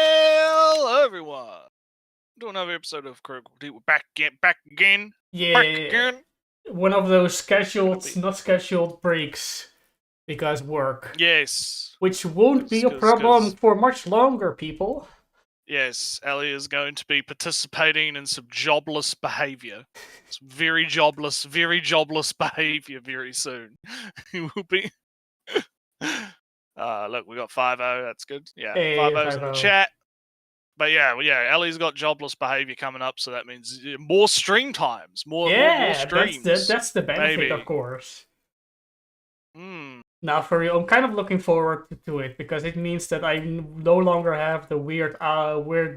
Hello, everyone. To another episode of Critical D. We're back again. Yeah, one of those not scheduled breaks because work, Yes, which won't be a problem for much longer, people. Yes, Ellie is going to be participating in some jobless behavior. Some very jobless behavior very soon. He will be. Look, we got 5-0. That's good. Yeah, Hey, 5-0's in the chat. But yeah, Ellie's got jobless behavior coming up, so that means more stream times, more streams. That's the benefit, maybe. of course. Hmm. Now, for real, I'm kind of looking forward to it because it means that I no longer have the weird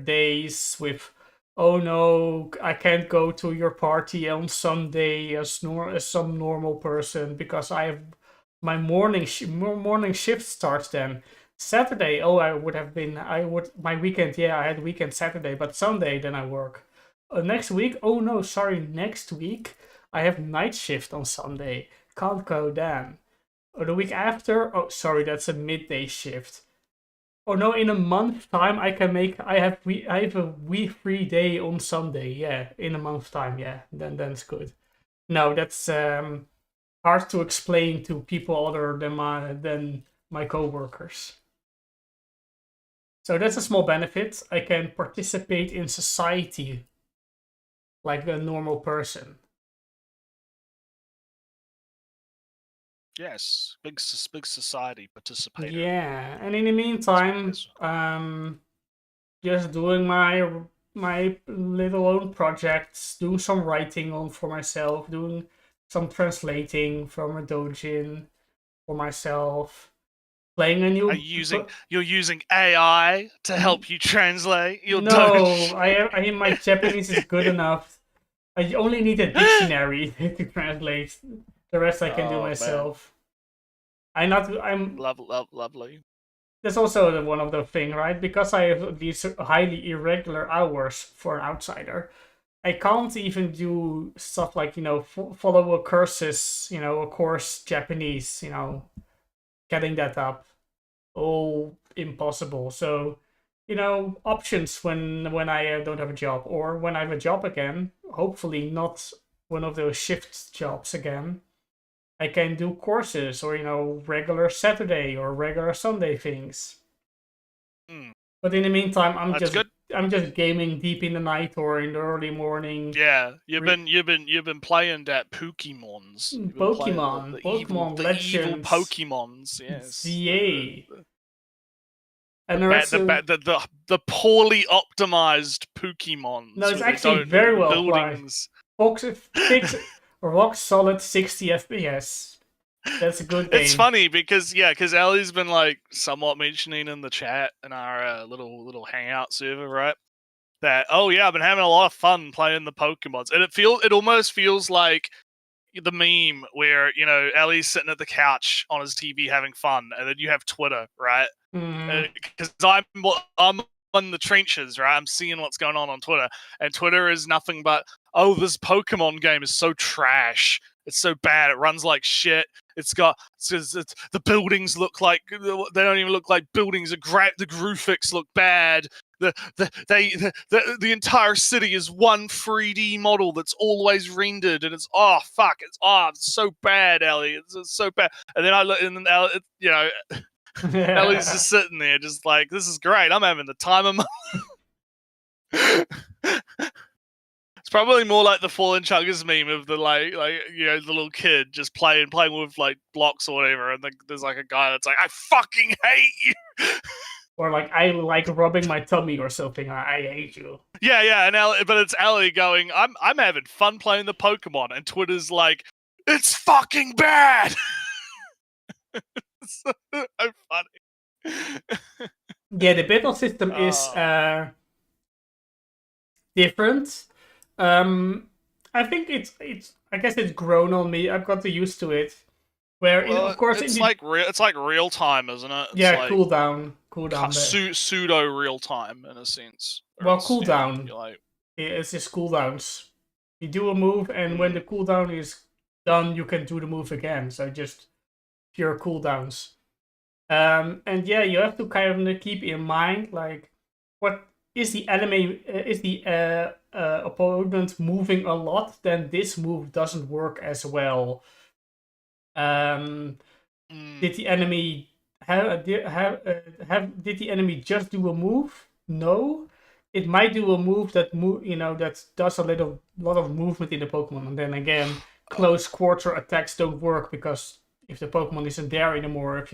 days with, oh no, I can't go to your party on Sunday as some normal person because I have my morning shift starts then. Saturday, oh, my weekend, yeah, I had weekend Saturday, but Sunday then I work. Next week, oh no, sorry, next week I have night shift on Sunday. Can't go then. Or the week after, oh sorry, that's a midday shift. Oh no, in a month time I have a week free day on Sunday. Yeah, in a month time, yeah, then that's good. No, that's hard to explain to people other than my coworkers. So that's a small benefit. I can participate in society like a normal person. Yes, big society participator. Yeah, and in the meantime, just doing my little own projects, doing some writing on for myself, doing some translating from a doujin for myself, playing a new. You're using AI to help you translate your No, I my Japanese is good enough. I only need a dictionary to translate. The rest I can do myself. Man. I'm lovely. That's also one of the thing, right? Because I have these highly irregular hours for an outsider. I can't even do stuff like, follow a course Japanese, getting that up. All impossible. So, options when I don't have a job, or when I have a job again, hopefully not one of those shift jobs again. I can do courses or, regular Saturday or regular Sunday things. But in the meantime, I'm just gaming deep in the night or in the early morning. Yeah, you've been playing that Pokemons. Pokemon Legends. Evil Pokemons, yes. ZA. And the poorly optimized Pokemons. No, it's actually very well buildings. Rock solid 60 FPS. That's a good game. It's funny because Ellie's been like somewhat mentioning in the chat in our little hangout server, right? That I've been having a lot of fun playing the Pokemons, and it almost feels like the meme where Ellie's sitting at the couch on his TV having fun, and then you have Twitter, right? Because I'm in the trenches, right? I'm seeing what's going on Twitter, and Twitter is nothing but, this Pokemon game is so trash. It's so bad. It runs like shit. The buildings look like they don't even look like buildings. The graphics look bad. The entire city is one 3D model that's always rendered, and it's so bad, Ellie. It's so bad. And then I look, and then Ellie's just sitting there, just like, this is great. I'm having the time of my. It's probably more like the Fallen Chuggers meme of the the little kid just playing with like blocks or whatever, and there's like a guy that's like, I fucking hate you. Or like, I like rubbing my tummy or something. I hate you. Yeah, but it's Ellie going, I'm having fun playing the Pokemon, and Twitter's like, it's fucking bad. It's so funny. Yeah, the battle system is different. I think it's I guess it's grown on me. I've got used to it. Of course, it's like real time, isn't it? It's like cooldown. Pseudo real time in a sense. Well, cooldown. It's just cooldowns. You do a move, and when the cooldown is done, you can do the move again. So just pure cooldowns. And yeah, you have to kind of keep in mind like what is the enemy is the opponent moving a lot, then this move doesn't work as well. Um, did the enemy did the enemy just do a move? No, it might do a move that that does a lot of movement in the Pokemon, and then again, close quarter attacks don't work because if the Pokemon isn't there anymore, if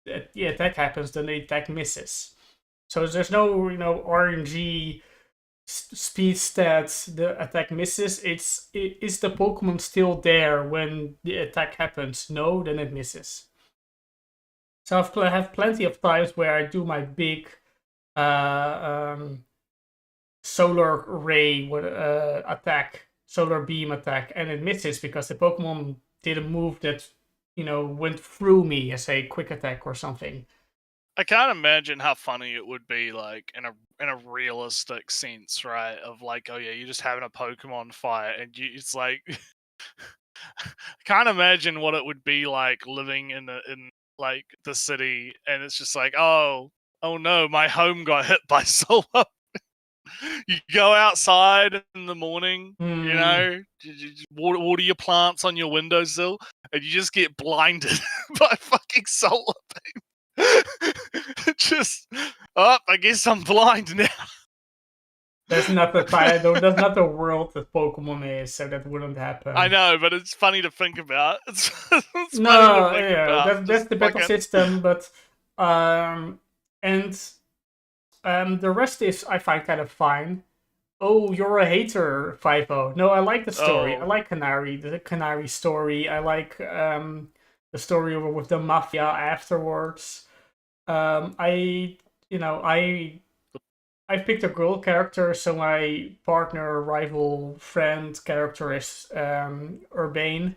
the attack happens, then the attack misses. So there's no RNG speed stats. The attack misses. Is the Pokemon still there when the attack happens? No, then it misses. So I have plenty of times where I do my big solar ray attack, solar beam attack, and it misses because the Pokemon did a move that went through me as a quick attack or something. I can't imagine how funny it would be, like in a realistic sense, right? Of like, oh yeah, you're just having a Pokemon fight, and it's like, I can't imagine what it would be like living in like the city, and it's just like, oh no, my home got hit by solar. You go outside in the morning, you water your plants on your windowsill, and you just get blinded by fucking solar beam. Just, oh, I guess I'm blind now. That's not the that's not the world that Pokemon is, so that wouldn't happen. I know, but it's funny to think about. It's funny no, to think yeah, about. that's the battle system, but the rest is I find kind of fine. Oh, you're a hater, 5 No, I like the story. I Oh, like the Canary story. I like the story with the mafia afterwards. I you know I picked a girl character, so my partner, rival, friend character is Urbane.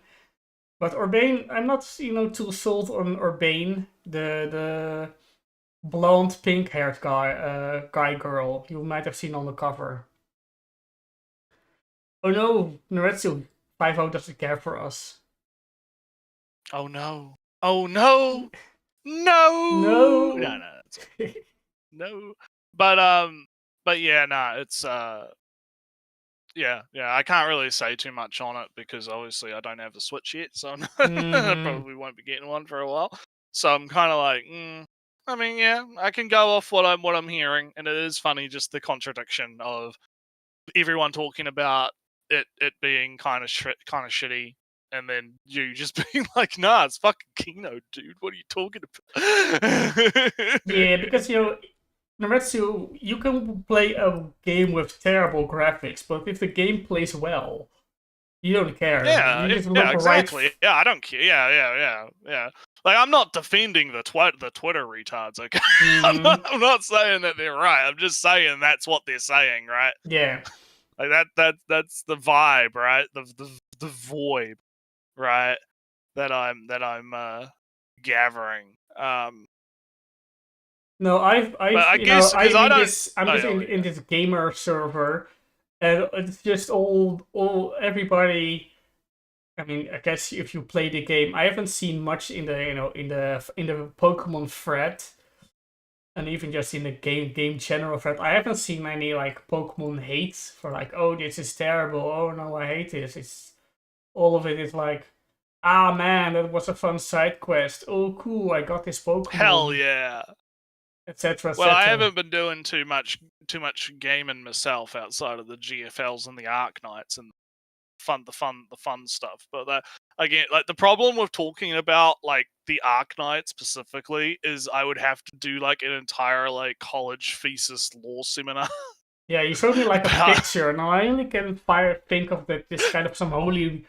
But Urbane, I'm not too sold on Urbane, the blonde, pink-haired guy girl you might have seen on the cover. Oh no, Noretsu 5 doesn't care for us. oh no, oh no, no, No. no, no. But yeah, nah, it's yeah, I can't really say too much on it because obviously I don't have the Switch yet, so I probably won't be getting one for a while. So I'm kind of like, I mean, yeah, I can go off what I'm hearing, and it is funny just the contradiction of everyone talking about it being kind of shitty, and then you just being like, nah, it's fucking Kino, dude. What are you talking about? Yeah, because Noretsu, you can play a game with terrible graphics, but if the game plays well, you don't care. You just look Yeah, right. exactly. Yeah, I don't care. Yeah. Like, I'm not defending the Twitter retards. Okay, I'm not saying that they're right. I'm just saying that's what they're saying, right? Yeah. Like that's the vibe, right? The void, right? That I'm gathering. No, But I've I guess because I don't. I'm Oh just yeah, in this gamer server, and it's just all everybody. I mean, I guess if you play the game, I haven't seen much in the in the Pokemon thread, and even just in the game general thread. I haven't seen any like Pokemon hate for like, oh, this is terrible. Oh no, I hate this. It's all of it is like, ah man, that was a fun side quest. Oh cool, I got this hell Pokemon, yeah. etc. Well, I etc. haven't been doing too much gaming myself outside of the GFLs and the Arknights and the fun stuff. But again, like the problem with talking about like the Arknight specifically is I would have to do like an entire like college thesis law seminar. Yeah, you showed me like a about picture, and I only can think of that this kind of some holy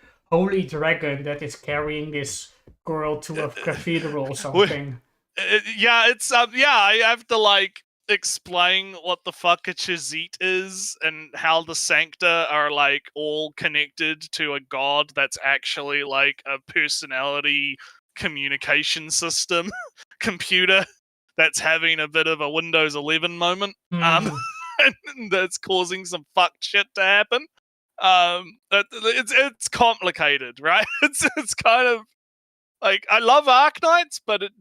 dragon that is carrying this girl to a cathedral or something. yeah, it's I have to like explain what the fuck a Chazit is and how the Sancta are like all connected to a god that's actually like a personality communication system computer that's having a bit of a Windows 11 moment. And that's causing some fucked shit to happen. It's complicated, right? It's kind of Like, I love Arknights, but it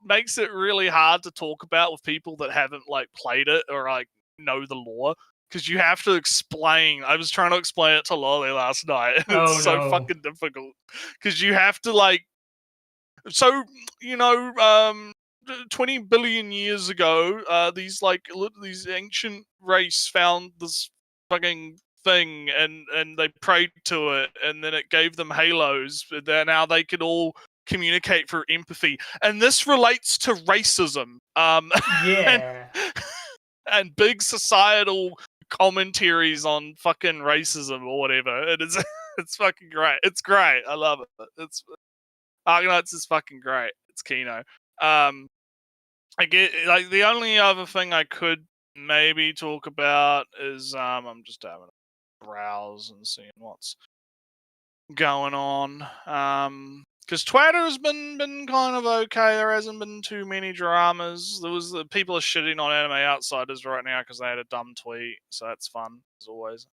makes it really hard to talk about with people that haven't like played it or like know the lore. Because you have to explain. I was trying to explain it to Lolly last night, and it's Oh so no. fucking difficult. Because you have to like, so you know, 20 billion years ago, these like these ancient race found this fucking thing, and they prayed to it, and then it gave them halos. But then now they could all communicate through empathy, and this relates to racism. And Yeah. and big societal commentaries on fucking racism or whatever. It is. It's fucking great. It's great. I love it. It's Argonauts is fucking great. It's Kino. I get like the only other thing I could maybe talk about is I'm just having a browse and seeing what's going on. Because Twitter's been kind of okay. There hasn't been too many dramas. There was people are shitting on Anime Outsiders right now because they had a dumb tweet. So that's fun as always.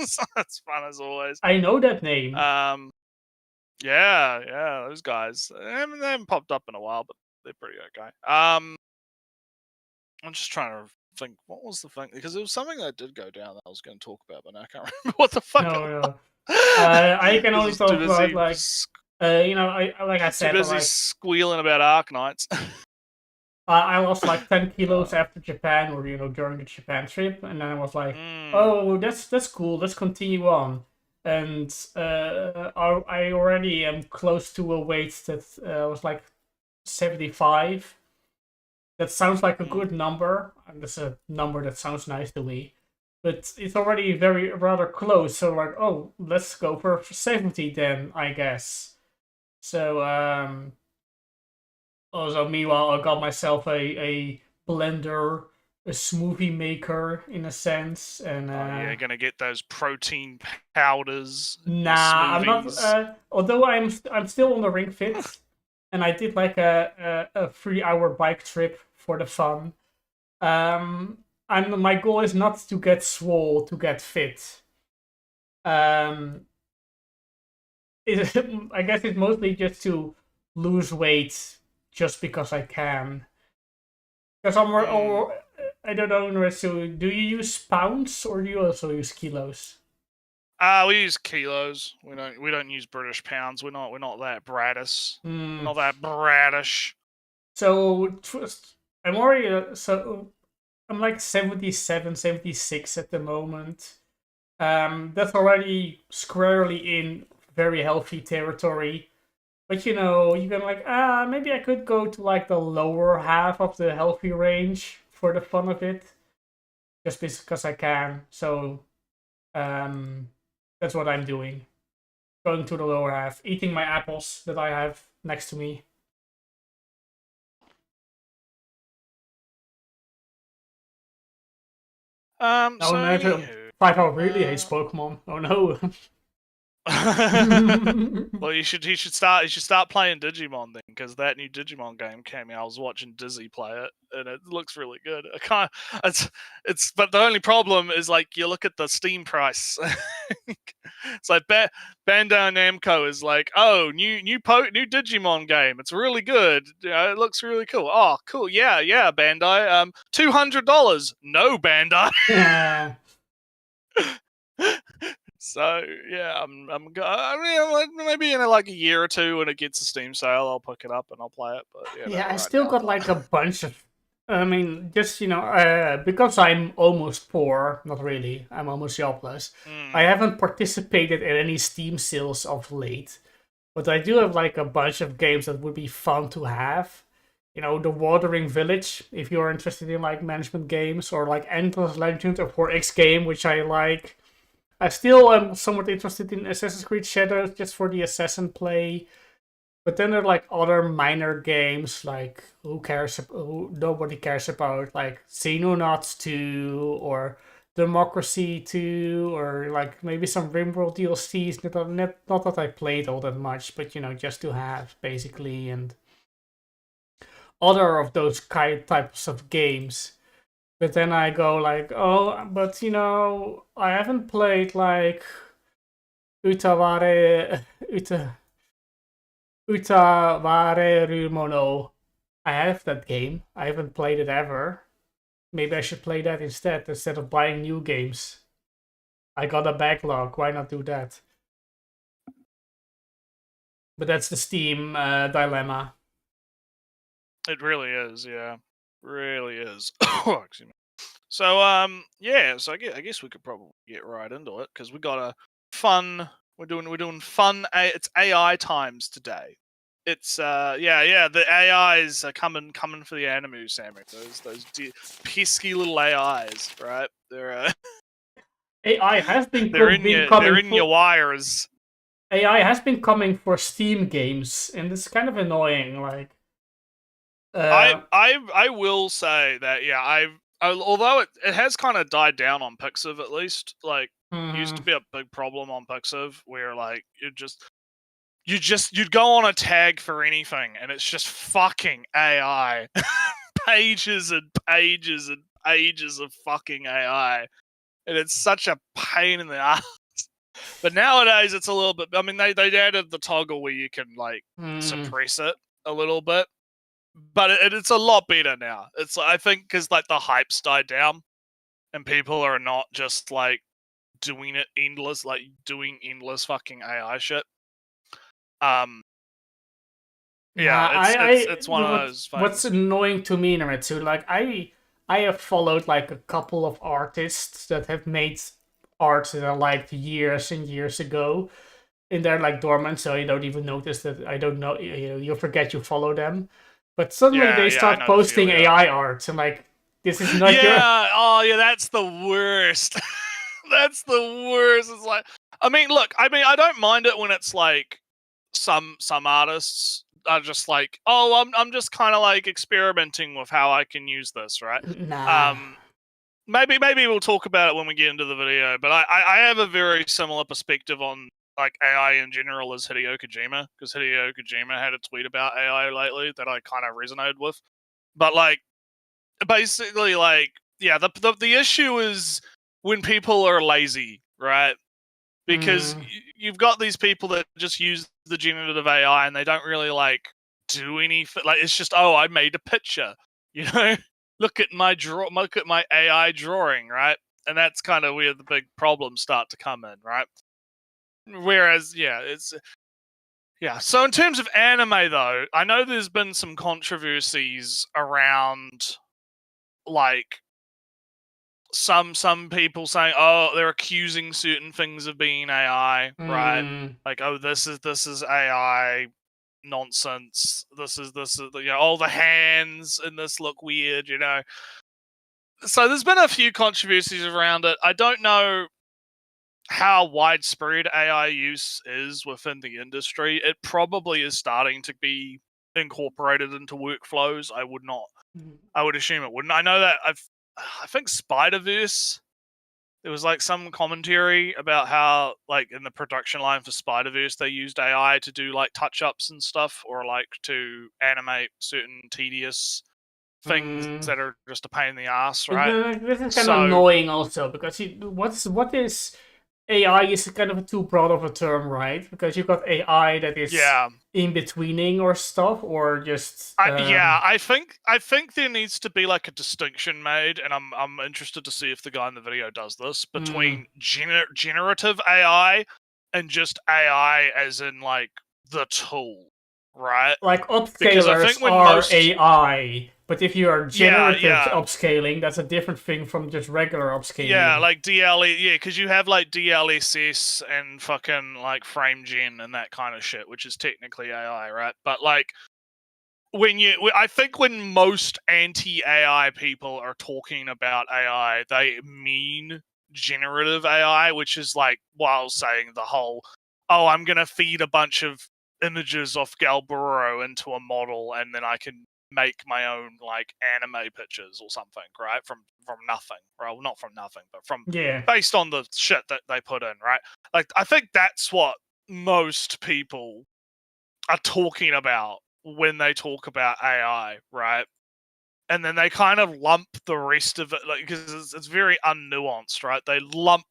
So that's fun as always. I know that name. Yeah, those guys. They haven't popped up in a while, but they're pretty okay. I'm just trying to think. What was the thing? Because it was something that did go down that I was going to talk about, but now I can't remember what the fuck it No, was. no. I can only Because too talk about busy, like I like I too said, busy like squealing about Arknights. I lost like 10 kilos uh, after Japan, or during the Japan trip, and then I was like, mm, oh, that's cool. Let's continue on. And I already am close to a weight that was like 75. That sounds like a mm. good number. And that's a number that sounds nice to me. But it's already very rather close. So like, oh, let's go for 70 then, I guess. So also, meanwhile, I got myself a blender, a smoothie maker in a sense, and Oh yeah, gonna get those protein powders in your nah, I'm not. smoothies. Although I'm still on the Ring Fit, and I did like a 3 hour bike trip for the fun. And my goal is not to get swole, to get fit. Um, I guess it's mostly just to lose weight, just because I can. Because Mm. I don't know, so do you use pounds or do you also use kilos? We use kilos. We don't use British pounds. We're not that bratish. We're Hmm. not that bratish. So I'm already so I'm like 77, 76 at the moment. That's already squarely in very healthy territory. But you can like, maybe I could go to like the lower half of the healthy range for the fun of it, just because I can. So um, that's what I'm doing. Going to the lower half, eating my apples that I have next to me. So Oh no, anywho, 5 hour really hates uh, Pokemon. Oh no. well, you should start playing Digimon then, because that new Digimon game came out. I was watching Dizzy play it, and it looks really good. I can't. But the only problem is like you look at the Steam price. It's like Bandai Namco is like, oh, new Digimon game. It's really good. It looks really cool. Oh, cool. Yeah, Bandai. $200. No, Bandai. Yeah. So yeah, I mean, like, maybe in like a year or two when it gets a Steam sale, I'll pick it up and I'll play it. But Yeah, I right still now I'm got not. like a bunch of. I mean, just because I'm almost poor, not really. I'm almost jobless. I Mm, haven't participated in any Steam sales of late, but I do have like a bunch of games that would be fun to have. The Watering Village, if you're interested in like management games, or like Endless Legend or 4X game, which I like. I still am somewhat interested in Assassin's Creed Shadows just for the assassin play. But then there are like other minor games, like who nobody cares about, like Xenonauts 2 or Democracy 2, or like maybe some RimWorld DLCs. Not that I played all that much, but just to have basically, and other of those kind types of games. But then I go like, oh, but I haven't played like Utaware, Uta, Uta Ware Rumono. I have that game. I haven't played it ever. Maybe I should play that instead of buying new games. I got a backlog. Why not do that? But that's the Steam dilemma. It really is, yeah, really is. Excuse me. So yeah, so I guess we could probably get right into it because we got a fun. We're doing fun. It's AI times today. It's yeah, the AIs are coming for the anime, Sammy. Those pesky little AIs, right? They're AI has they're coming in your for wires. AI has been coming for Steam games, and it's kind of annoying. Like, I will say that yeah, although it has kind of died down on Pixiv at least. Like used to mhm. be a big problem on Pixiv where like you'd go on a tag for anything and it's just fucking AI. Pages and pages and pages of fucking AI. And it's such a pain in the ass. But nowadays it's a little bit I mean they added the toggle where you can like suppress it a little bit. But it's a lot better now. It's I think because like the hype's died down and people are not just like doing endless fucking AI shit. Nah, Yeah, it's one of those what's things. annoying to me, Namitsu, like I have followed like a couple of artists that have made art that I liked years and years ago, and they're like dormant, so you don't even notice that I don't know. You forget you follow them, but suddenly Yeah, they yeah, I start know the feel. posting Yeah, AI art, and like this is not your. yeah. Oh, yeah. That's the worst. That's the worst. It's like, I mean, look. I mean, I don't mind it when it's like some artists are just like, oh, I'm just kind of like experimenting with how I can use this, right? Nah. Um, maybe we'll talk about it when we get into the video. But I have a very similar perspective on like AI in general as Hideo Kojima because Hideo Kojima had a tweet about AI lately that I kind of resonated with. But like basically like yeah, the issue is when people are lazy, right? Because Mm, you've got these people that just use the generative AI and they don't really like do anything. Like it's just I made a picture, you know. Look at my AI drawing, right? And that's kind of where the big problems start to come in, right? Whereas yeah, it's yeah. So in terms of anime though, I know there's been some controversies around like some people saying, oh, they're accusing certain things of being AI, right? mm, Like, oh, this is AI nonsense. This is all the hands in this look weird, you know. So there's been a few controversies around it. I don't know how widespread AI use is within the industry. It probably is starting to be incorporated into workflows. I would assume it wouldn't. I know that I think Spider Verse there was like some commentary about how like in the production line for Spider Verse they used AI to do like touch ups and stuff or like to animate certain tedious things mm. that are just a pain in the ass, right? This is kind of So annoying also because what is AI is kind of too broad of a term, right? Because you've got AI that is yeah, in betweening or stuff, or just I think there needs to be like a distinction made, and I'm interested to see if the guy in the video does this between generative AI and just AI as in like the tool, right? like Because I upscalers think when are most AI, but if you are yeah generative yeah upscaling, that's a different thing from just regular yeah upscaling. like DLE yeah because you have like DLSS and fucking like frame gen and that kind of shit, which is technically AI, right? But like I think when most anti-AI people are talking about AI, they mean generative AI, which is like while saying the whole, oh, I'm gonna feed a bunch of images off Galburo into a model, and then I can make my own like anime pictures or something, right? From nothing, well, not from nothing, but from Yeah. based on the shit that they put in, right? Like I think that's what most people are talking about when they talk about AI, right? And then they kind of lump the rest of it, like because it's very unnuanced, right? They lump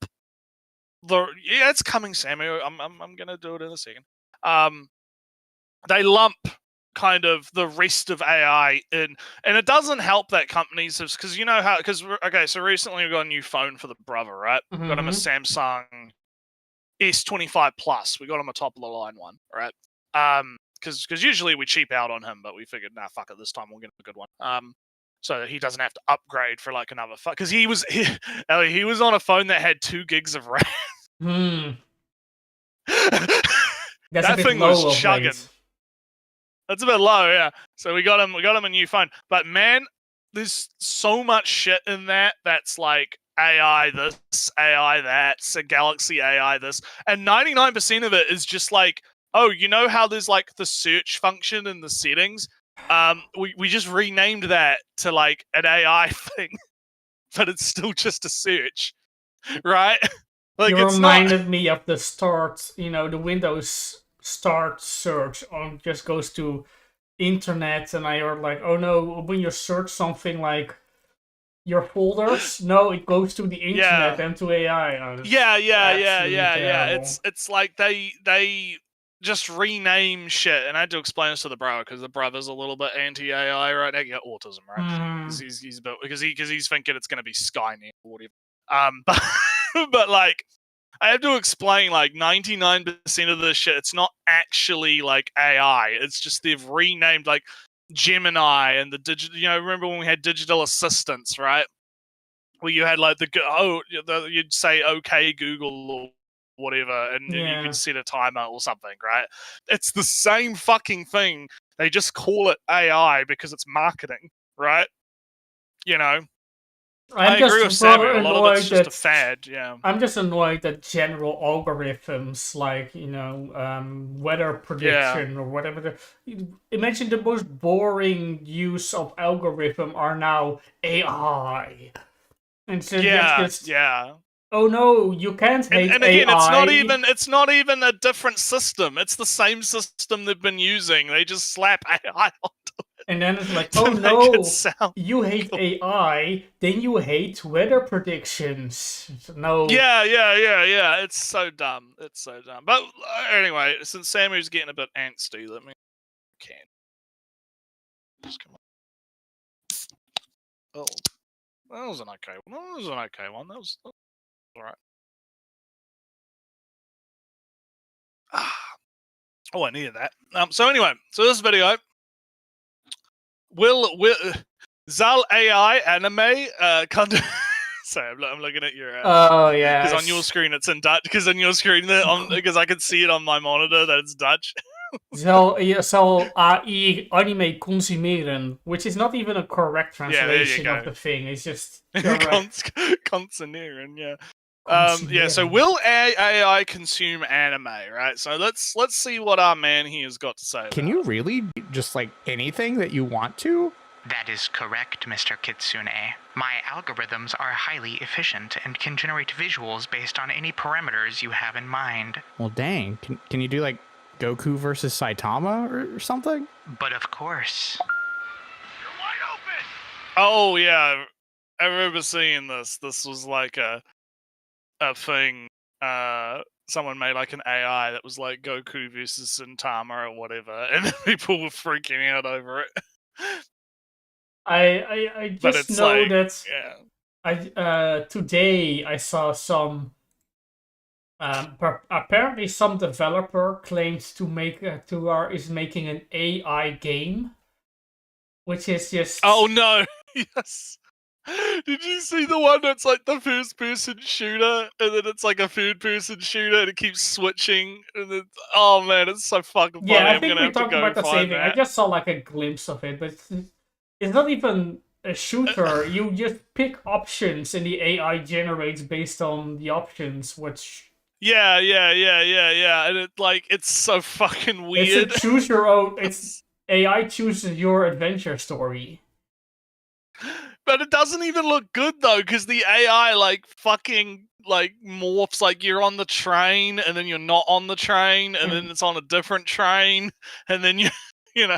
the yeah, it's coming, Samuel. I'm gonna do it in a second. Um, they lump kind of the rest of AI in, and it doesn't help that companies have, because you know how, because okay, so recently we got a new phone for the brother, right? Got him a Samsung S25 Plus. We got him a top of the line one, right? Because usually we cheap out on him, but we figured, nah, fuck it, this time we'll get a good one. So he doesn't have to upgrade for like another because he was on a phone that had 2 gigs of RAM. That's That a bit thing low was of chugging. late. That's a bit low, yeah. So we got him a new phone. But man, there's so much shit in that's like AI this, AI that, Galaxy AI this, and 99% of it is just like, oh, you know how there's like the search function in the settings? We just renamed that to like an AI thing, but it's still just a search, right? Like You it's not. reminded me of the start, the Windows start search on just goes to internet, and I heard like, oh no, when you search something like your folders, no, it goes to the internet and to AI. Oh, absolutely Yeah. terrible. It's like they just rename shit, and I had to explain this to the brother because the brother's a little bit anti AI right now. He got autism, right? Because he's thinking it's gonna be Skynet or whatever. But but like I have to explain like 99% of this shit. It's not actually like AI. It's just they've renamed like Gemini and the digital. Remember when we had digital assistants, right? Where you had like you'd say okay Google or whatever, and you could set a timer or something, right? It's the same fucking thing. They just call it AI because it's marketing, right? I I'm just agree with Samuel. A lot of it's annoyed just a that fad. Yeah. I'm just annoyed that general algorithms like weather Yeah. prediction or whatever. Imagine the most boring use of algorithm are now AI, and so that's just Yeah. oh no, you can't hate And again, AI. it's not even a different system. It's the same system they've been using. They just slap AI onto And then it's like, it to oh make it no, sound you hate cool. AI, then you hate weather predictions. No. Yeah. It's so dumb. It's so dumb. But anyway, since Samu's getting a bit angsty, let me just come on. Oh, that was an okay one. That was an okay one. That was all right. Oh, I needed that. So anyway, this video will Zal AI anime Sorry, I'm looking at your Oh because on your yes. screen it's in Dutch. Because on your screen, because I can see it on my monitor that it's Dutch. Zal AI anime consumeren, which is not even a correct Yeah, there you translation of go. the thing. It's just correct. Consonering, yeah. Yeah. So Consumeren. will AI consume anime? Right. So let's see what our man here has got to say. Can you really just like anything that you want to? That is correct, Mr. Kitsune. My algorithms are highly efficient and can generate visuals based on any parameters you have in mind. Well, dang. Can you do like Goku versus Saitama or something? But of course. You're wide open. Oh yeah, I remember seeing this. This was like a thing. Someone made like an AI that was like Goku versus Saitama or whatever, and people were freaking out over it. I But just it's know like, that yeah. today I saw some. Apparently, some developer claims to make is making an AI game, which is just Oh no! Yes. Did you see the one that's like the first person shooter, and then it's like a third person shooter, and it keeps switching, and then oh man, it's so fucking yeah. funny. I I'm think gonna we have to talked go about the same find thing. I that. just saw like a glimpse of it, but it's not even a shooter. You just pick options, and the AI generates based on the options, which. Yeah, and it's so fucking It's a weird. choose your own. It's AI chooses your adventure story. But it doesn't even look good though, because the AI like fucking like morphs. Like you're on the train, and then you're not on the train, and then it's on a different train, and then you know.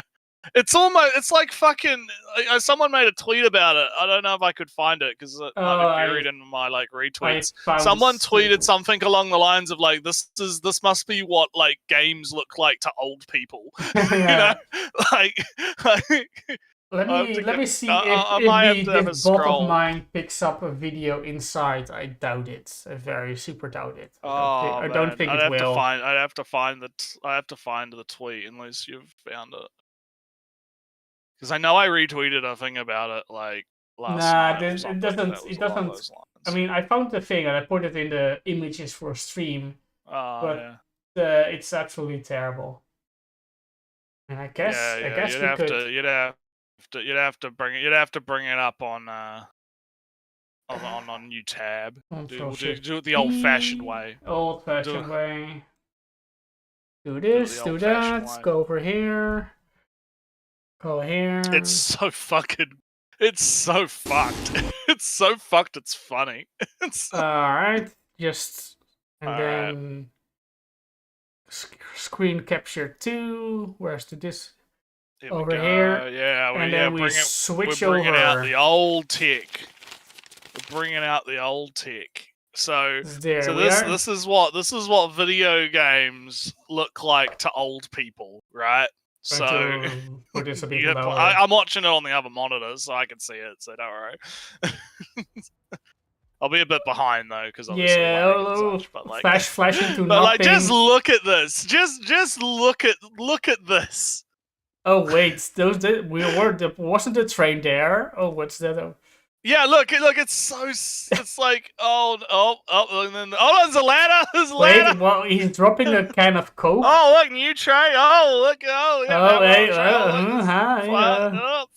It's almost, it's like fucking. Someone made a tweet about it. I don't know if I could find it because it might be buried in my like retweets. Someone tweeted something along the lines of like, "This must be what like games look like to old people." You know, like let me see if this bot of mine picks up a video inside. I doubt it. I very super doubt it. I don't think it will. I'd have to find the tweet unless you've found it. Because I know I retweeted a thing about it like last night. It doesn't. I mean, I found the thing and I put it in the images for stream, but it's absolutely terrible. And I guess you'd have to bring it up on new tab. We'll do it the old-fashioned way. Old-fashioned way. Do this, do that. Go over here. Go here. It's so fucked. It's so fucked. It's funny. Alright. Then screen capture 2. Where's this? Over here. Yeah, and then we switch over. We're bringing out the old tech. So this is what video games look like to old people, right? So I'm watching it on the other monitor, so I can see it. So don't worry. I'll be a bit behind though, because obviously but like flash into but like, just look at this. Just look at this. Oh wait, wasn't the train there? Oh, what's that? Yeah, look, it's like and then there's a ladder. Wait, well, he's dropping a can of Coke. Oh, look, new train.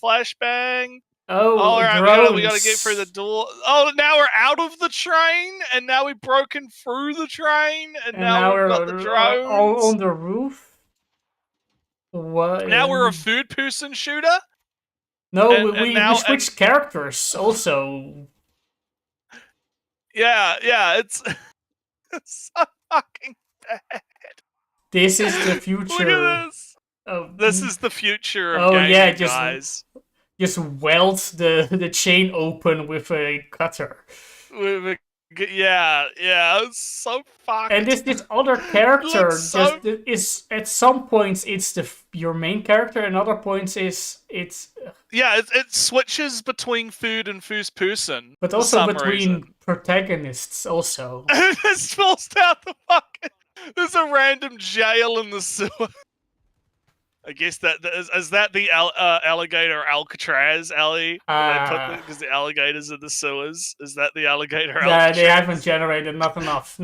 Flashbang. Alright, we gotta get through the door. Oh, now we're out of the train, and now we've broken through the train, and now we've got the drones on the roof. What? Now we're a food person shooter. No, we switched characters also. Yeah, it's so fucking bad. This is the future. Look at this. This is the future of gaming, guys. Just weld the chain open with a cutter. Yeah, it's so fucked. And this other character is at some points it's your main character, and other points it's it switches between food and first person, but also between protagonists also. And it falls down the fucking. There's a random jail in the sewer. I guess that is that the alligator Alcatraz, Ellie? Because the alligators in the sewers. Is that the alligator Alcatraz? Yeah, they haven't generated not enough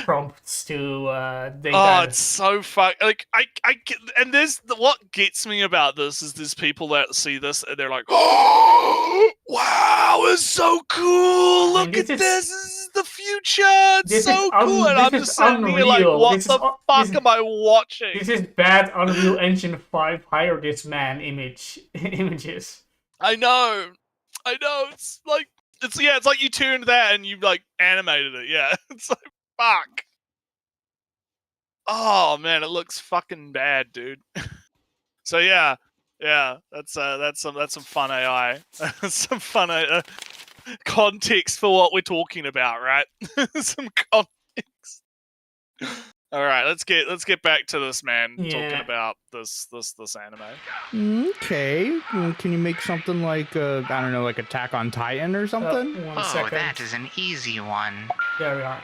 prompts to dig that. It's so fucked. Like and there's what gets me about this is there's people that see this and they're like, oh, wow, it's so cool. Look at this. This is the future. It's so cool. And I'm just sitting here like, what the fuck am I watching? This is bad Unreal Engine 5 hire this man images. I know. It's like you tuned that and you like animated it. Yeah, it's like fuck. Oh man, it looks fucking bad, dude. So yeah, that's some fun AI. Some fun context for what we're talking about, right? Some context. All right, let's get back to this man talking about this anime. Okay, can you make something like I don't know, like Attack on Titan or something? One second. That is an easy one. There we are.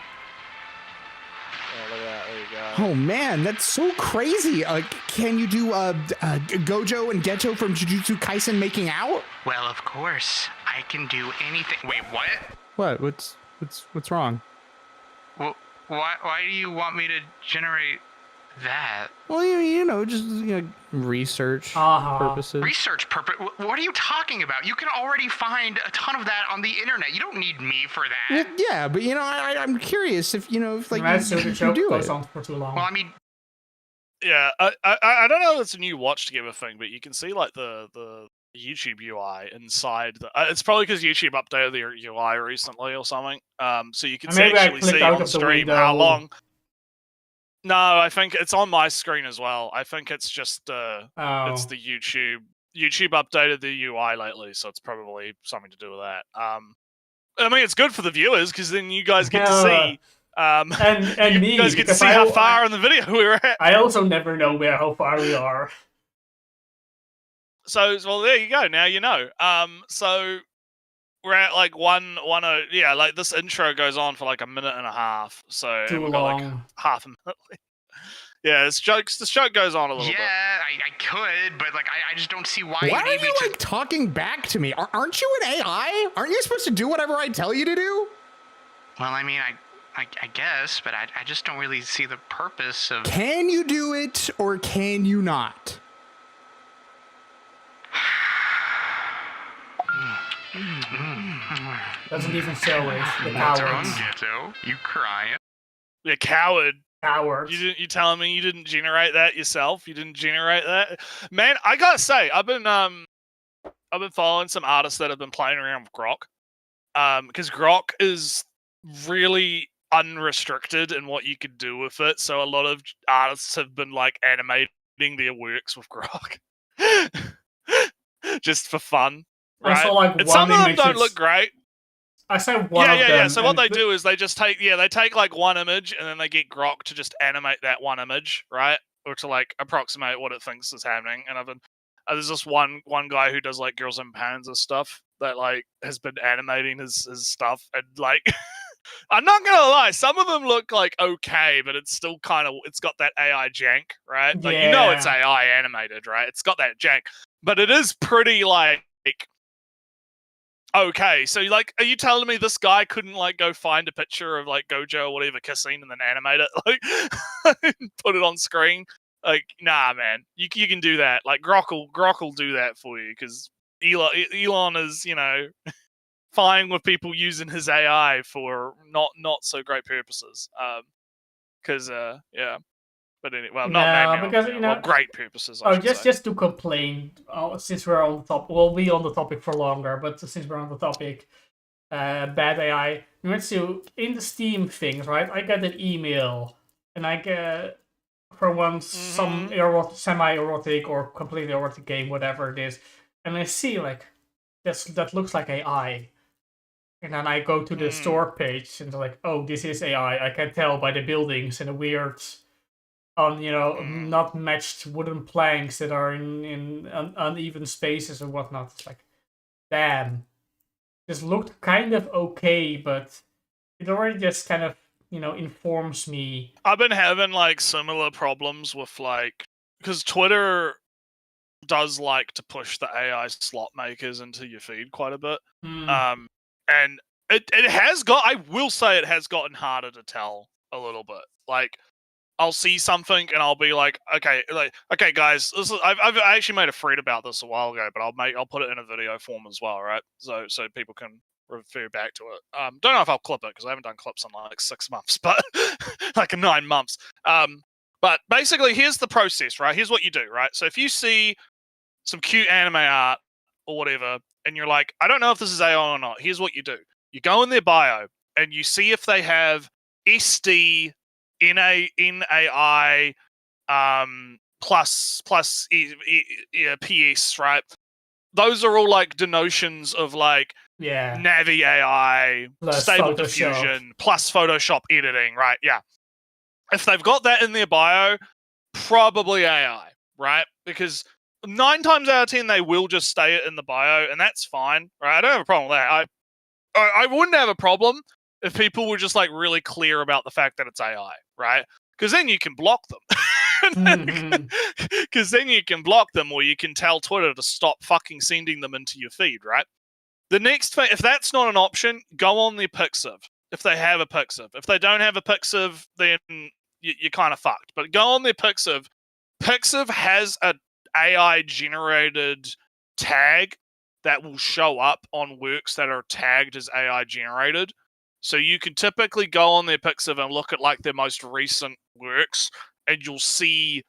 Oh, look at that. There you go. Oh man, that's so crazy. Can you do Gojo and Geto from Jujutsu Kaisen making out? Well, of course. I can do anything. Wait, what? What's wrong? Well, why do you want me to generate that? Well, you know, just research purposes. Research purpose? What are you talking about? You can already find a ton of that on the internet. You don't need me for that. Well, yeah, but I'm curious if like you do goes on for too long. Well, I mean, yeah, I don't know if it's a new watch together thing, but you can see like the YouTube UI inside. It's probably because YouTube updated their UI recently or something. So you can actually see on stream how long. No, I think it's on my screen as well. I think it's just it's Oh. the YouTube. YouTube updated the UI lately, so it's probably something to do with that. I mean, it's good for the viewers because then you guys get to see. And you me, guys get to because see how far in the video we were at. I also never know how far we are. So, well, there you go. Now you know. So we're at like one. Yeah, like this intro goes on for like a minute and a half. So Too we've got like long. half a minute. Yeah, this joke goes on a little bit. Yeah, I could, but like I just don't see why. Why you are need me you to... like talking back to me? Aren't you an AI? Aren't you supposed to do whatever I tell you to do? Well, I mean, I guess, but I just don't really see the purpose of... Can you do it or can you not? Doesn't even show it. The What's wrong, cowards. Ghetto? You crying? You coward. Cowards. You telling me you didn't generate that yourself? You didn't generate that? Man, I gotta say, I've been following some artists that have been playing around with Grok. Because Grok is really unrestricted in what you can do with it. So a lot of artists have been like animating their works with Grok. Just for fun. I Right? saw like And one some of them image. don't look great. I saw one of them. Yeah. So what and they do is they just take like one image and then they get Grok to just animate that one image, right? Or to like approximate what it thinks is happening. And I've been there's this one guy who does like Girls and Panzer stuff that like has been animating his stuff, and like I'm not gonna lie, some of them look like okay, but it's still kind of it's got that AI jank, right? Like you know it's Yeah. AI animated, right? It's got that jank, but it is pretty like okay. So like, are you telling me this guy couldn't like go find a picture of like Gojo or whatever kissing and then animate it, like put it on screen? Like, nah, man, you can do that. Like Grok will do that for you because Elon is fine with people using his AI for not so great purposes. Because yeah, but anyway, well, not maybe because well, great purposes. I should say. just to complain, since we're on the topic, we'll be on the topic for longer. But since we're on the topic, bad AI. Let's see, in the Steam things, right? I get an email, and I get from some semi-erotic or completely erotic game, whatever it is, and I see like that looks like AI. And then I go to the store page and they're like, oh, this is AI. I can tell by the buildings and the weird, not matched wooden planks that are in uneven spaces and whatnot. It's like, damn. This looked kind of okay, but it already just kind of, informs me. I've been having like similar problems with like, because Twitter does like to push the AI slot makers into your feed quite a bit. And it has I will say it has gotten harder to tell a little bit. Like, I'll see something and I'll be like, okay, guys, I've actually made a thread about this a while ago, but I'll put it in a video form as well, right? So people can refer back to it. Don't know if I'll clip it because I haven't done clips in like 6 months, but like 9 months. But basically, here's the process, right? Here's what you do, right? So if you see some cute anime art or whatever, and you're like, I don't know if this is AI or not. Here's what you do. You go in their bio and you see if they have SD, NAI, plus PS, right? Those are all like denotions of like Navi AI, plus Stable Photoshop. Diffusion, plus Photoshop editing, right? Yeah. If they've got that in their bio, probably AI, right? Because 9 times out of 10 they will just stay it in the bio, and that's fine, right? I don't have a problem with that. I wouldn't have a problem if people were just like really clear about the fact that it's AI, right? Because then you can block them. Because then you can block them, or you can tell Twitter to stop fucking sending them into your feed, right? The next thing, if that's not an option, go on their Pixiv. If they have a Pixiv. If they don't have a Pixiv, then you're kind of fucked. But go on their Pixiv. Pixiv has a AI generated tag that will show up on works that are tagged as AI generated. So you can typically go on their Pixiv and look at like their most recent works, and you'll see,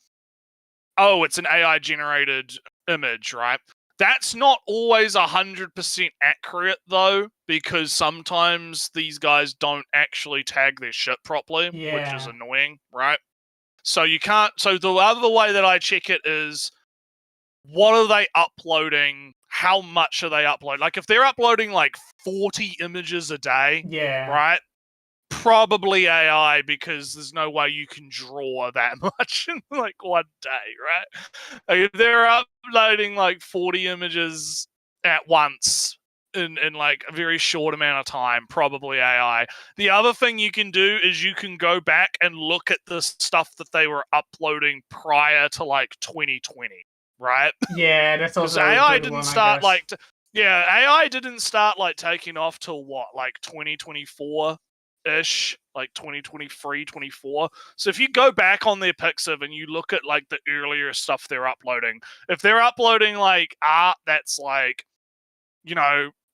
oh, it's an AI generated image, right? That's not always 100% accurate though, because sometimes these guys don't actually tag their shit properly, which is annoying, right? So you can't. So the other way that I check it is, what are they uploading? How much are they uploading? Like if they're uploading like 40 images a day, Yeah. right? Probably AI, because there's no way you can draw that much in like one day, right? Like if they're uploading like 40 images at once in like a very short amount of time, probably AI. The other thing you can do is you can go back and look at the stuff that they were uploading prior to like 2020, right? Yeah, that's Because also a AI good didn't one, start I guess. AI didn't start like taking off till what, like 2024 ish, like 2023, 24. So if you go back on their Pixiv and you look at like the earlier stuff they're uploading, if they're uploading like art that's like,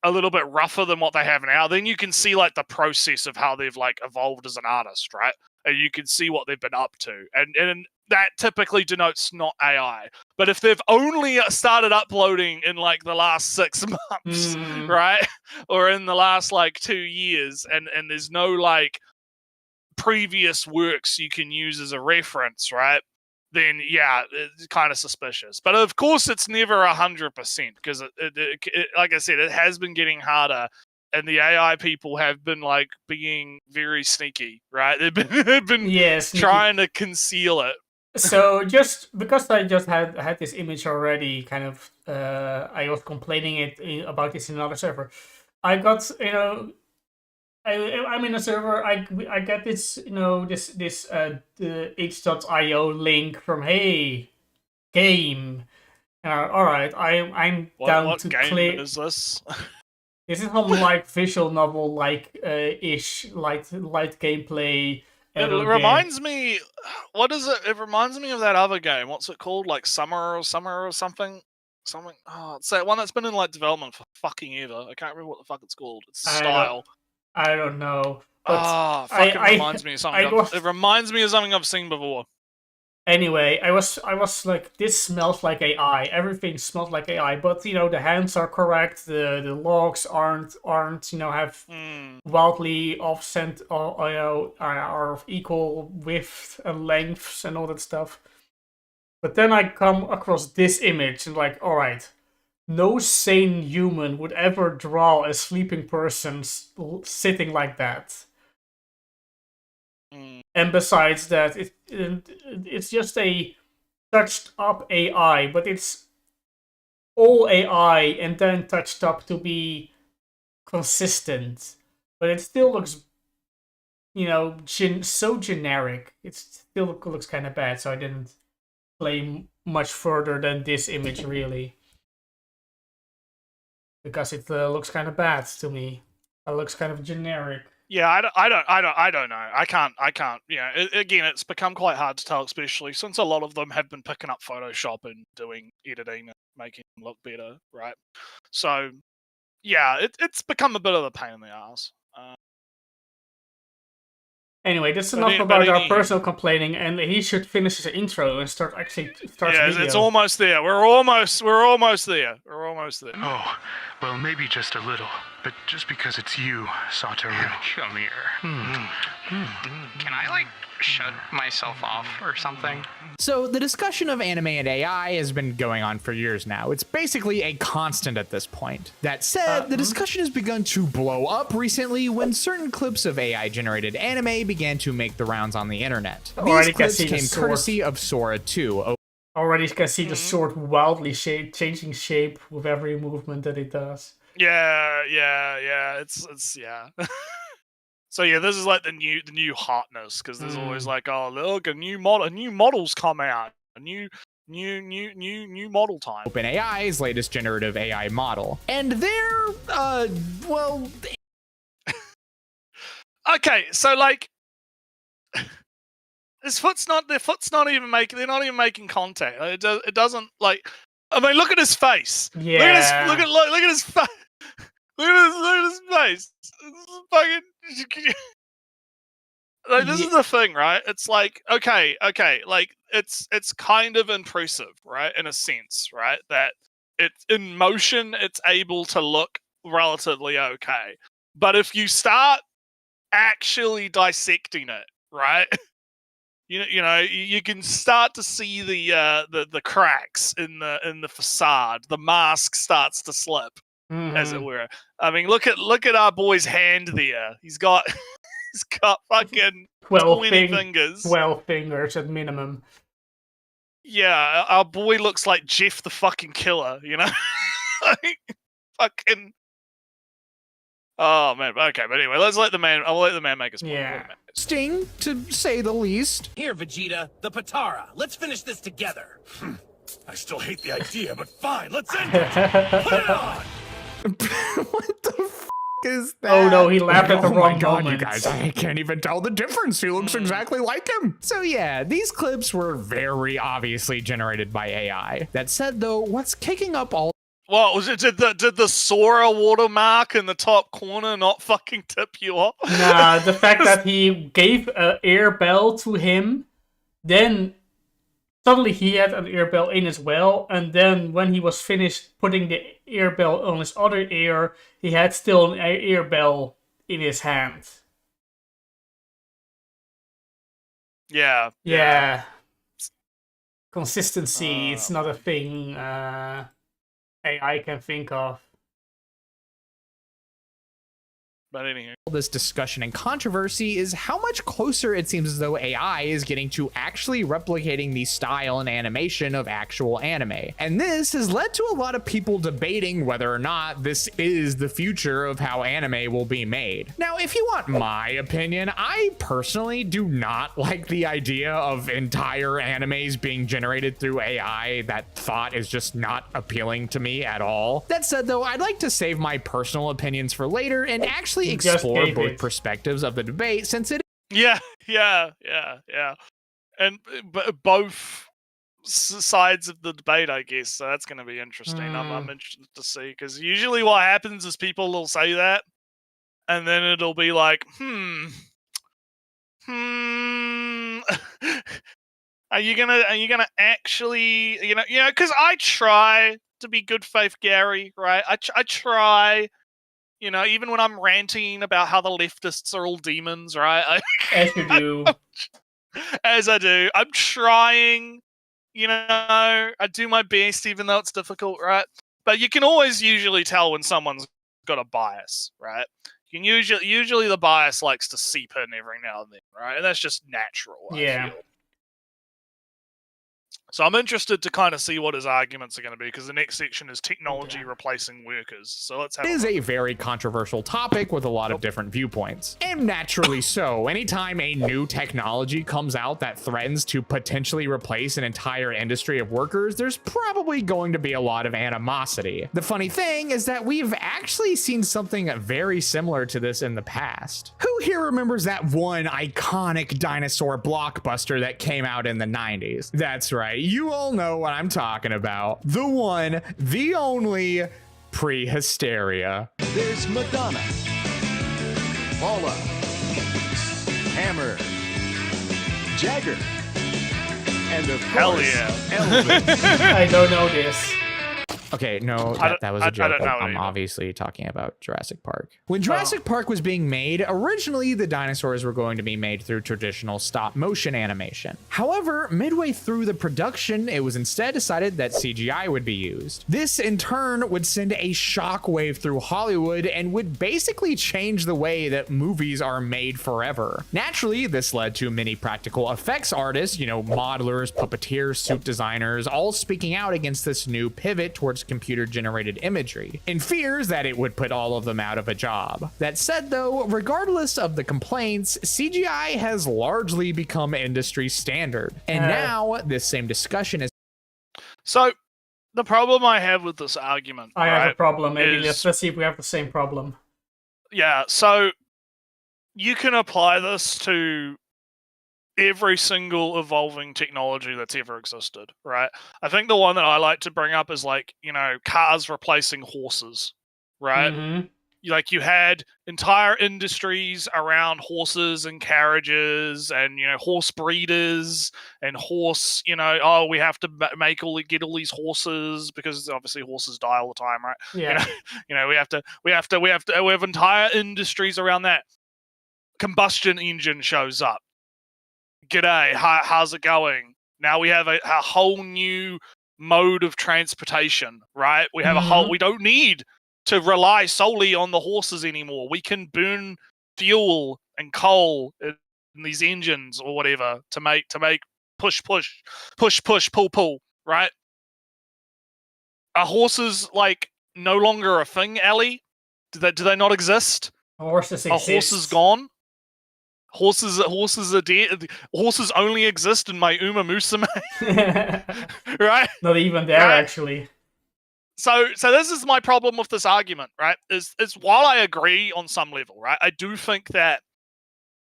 a little bit rougher than what they have now, then you can see like the process of how they've like evolved as an artist, right? And you can see what they've been up to. And that typically denotes not AI. But if they've only started uploading in like the last 6 months, right? Or in the last like 2 years, and there's no like previous works you can use as a reference, right? Then yeah, it's kind of suspicious. But of course, it's never 100%, because it, like I said, it has been getting harder, and the AI people have been like being very sneaky, right? They've been Yeah, sneaky. trying to conceal it. So just because I just had this image already, kind of, I was complaining about this in another server. I got, I'm in a server. I get this, the h.io link from, hey, game. All right, I'm down What to game clear. is this? This is some like visual novel like ish light gameplay. It reminds me, what is it? It reminds me of that other game. What's it called? Like Summer or something? Something. Oh, it's that one that's been in like development for fucking ever. I can't remember what the fuck it's called. It's a style. I don't know. But fucking reminds me of something. It reminds me of something I've seen before. Anyway, I was like, this smells like AI. Everything smells like AI, but the hands are correct. The logs aren't have wildly offset, or are of equal width and lengths and all that stuff. But then I come across this image and like, all right, no sane human would ever draw a sleeping person sitting like that. And besides that, it's just a touched up AI, but it's all AI and then touched up to be consistent. But it still looks, so generic. It still looks kind of bad, so I didn't play much further than this image, really. Because it looks kind of bad to me. It looks kind of generic. Yeah, I don't know. I can't. Yeah, again, it's become quite hard to tell, especially since a lot of them have been picking up Photoshop and doing editing and making them look better, right? So, yeah, it's become a bit of a pain in the ass. Anyway, that's enough about our personal complaining, and he should finish his intro and start video. It's almost there. We're almost there. Oh, well, maybe just a little. But just because it's you, Satoru. Come here. Can I, like, shut myself off or something? So the discussion of anime and AI has been going on for years now. It's basically a constant at this point. That said, the discussion has begun to blow up recently when certain clips of AI-generated anime began to make the rounds on the internet. These clips came courtesy of Sora 2. Already can see the sword wildly changing shape with every movement that it does. Yeah. It's yeah. So yeah, this is like the new hotness, because there's always like, oh look, a new models come out, a new model time. OpenAI's latest generative AI model, and they're well. Okay, so like, their foot's not even making. They're not even making contact. It doesn't like. I mean, look at his face. Yeah. Look at his face. Look at his face. Fucking. Like, this is the thing, right? It's like, okay, like it's kind of impressive, right? In a sense, right? That it's in motion, it's able to look relatively okay. But if you start actually dissecting it, right? you can start to see the cracks in the facade. The mask starts to slip, as it were. I mean, look at our boy's hand there. He's got fucking 20 fingers. 12 fingers at minimum. Yeah, our boy looks like Jeff the fucking killer, you know? Like, fucking. Oh man, okay, but anyway, I'll let the man make his point. Yeah. Sting, to say the least. Here, Vegeta, the Patara. Let's finish this together. I still hate the idea, but fine, let's end it. Put it on! What the f is that? Oh no, he laughed at the wrong my God, moment. you guys, I can't even tell the difference. He looks exactly like him. So yeah, these clips were very obviously generated by AI. That said though, what's kicking up all What was it? Did the Sora watermark in the top corner not fucking tip you off? Nah, the fact that he gave an air bell to him, then suddenly he had an air bell in as well, and then when he was finished putting the air bell on his other ear, he had still an air bell in his hand. Yeah. Consistency, it's not a thing AI can think of. But anyway. this discussion and controversy is how much closer it seems as though AI is getting to actually replicating the style and animation of actual anime. And this has led to a lot of people debating whether or not this is the future of how anime will be made. Now, if you want my opinion, I personally do not like the idea of entire animes being generated through AI. That thought is just not appealing to me at all. That said, though, I'd like to save my personal opinions for later and actually explore both perspectives of the debate, since it Yeah. And both sides of the debate, I guess. So that's going to be interesting. I'm interested to see, because usually what happens is people will say that, and then it'll be like, are you gonna actually, because I try to be good faith Gary, right? I try. Even when I'm ranting about how the leftists are all demons, right? As you do. As I do. I'm trying, I do my best, even though it's difficult, right? But you can always usually tell when someone's got a bias, right? You can usually the bias likes to seep in every now and then, right? And that's just natural, I feel. So I'm interested to kind of see what his arguments are going to be, because the next section is technology replacing workers. So let's have It is a very controversial topic with a lot of different viewpoints. And naturally so, anytime a new technology comes out that threatens to potentially replace an entire industry of workers, there's probably going to be a lot of animosity. The funny thing is that we've actually seen something very similar to this in the past. Who here remembers that one iconic dinosaur blockbuster that came out in the 90s? That's right. You all know what I'm talking about. The one, the only, Prehysteria. There's Madonna, Paula, Hammer, Jagger, and of course, Elvis. I don't know this. Okay, no, that was a joke. I'm obviously talking about Jurassic Park. When Jurassic Park was being made, originally the dinosaurs were going to be made through traditional stop motion animation. However, midway through the production, it was instead decided that CGI would be used. This in turn would send a shockwave through Hollywood and would basically change the way that movies are made forever. Naturally, this led to many practical effects artists, modelers, puppeteers, suit designers, all speaking out against this new pivot towards computer-generated imagery, in fears that it would put all of them out of a job. That said, though, regardless of the complaints, CGI has largely become industry standard. And now, this same discussion is... So, the problem I have with this argument... I have a problem. Maybe let's see if we have the same problem. Yeah, so you can apply this to every single evolving technology that's ever existed, right? I think the one that I like to bring up is cars replacing horses, right? Mm-hmm. You had entire industries around horses and carriages and horse breeders and horse, we have to get all these horses because obviously horses die all the time, right? Yeah. We have entire industries around that. Combustion engine shows up. g'day, how's it going? Now we have a whole new mode of transportation, right? We have we don't need to rely solely on the horses anymore. We can burn fuel and coal in these engines or whatever to make push, pull, right? Are horses like no longer a thing, Ellie? Do they not exist? Horses Are exist. horses gone? Horses are dead. Horses only exist in my Uma Musume, right? Not even there, Right. actually. So this is my problem with this argument, right? Is while I agree on some level, right? I do think that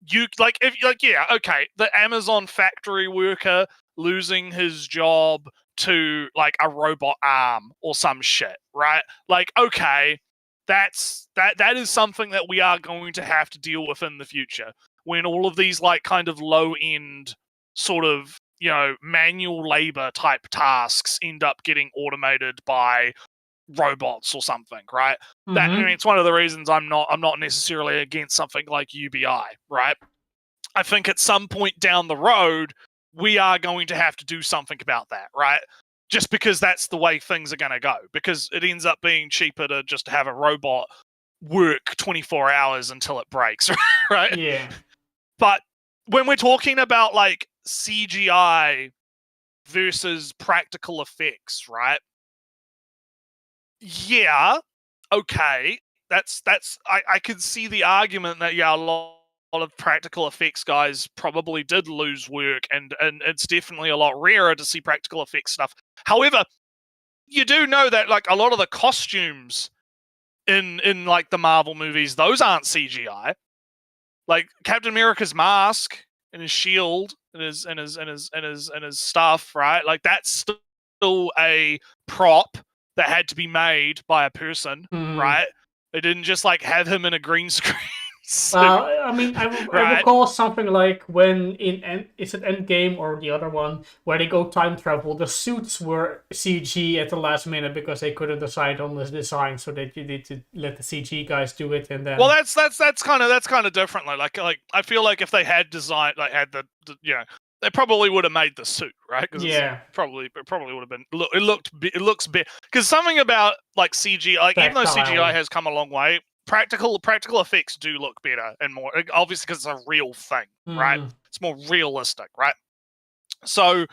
you the Amazon factory worker losing his job to like a robot arm or some shit, right? Like, okay, that is something that we are going to have to deal with in the future when all of these like kind of low end sort of, you know, manual labor type tasks end up getting automated by robots or something, right? That, I mean, it's one of the reasons I'm not necessarily against something like UBI, right? I think at some point down the road we are going to have to do something about that, right? Just because that's the way things are going to go, because it ends up being cheaper to just have a robot work 24 hours until it breaks, right? Yeah. But when we're talking about like CGI versus practical effects, right? Yeah, okay. That's I could see the argument that a lot of practical effects guys probably did lose work, and it's definitely a lot rarer to see practical effects stuff. However, you do know that like a lot of the costumes in like the Marvel movies, those aren't CGI. Like Captain America's mask and his shield and his stuff, right? Like that's still a prop that had to be made by a person, right? They didn't just like have him in a green screen. I mean, I Right. recall something like when is it Endgame or the other one where they go time travel, the suits were CG at the last minute because they couldn't decide on the design, so they needed to let the CG guys do it, and then. Well, that's kind of different. Like I feel like if they had designed, like had the you know, they probably would have made the suit, right? Yeah. It probably would have been. It looks bit because something about like CG, like even though CGI has come a long way, practical effects do look better and more obviously because it's a real thing, right? It's more realistic, right? So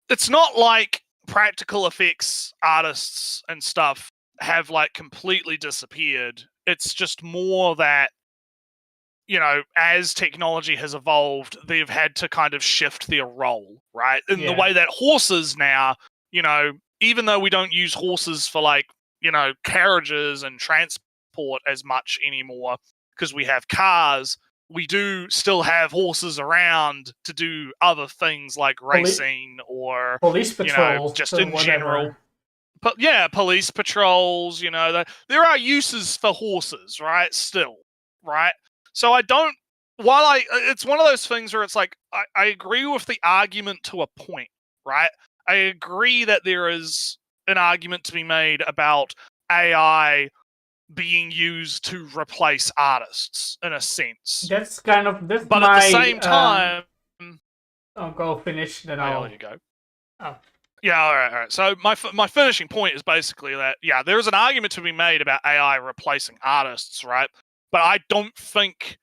it's not like practical effects artists and stuff have like completely disappeared. It's just more that, you know, as technology has evolved, they've had to kind of shift their role, right? In the way that horses now, you know, even though we don't use horses for like, you know, carriages and transport as much anymore because we have cars, we do still have horses around to do other things like racing or police patrols, you know, just in general. But yeah, police patrols, you know, there are uses for horses, right? Still, right? So I don't, it's one of those things where it's like, I agree with the argument to a point, right? I agree that there is an argument to be made about AI being used to replace artists in a sense. That's kind of, but at the same time, I'll go finish, then I'll let you go. Oh. Yeah, all right. So my finishing point is basically that, yeah, there's an argument to be made about AI replacing artists, right? But I don't think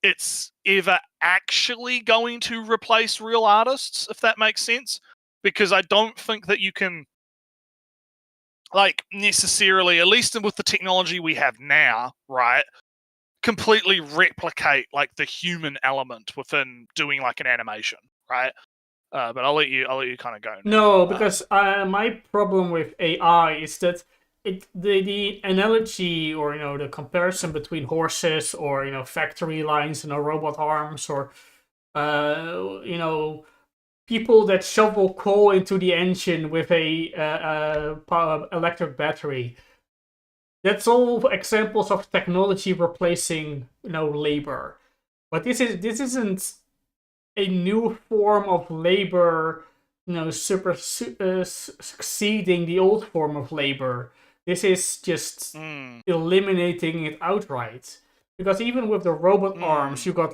it's ever actually going to replace real artists, if that makes sense. Because I don't think that you can, like, necessarily, at least with the technology we have now, right, completely replicate, like, the human element within doing, like, an animation, right? But I'll let you kind of go now. No, because my problem with AI is that the analogy, or you know, the comparison between horses or you know factory lines and robot arms, or you know, people that shovel coal into the engine with a electric battery. That's all examples of technology replacing, you know, labor. But this isn't a new form of labor, you know, succeeding the old form of labor. This is just eliminating it outright. Because even with the robot arms, you got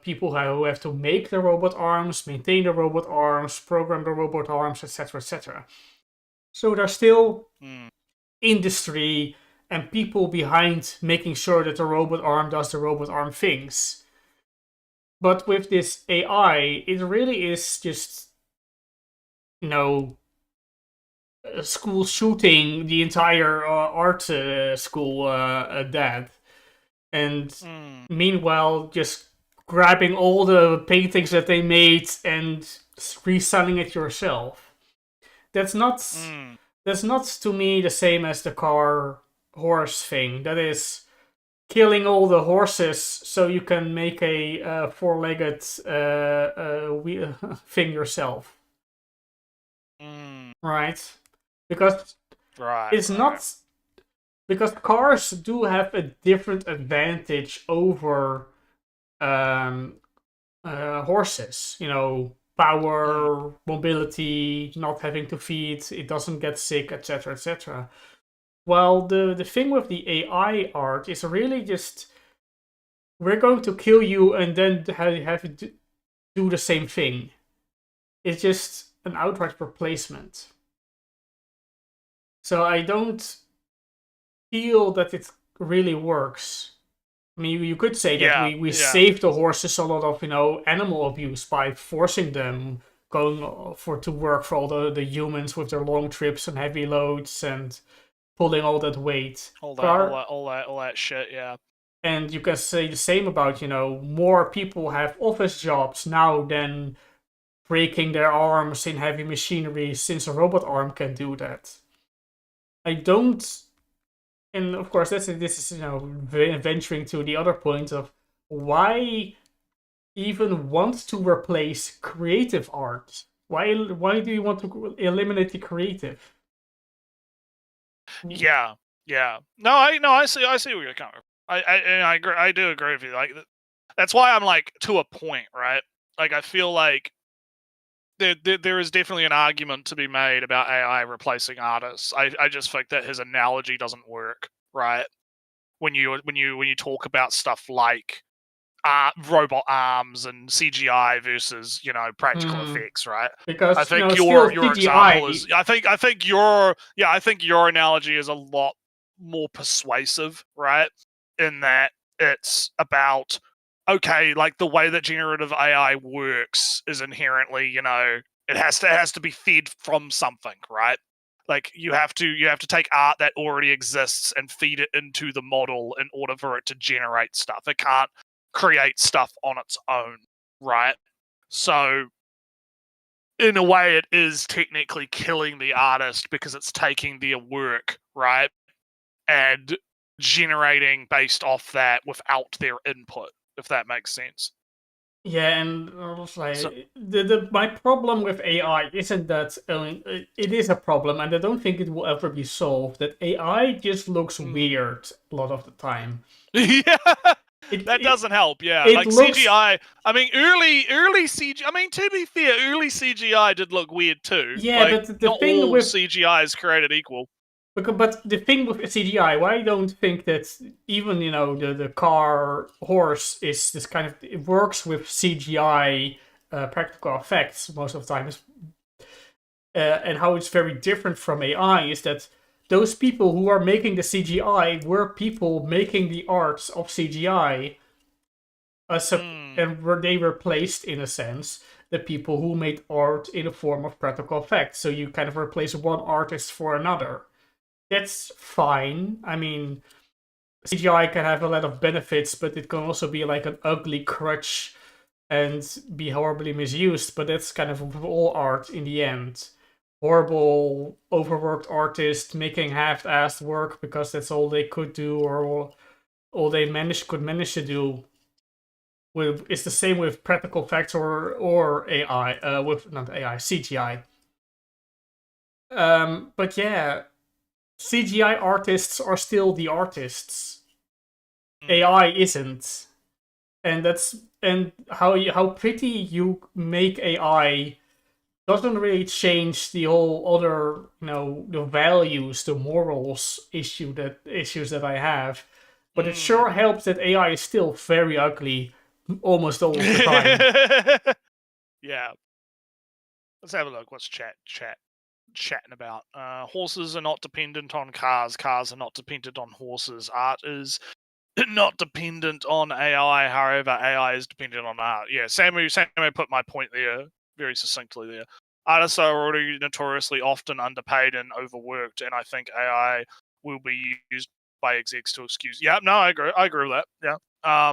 people who have to make the robot arms, maintain the robot arms, program the robot arms, etc., etc. So there's still industry and people behind making sure that the robot arm does the robot arm things. But with this AI, it really is just, school shooting the entire art school dead. And meanwhile, just grabbing all the paintings that they made and reselling it yourself. That's not to me the same as the car horse thing. That is killing all the horses so you can make a four-legged thing yourself. Right? Because it's not... Because cars do have a different advantage over horses. Power, mobility, not having to feed, it doesn't get sick, etc., etc. Well, the thing with the AI art is really just, we're going to kill you and then have you do the same thing. It's just an outright replacement. So I don't feel that it really works. I mean, you could say that we save the horses a lot of, animal abuse by forcing them going to work for all the humans with their long trips and heavy loads and pulling all that weight. All that shit, yeah. And you can say the same about, more people have office jobs now than breaking their arms in heavy machinery, since a robot arm can do that. I don't... And of course, this is venturing to the other point of why even want to replace creative art? Why do you want to eliminate the creative? Yeah. No, I see where you're coming from. I agree. I do agree with you. Like, that's why I'm like, to a point, right? Like, I feel like there is definitely an argument to be made about AI replacing artists. I just think that his analogy doesn't work, right? When you talk about stuff like robot arms and CGI versus practical effects, right? Because I think your example is I think your analogy is a lot more persuasive, right? In that it's about, okay, like the way that generative AI works is inherently, it has to be fed from something, right? Like you have to take art that already exists and feed it into the model in order for it to generate stuff. It can't create stuff on its own, right? So in a way it is technically killing the artist because it's taking their work, right, and generating based off that without their input, if that makes sense. Yeah, and my problem with AI isn't that it is a problem, and I don't think it will ever be solved. That AI just looks weird a lot of the time. Yeah, that doesn't help. Yeah, like CGI. I mean, early CGI. I mean, to be fair, early CGI did look weird too. Yeah, like, but the not thing all with CGI is created equal. But the thing with CGI, why I don't think that even the car horse is this kind of, it works with CGI practical effects most of the time, and how it's very different from AI is that those people who are making the CGI were people making the arts of CGI, and they replaced, in a sense, the people who made art in the form of practical effects. So you kind of replace one artist for another. That's fine. I mean, CGI can have a lot of benefits, but it can also be like an ugly crutch and be horribly misused. But that's kind of all art in the end. Horrible, overworked artists making half-assed work because that's all they could do, or all they could manage to do. It's the same with practical effects or AI, with not AI, CGI. But yeah. CGI artists are still the artists. AI isn't, and how pretty you make AI doesn't really change the whole other the values, the morals issues that I have. But it sure helps that AI is still very ugly almost all the time. Yeah. Let's have a look. What's chatting about? Horses are not dependent on cars. Cars are not dependent on horses. Art is not dependent on AI. However, AI is dependent on art. Yeah, Samu put my point there very succinctly there. Artists are already notoriously often underpaid and overworked, and I think AI will be used by execs to excuse. Yeah, no, I agree with that. Yeah.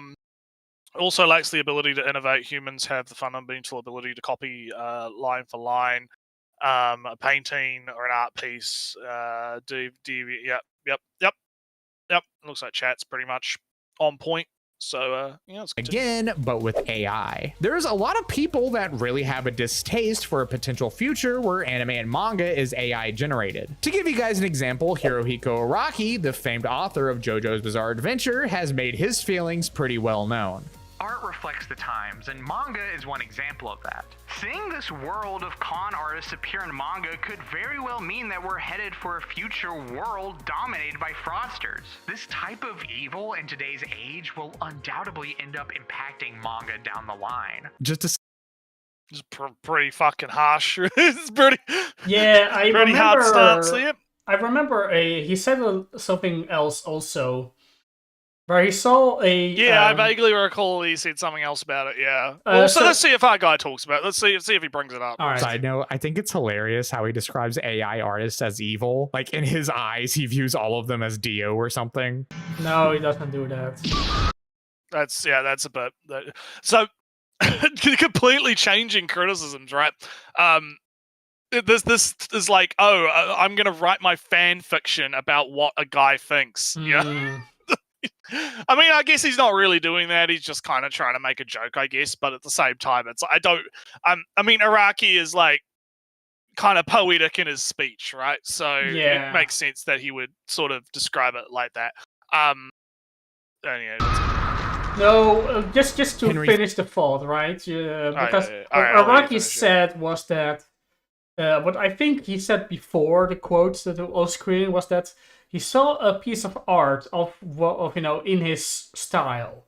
Also lacks the ability to innovate. Humans have the fundamental ability to copy line for line, a painting or an art piece. Yep. Looks like chat's pretty much on point. So, let's continue. Again, but with AI. There's a lot of people that really have a distaste for a potential future where anime and manga is AI generated. To give you guys an example, Hirohiko Araki, the famed author of JoJo's Bizarre Adventure, has made his feelings pretty well known. Art reflects the times, and manga is one example of that. Seeing this world of con artists appear in manga could very well mean that we're headed for a future world dominated by fraudsters. This type of evil in today's age will undoubtedly end up impacting manga down the line. Just pretty fucking harsh. It's pretty. Yeah, I pretty remember. hard stance. Yep. I remember he said something else also. Where he saw a... Yeah, I vaguely recall he said something else about it, yeah. So let's see if our guy talks about it. Let's see if he brings it up. All right. Side note, I think it's hilarious how he describes AI artists as evil. Like, in his eyes, he views all of them as Dio or something. No, he doesn't do that. That's a bit... So, completely changing criticisms, right? This is like, I'm going to write my fan fiction about what a guy thinks, yeah? I mean, I guess he's not really doing that. He's just kind of trying to make a joke, I guess. But at the same time, it's I mean, Araki is like kind of poetic in his speech, right? So it makes sense that he would sort of describe it like that. No, just to finish the thought, right? Because Araki said was that what I think he said before the quotes that were on screen was that he saw a piece of art of in his style,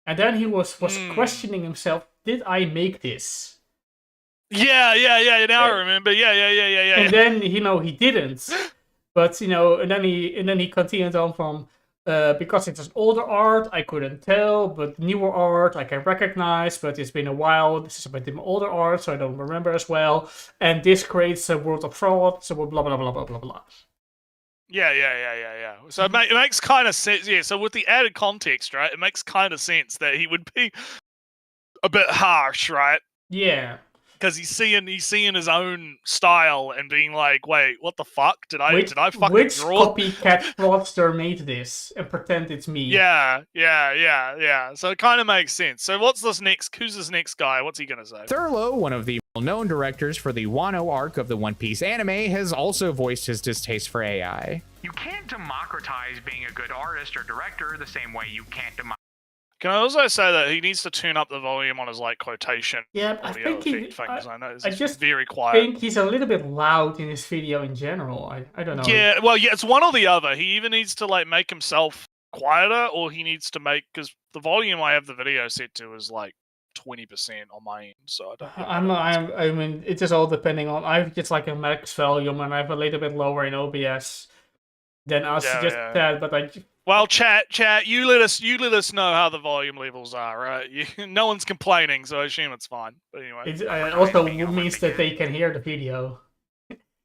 and then he was questioning himself: did I make this? Yeah. Now I remember. Yeah. And then he didn't, but and then he continued on from because it was older art I couldn't tell, but newer art I can recognize, but it's been a while. This is a bit older art, so I don't remember as well. And this creates a world of fraud. So blah blah blah blah blah blah. Yeah. So it makes kind of sense. Yeah. So with the added context, right, it makes kind of sense that he would be a bit harsh, right? Yeah. Because he's seeing his own style and being like, wait, what the fuck? Did I fucking which draw? copycat fraudster made this and pretend it's me? Yeah. So it kind of makes sense. So who's this next guy? What's he gonna say? Thurlow, one of the well-known directors for the Wano arc of the One Piece anime, has also voiced his distaste for AI. You can't democratize being a good artist or director the same way you can't Can I also say that he needs to tune up the volume on his quotation? Yeah, I think I just very quiet. I think he's a little bit loud in his video in general. I don't know. Yeah, well, it's one or the other. He either needs to make himself quieter, or he needs to because the volume I have the video set to is 20% on my end. So I don't. I mean, it is all depending on. I have just a max volume, and I have a little bit lower in OBS than us. That, but Well, chat, you let us know how the volume levels are, right? No one's complaining, so I assume it's fine. But anyway, it also means that they can hear the video.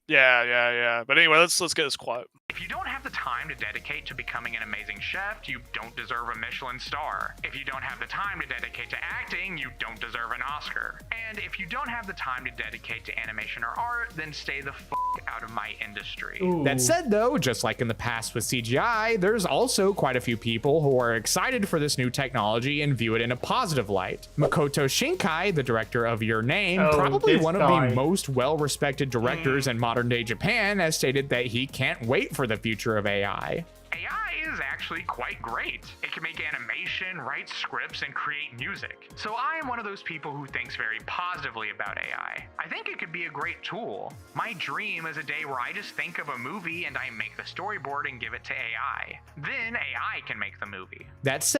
Yeah. But anyway, let's get this quote. If you don't have the time to dedicate to becoming an amazing chef, you don't deserve a Michelin star. If you don't have the time to dedicate to acting, you don't deserve an Oscar. And if you don't have the time to dedicate to animation or art, then stay the f*** out of my industry. Ooh. That said, though, just like in the past with CGI, there's also quite a few people who are excited for this new technology and view it in a positive light. Makoto Shinkai, the director of Your Name, probably one of the most well-respected directors in modern-day Japan, has stated that he can't wait for the future of AI. AI is actually quite great. It can make animation, write scripts, and create music. So I am one of those people who thinks very positively about AI. I think it could be a great tool. My dream is a day where I just think of a movie and I make the storyboard and give it to AI. Then AI can make the movie. That's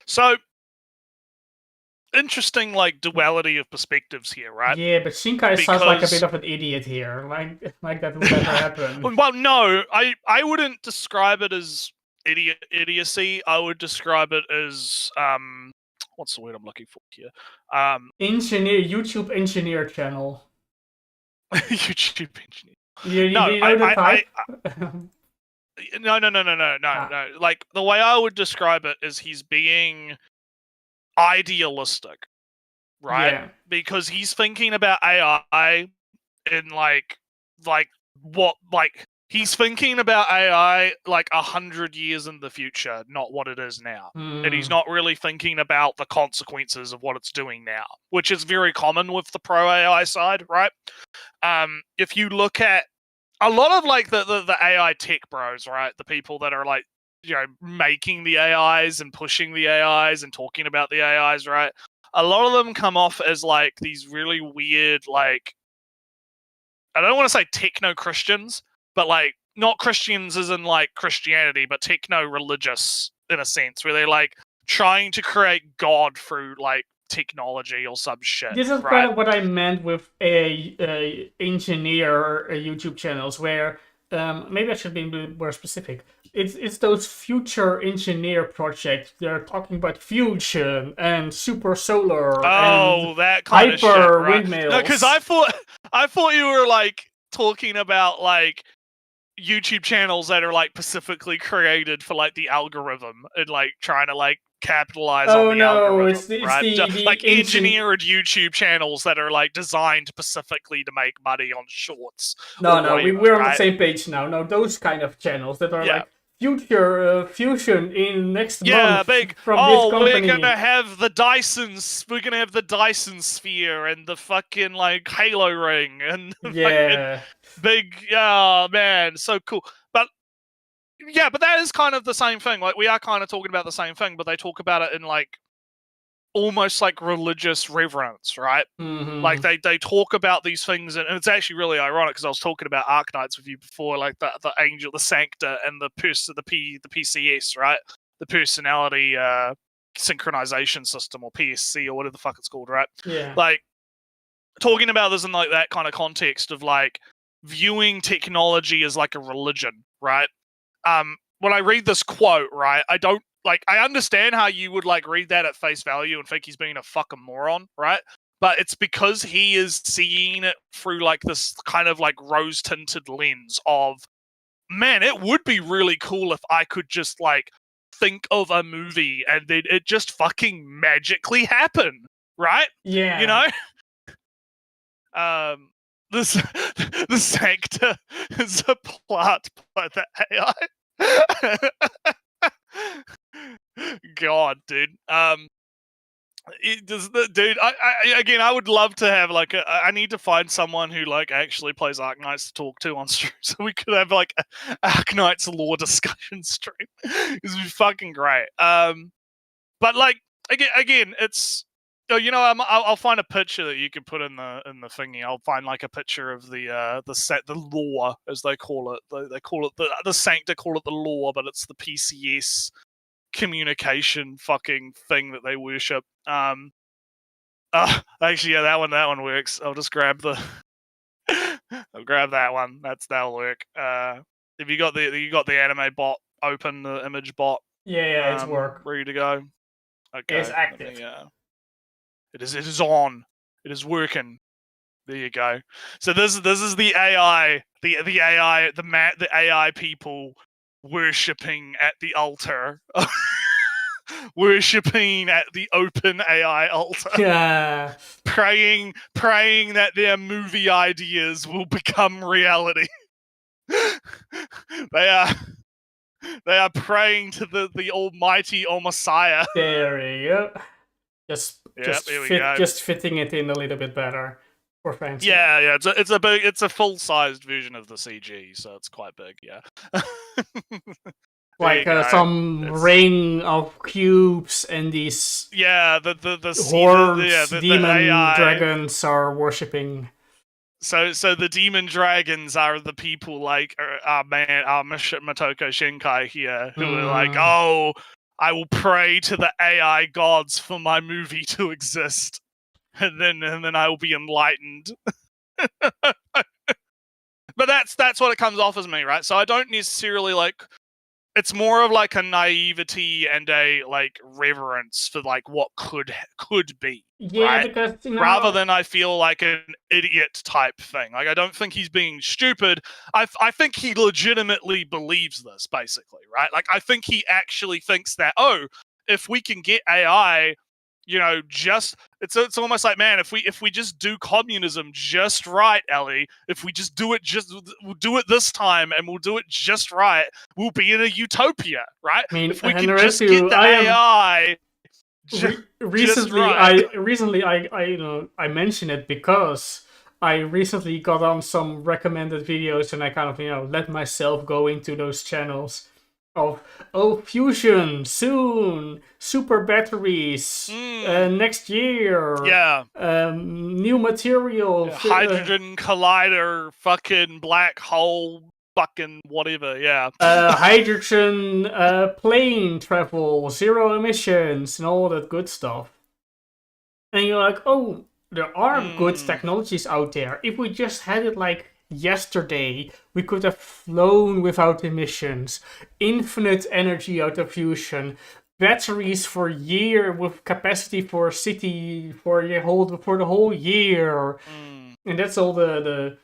So interesting, like duality of perspectives here, right? Yeah, but Shinkai sounds like a Because- bit of an idiot here. Like that would never happen. Well, no, I wouldn't describe it as idiocy. I would describe it as what's the word I'm looking for here? YouTube engineer channel. YouTube engineer. You No, know the type? No. Like the way I would describe it is he's being idealistic, right? Yeah. Because he's thinking about AI in like what he's thinking about AI like 100 years in the future, not what it is now. And he's not really thinking about the consequences of what it's doing now, which is very common with the pro AI side, right? If you look at a lot of like the AI tech bros, right? The people that are like, you know, making the AIs and pushing the AIs and talking about the AIs, right? A lot of them come off as like these really weird, like, I don't want to say techno Christians, but like not Christians as in like Christianity, but techno religious in a sense, where they're like trying to create God through like technology or some shit. This is right? kind of what I meant with a engineer YouTube channels, where maybe I should be a bit more specific. It's those future engineer projects. They're talking about fusion and super solar and that kind of shit, hyper right? windmills. No, because I thought you were like talking about like YouTube channels that are like specifically created for like the algorithm and like trying to like capitalize on the algorithm. It's the like engineered YouTube channels that are like designed specifically to make money on shorts. No, whatever, we're on right? the same page now. No, those kind of channels that are Yeah. like future fusion in next Yeah, month big. from this Oh, company. we're gonna have the Dysons. We're gonna have the Dyson sphere and the fucking like Halo ring and the Yeah. fucking big. Oh man, so cool. But yeah, but that is kind of the same thing. Like we are kind of talking about the same thing, but they talk about it in like almost like religious reverence, right? Mhm. Like they talk about these things, and it's actually really ironic because I was talking about Arknights with you before, like the Angel, the Sancta, and the PCS, right? The personality synchronization system, or PSC, or whatever the fuck it's called, right? Yeah. Like talking about this in like that kind of context of like viewing technology as like a religion, right? When I read this quote, right, I don't like. I understand how you would like read that at face value and think he's being a fucking moron, right? But it's because he is seeing it through like this kind of like rose-tinted lens of, man, it would be really cool if I could just like think of a movie and then it just fucking magically happen, right? Yeah. You know? This the Sancta is a plot by the AI. God, dude. Dude, I would love to have like I need to find someone who like actually plays Arknights to talk to on stream, so we could have like a Arknights lore discussion stream. This would be fucking great. But like again, it's you know, I'll find a picture that you can put in the thingy. I'll find like a picture of the lore, as they call it. They call it the Sancta call it the lore, but it's the PCS communication fucking thing that they worship. Actually, yeah, that one works. I'll just grab I'll grab that one. That'll work. If you got the anime bot open, the image bot. Yeah, it's work. Ready to go. Okay. It's active. It is on. It is working. There you go. So this is the AI, the AI people worshipping at the altar. Worshipping at the open AI altar. Yeah. Praying that their movie ideas will become reality. They are praying to the almighty or Messiah. There you go. Just fitting it in a little bit better for fancy. Yeah. It's a full-sized version of the CG, so it's quite big. Yeah. like There you go. some It's- ring of cubes, and these Yeah, the hordes, the demon AI. dragons are worshipping. So the demon dragons are the people like our Motoko Shinkai here, who are like, oh, I will pray to the AI gods for my movie to exist, and then I will be enlightened. But that's what it comes off as me, right? So I don't necessarily like. It's more of like a naivety and a like reverence for like what could be. Yeah, right? because Rather than I feel like an idiot type thing. Like I don't think he's being stupid. I think he legitimately believes this, basically, right? Like I think he actually thinks that if we can get AI, just it's almost like, man, if we just do communism just right, Ellie, if we just we'll do it this time and we'll do it just right, we'll be in a utopia, right? I mean, if we and can just get the AI. Recently, I mention it because I recently got on some recommended videos, and I kind of let myself go into those channels of fusion soon, super batteries next year, new material, hydrogen collider, fucking black hole, fucking whatever, hydrogen plane travel, zero emissions, and all that good stuff. And you're like, oh, there are good technologies out there. If we just had it like yesterday, we could have flown without emissions, infinite energy out of fusion, batteries for year with capacity for a city for the whole year. And that's all the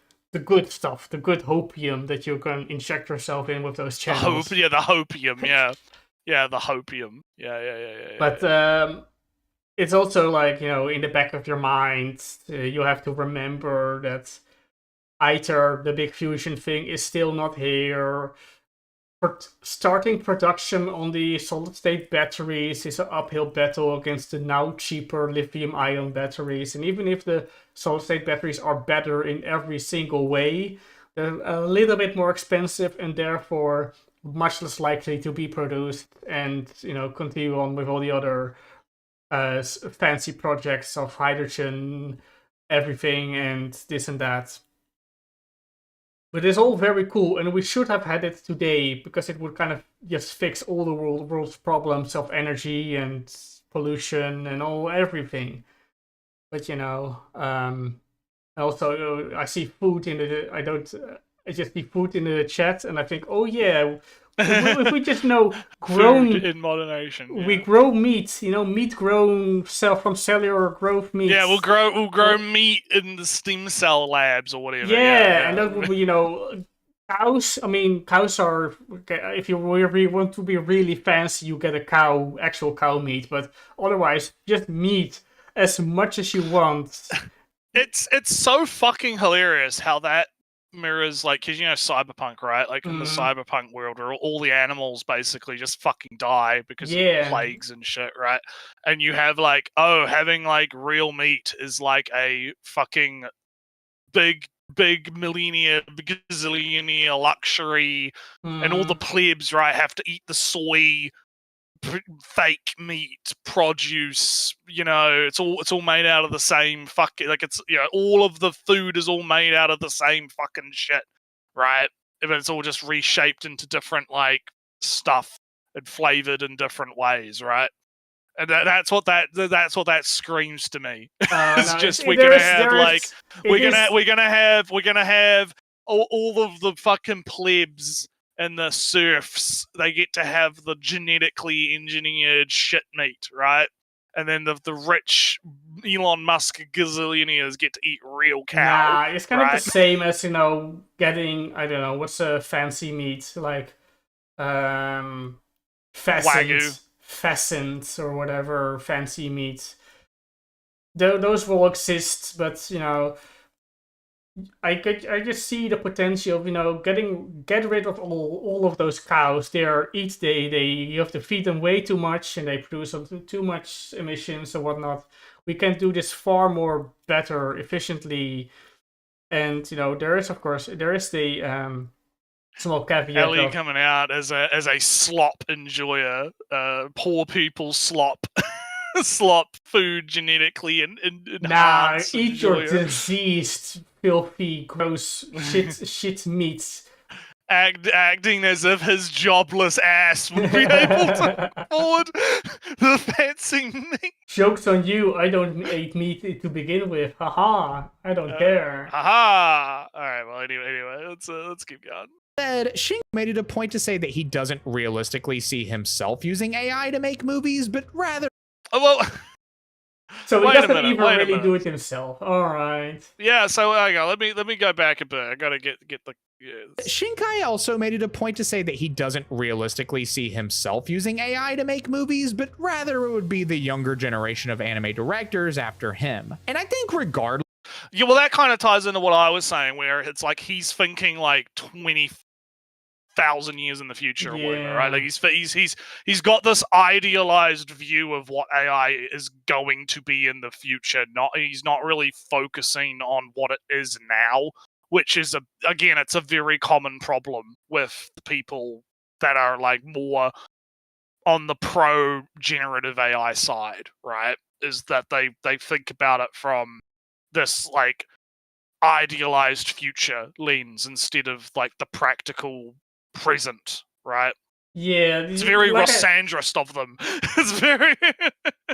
good stuff, the good hopium that you can inject yourself in with those channels. The hopium, yeah, the hopium, yeah. But it's also like, in the back of your mind, you have to remember that ITER, the big fusion thing, is still not here. Starting production on the solid-state batteries is an uphill battle against the now cheaper lithium-ion batteries. And even if the solid-state batteries are better in every single way, they're a little bit more expensive and therefore much less likely to be produced and, continue on with all the other fancy projects of hydrogen, everything, and this and that. But it's all very cool, and we should have had it today because it would kind of just fix all the world's problems of energy and pollution and everything. But also I see food in the. I just see food in the chat, and I think, oh yeah. If we just grown food in modernation, we grow meat, meat grown from cellular growth meat. Yeah, we'll grow meat in the stem cell labs or whatever. Yeah, and that would be, cows. I mean, cows are. If you really want to be really fancy, you get actual cow meat. But otherwise, just meat as much as you want. It's so fucking hilarious how that mirrors, like, because cyberpunk, right? Like in the cyberpunk world, where all the animals basically just fucking die because of plagues and shit, right? And you have like, having like real meat is like a fucking big gazillionaire luxury, and all the plebs, right, have to eat the soy fake meat produce. It's all made out of the same fucking, like, it's all of the food is all made out of the same fucking shit, right? But it's all just reshaped into different like stuff and flavored in different ways, right? And that's what that screams to me. It's just we're gonna have all of the fucking plebs and the serfs. They get to have the genetically engineered shit meat, right? And then the rich Elon Musk gazillionaires get to eat real cow. It's kind of the same as getting, I don't know, what's a fancy meat, like pheasant or whatever fancy meat. Those will exist, but I just see the potential of get rid of all of those cows. You have to feed them way too much, and they produce too much emissions and whatnot. We can do this far more better, efficiently, and there is the Small caveat. Ellie Of, coming out as a slop enjoyer, poor people slop, slop food genetically and nah, enhanced eat your enjoyer. diseased, filthy, gross shit meats. Acting as if his jobless ass would be able to afford the fancy meat. Joke's on you, I don't eat meat to begin with. Haha, I don't care. Haha! Alright, well, anyway, let's keep going. Said Shingo made it a point to say that he doesn't realistically see himself using AI to make movies, but rather. Oh, well. So he Wait a doesn't minute, even wait a really do minute. it himself. Alright. Yeah, so hang on, let me go back a bit. I gotta get the. Yeah, Shinkai also made it a point to say that he doesn't realistically see himself using AI to make movies, but rather it would be the younger generation of anime directors after him. And I think regardless. Yeah, well, that kind of ties into what I was saying, where it's like he's thinking like 20,000 years in the future or whatever, right? Like he's got this idealized view of what AI is going to be in the future. He's not really focusing on what it is now, which is it's a very common problem with the people that are like more on the pro generative AI side, right? Is that they think about it from this like idealized future lens instead of like the practical present, right? Yeah, It's very like Rossandrist of them. It's very.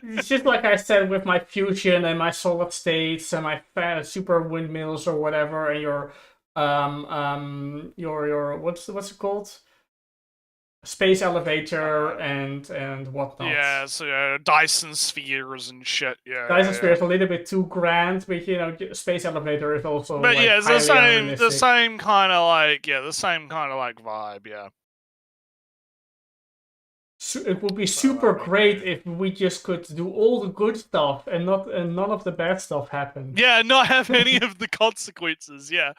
It's just like I said with my fusion and my solid states and my super windmills or whatever, and your what's it called? Space elevator and whatnot. Yeah, so Dyson spheres and shit. Yeah, Dyson sphere is a little bit too grand, but you know, space elevator is also. But like, yeah, it's highly the same kind of like vibe. Yeah. It would be super great if we just could do all the good stuff and none of the bad stuff happen. Yeah, not have any of the consequences. Yeah.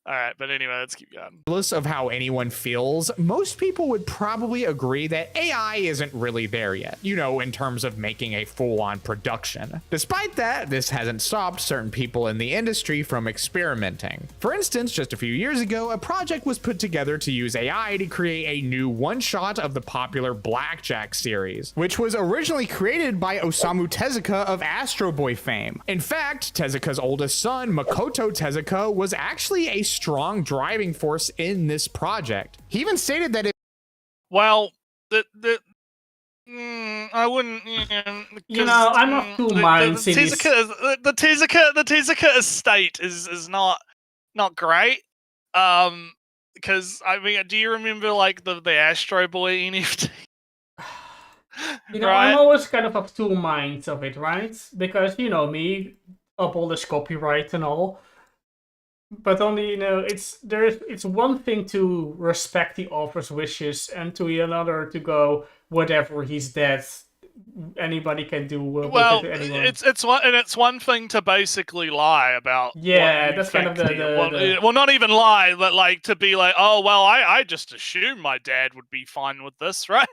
All right, but anyway, let's keep going. Regardless of how anyone feels, most people would probably agree that AI isn't really there yet, you know, in terms of making a full-on production. Despite that, this hasn't stopped certain people in the industry from experimenting. For instance, just a few years ago, a project was put together to use AI to create a new one-shot of the popular Blackjack series, which was originally created by Osamu Tezuka of Astro Boy fame. In fact, Tezuka's oldest son, Makoto Tezuka, was actually a strong driving force in this project. He even stated that I wouldn't. You know, I'm not too mind the Tezuka estate is not great. Because I mean, do you remember like the Astro Boy NFT? You know, right? I'm always kind of two minds of it, right? Because you know me, abolish copyright and all. But only, you know, it's one thing to respect the author's wishes, and to another to go, whatever, he's dead. Anybody can do with it. Anyone. It's one thing to basically lie about. Yeah, that's kind of well, not even lie, but like to be like, oh well, I just assumed my dad would be fine with this, right?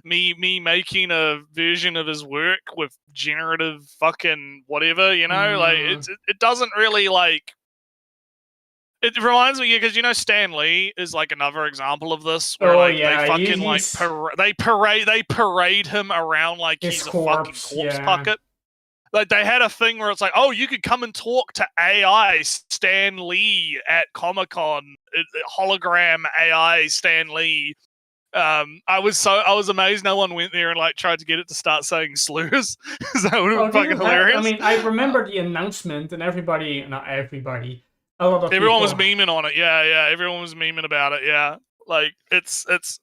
me making a version of his work with generative fucking whatever, you know, like it doesn't really like. It reminds me, because you know Stan Lee is like another example of this, where they fucking they parade him around like he's a fucking corpse bucket. Like they had a thing where it's like, oh, you could come and talk to AI Stan Lee at Comic-Con, hologram AI Stan Lee. I was amazed no one went there and like tried to get it to start saying slurs. That would have been fucking hilarious. I mean, I remember the announcement and everybody, not everybody. Everyone was memeing on it. Yeah. Everyone was memeing about it. Yeah. Like it's that's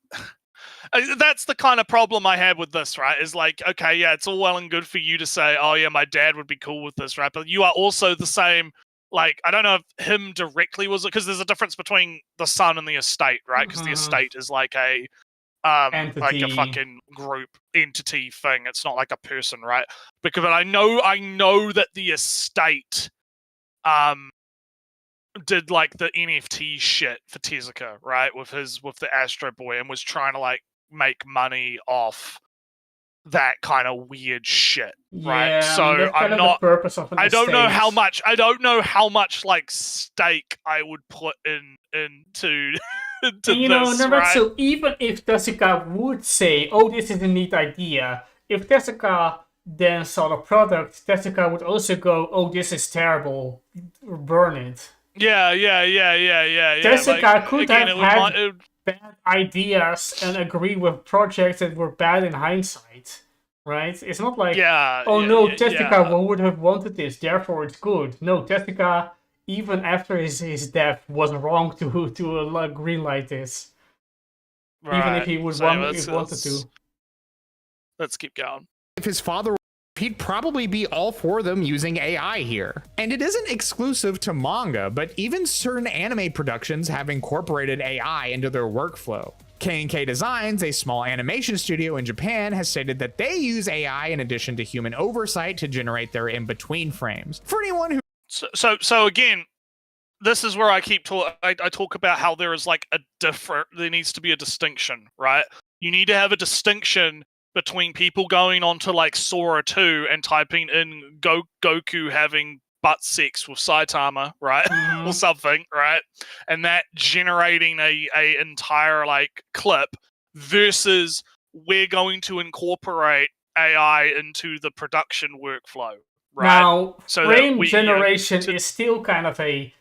the kind of problem I had with this, right? Is like, okay, yeah, it's all well and good for you to say, oh yeah, my dad would be cool with this, right? But you are also the same. Like, I don't know if him directly was it, because there's a difference between the son and the estate, right? Because the estate is like a entity. like a fucking group entity thing. It's not like a person, right? But I know that the estate did like the NFT shit for Tezuka, right? With the Astro Boy, and was trying to like make money off that kind of weird shit, right? Yeah, So that's kind I'm of not. the purpose of an I don't know how estate. much. I don't know how much like stake I would put into into And this, no, right? so even if Tezuka would say, "Oh, this is a neat idea," if Tezuka then saw the product, Tezuka would also go, "Oh, this is terrible, burn it." Yeah. Like Tezuka could again, have it would. had bad ideas and agree with projects that were bad in hindsight, right? It's not like, oh no, Tezuka would have wanted this, therefore it's good. No, Tezuka, even after his death, was wrong to greenlight this, even if Right. he would So anyway, wanted to. Let's keep going. If his father, he'd probably be all for them using AI here. And it isn't exclusive to manga, but even certain anime productions have incorporated AI into their workflow. K&K Designs, a small animation studio in Japan, has stated that they use AI in addition to human oversight to generate their in-between frames. For anyone who... So again, this is where I talk about how there is like there needs to be a distinction, right? You need to have a distinction between people going onto like Sora 2 and typing in Goku having butt sex with Saitama, right? Or something, right? And that generating a entire like clip versus we're going to incorporate AI into the production workflow, right? Now, So frame generation is still kind of a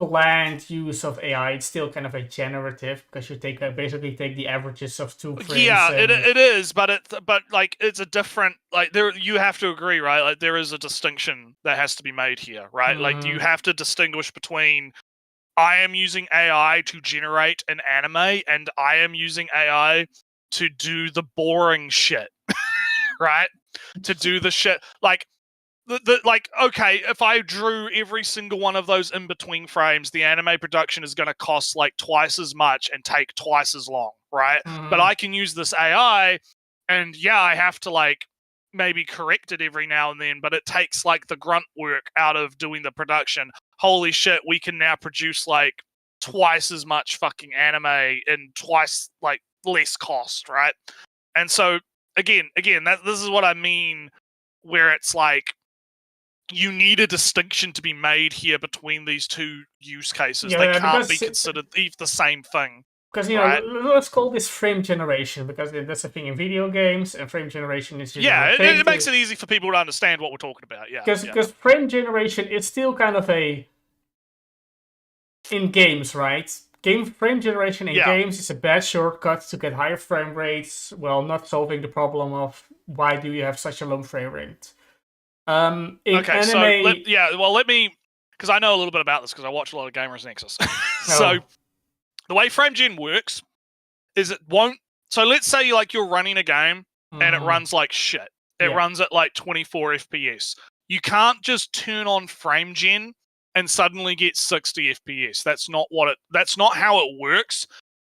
bland use of AI. It's still kind of a generative because you basically take the averages of 2 frames. Yeah, it is, but it's a different there. You have to agree, right? Like there is a distinction that has to be made here, right? Like you have to distinguish between I am using AI to generate an anime and I am using AI to do the boring shit, right? To do the shit like. Okay, if I drew every single one of those in between frames, the anime production is going to cost like twice as much and take twice as long, right? But I can use this AI, and yeah, I have to like maybe correct it every now and then, but it takes like the grunt work out of doing the production. Holy shit, we can now produce like twice as much fucking anime and twice like less cost, right? And so again, this is what I mean, where it's like you need a distinction to be made here between these two use cases. They can't be considered the same thing. Because, let's call this frame generation, because that's a thing in video games, and frame generation is... it makes it easy for people to understand what we're talking about, Because frame generation, it's still kind of a... In games, right? Frame generation in games is a bad shortcut to get higher frame rates, while not solving the problem of why do you have such a low frame rate. Let me, because I know a little bit about this because I watch a lot of Gamers Nexus. So the way frame gen works is it won't. So let's say you're running a game and it runs like shit. It runs at like 24 FPS. You can't just turn on frame gen and suddenly get 60 FPS. That's not how it works,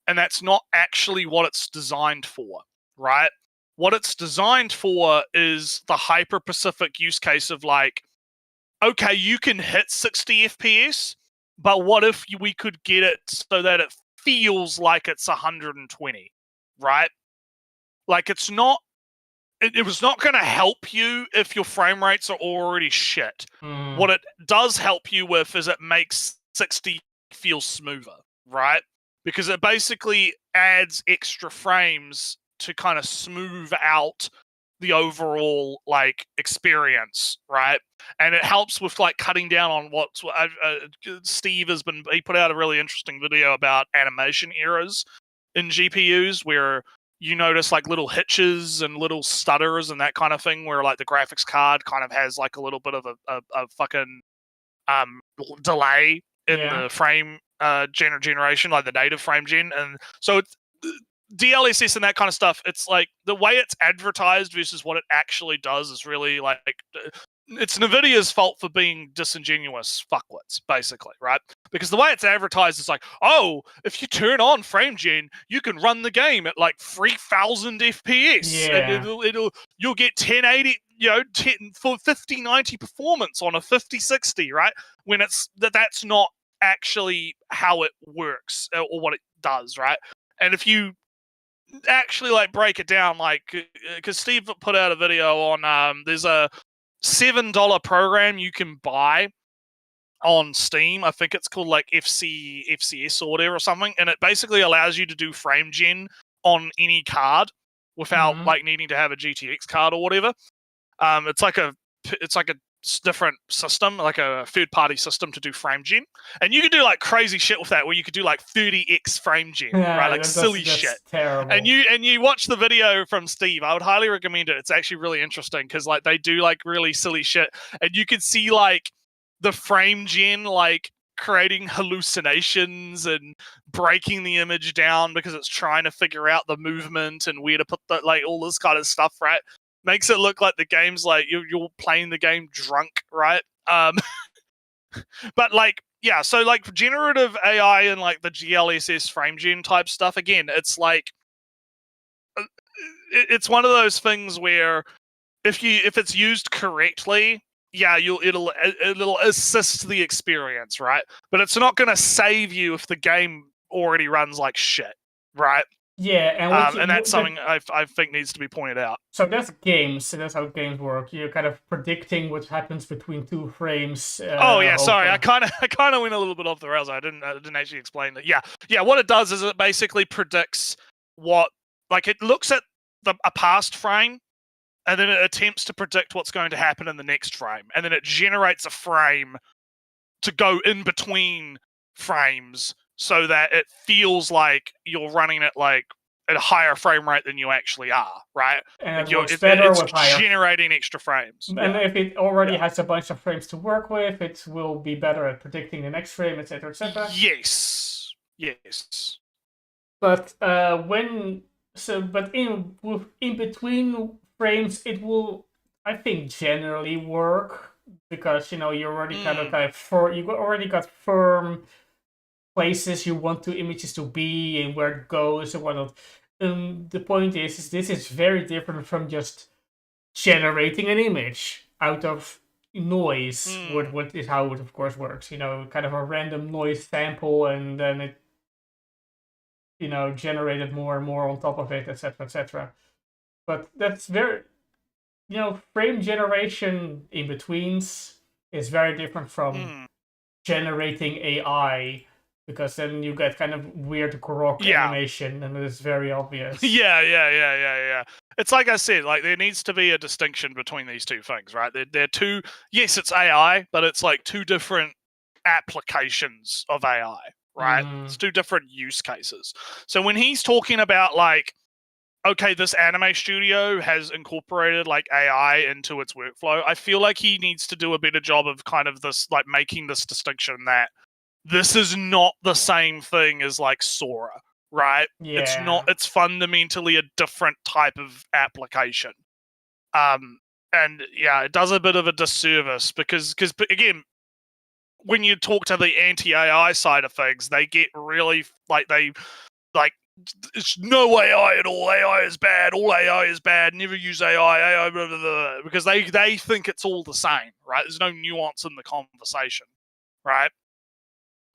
and that's not actually what it's designed for, right? What it's designed for is the hyper-specific use case of like, okay, you can hit 60 FPS, but what if we could get it so that it feels like it's 120, right? Like it was not going to help you if your frame rates are already shit. What it does help you with is it makes 60 feel smoother, right? Because it basically adds extra frames to kind of smooth out the overall like experience, right? And it helps with like cutting down on Steve he put out a really interesting video about animation errors in GPUs where you notice like little hitches and little stutters and that kind of thing where like the graphics card kind of has like a little bit of a fucking delay in the frame generation, like the native frame gen. And so it's DLSS and that kind of stuff, it's like the way it's advertised versus what it actually does is really like it's NVIDIA's fault for being disingenuous fuckwits, basically, right? Because the way it's advertised is like, oh, if you turn on frame gen, you can run the game at like 3,000 FPS, and you'll get 1080, 5090 performance on a 5060, right? When that's not actually how it works or what it does, right? And if you actually like break it down, like because Steve put out a video on there's a $7 program you can buy on Steam. I think it's called like FCS or whatever or something, and it basically allows you to do frame gen on any card without like needing to have a GTX card or whatever. It's like a different system, like a third-party system to do frame gen, and you can do like crazy shit with that, where you could do like 30x frame gen, right? Like silly shit. Terrible. And you watch the video from Steve. I would highly recommend it. It's actually really interesting because like they do like really silly shit, and you can see like the frame gen like creating hallucinations and breaking the image down because it's trying to figure out the movement and where to put the like all this kind of stuff, right? Makes it look like the game's like you're playing the game drunk, right? But like, yeah, so like generative AI and like the GLSS frame gen type stuff, again, it's like it's one of those things where if it's used correctly, yeah, it'll assist the experience, right? But it's not going to save you if the game already runs like shit, right? Yeah, and that's something I think needs to be pointed out. So that's games. That's how games work. You're kind of predicting what happens between 2 frames. Oh yeah, sorry. I kind of went a little bit off the rails. I didn't actually explain it. Yeah. What it does is it basically predicts what, like, it looks at a past frame, and then it attempts to predict what's going to happen in the next frame, and then it generates a frame to go in between frames, so that it feels like you're running it like at a higher frame rate than you actually are, right? And like it's generating extra frames. And if it already has a bunch of frames to work with, it will be better at predicting the next frame, etc., etc. Yes. But in between frames, it will, I think, generally work because you already you already got firm places you want images to be and where it goes and whatnot. The point is this is very different from just generating an image out of noise. What is how it of course works. Kind of a random noise sample, and then it generated more and more on top of it, etc., etc. But that's very frame generation in betweens is very different from generating AI. Because then you get kind of weird grok animation, and it's very obvious. Yeah. It's like I said, like there needs to be a distinction between these two things, right? They're two. Yes, it's AI, but it's like two different applications of AI, right? It's two different use cases. So when he's talking about like, okay, this anime studio has incorporated like AI into its workflow, I feel like he needs to do a better job of kind of this, like making this distinction that this is not the same thing as like Sora, right? Yeah. It's not. It's fundamentally a different type of application. And yeah, it does a bit of a disservice because again, when you talk to the anti-AI side of things, they get really it's no AI at all. AI is bad. All AI is bad. Never use AI. AI blah, blah, blah, because they think it's all the same, right? There's no nuance in the conversation, right?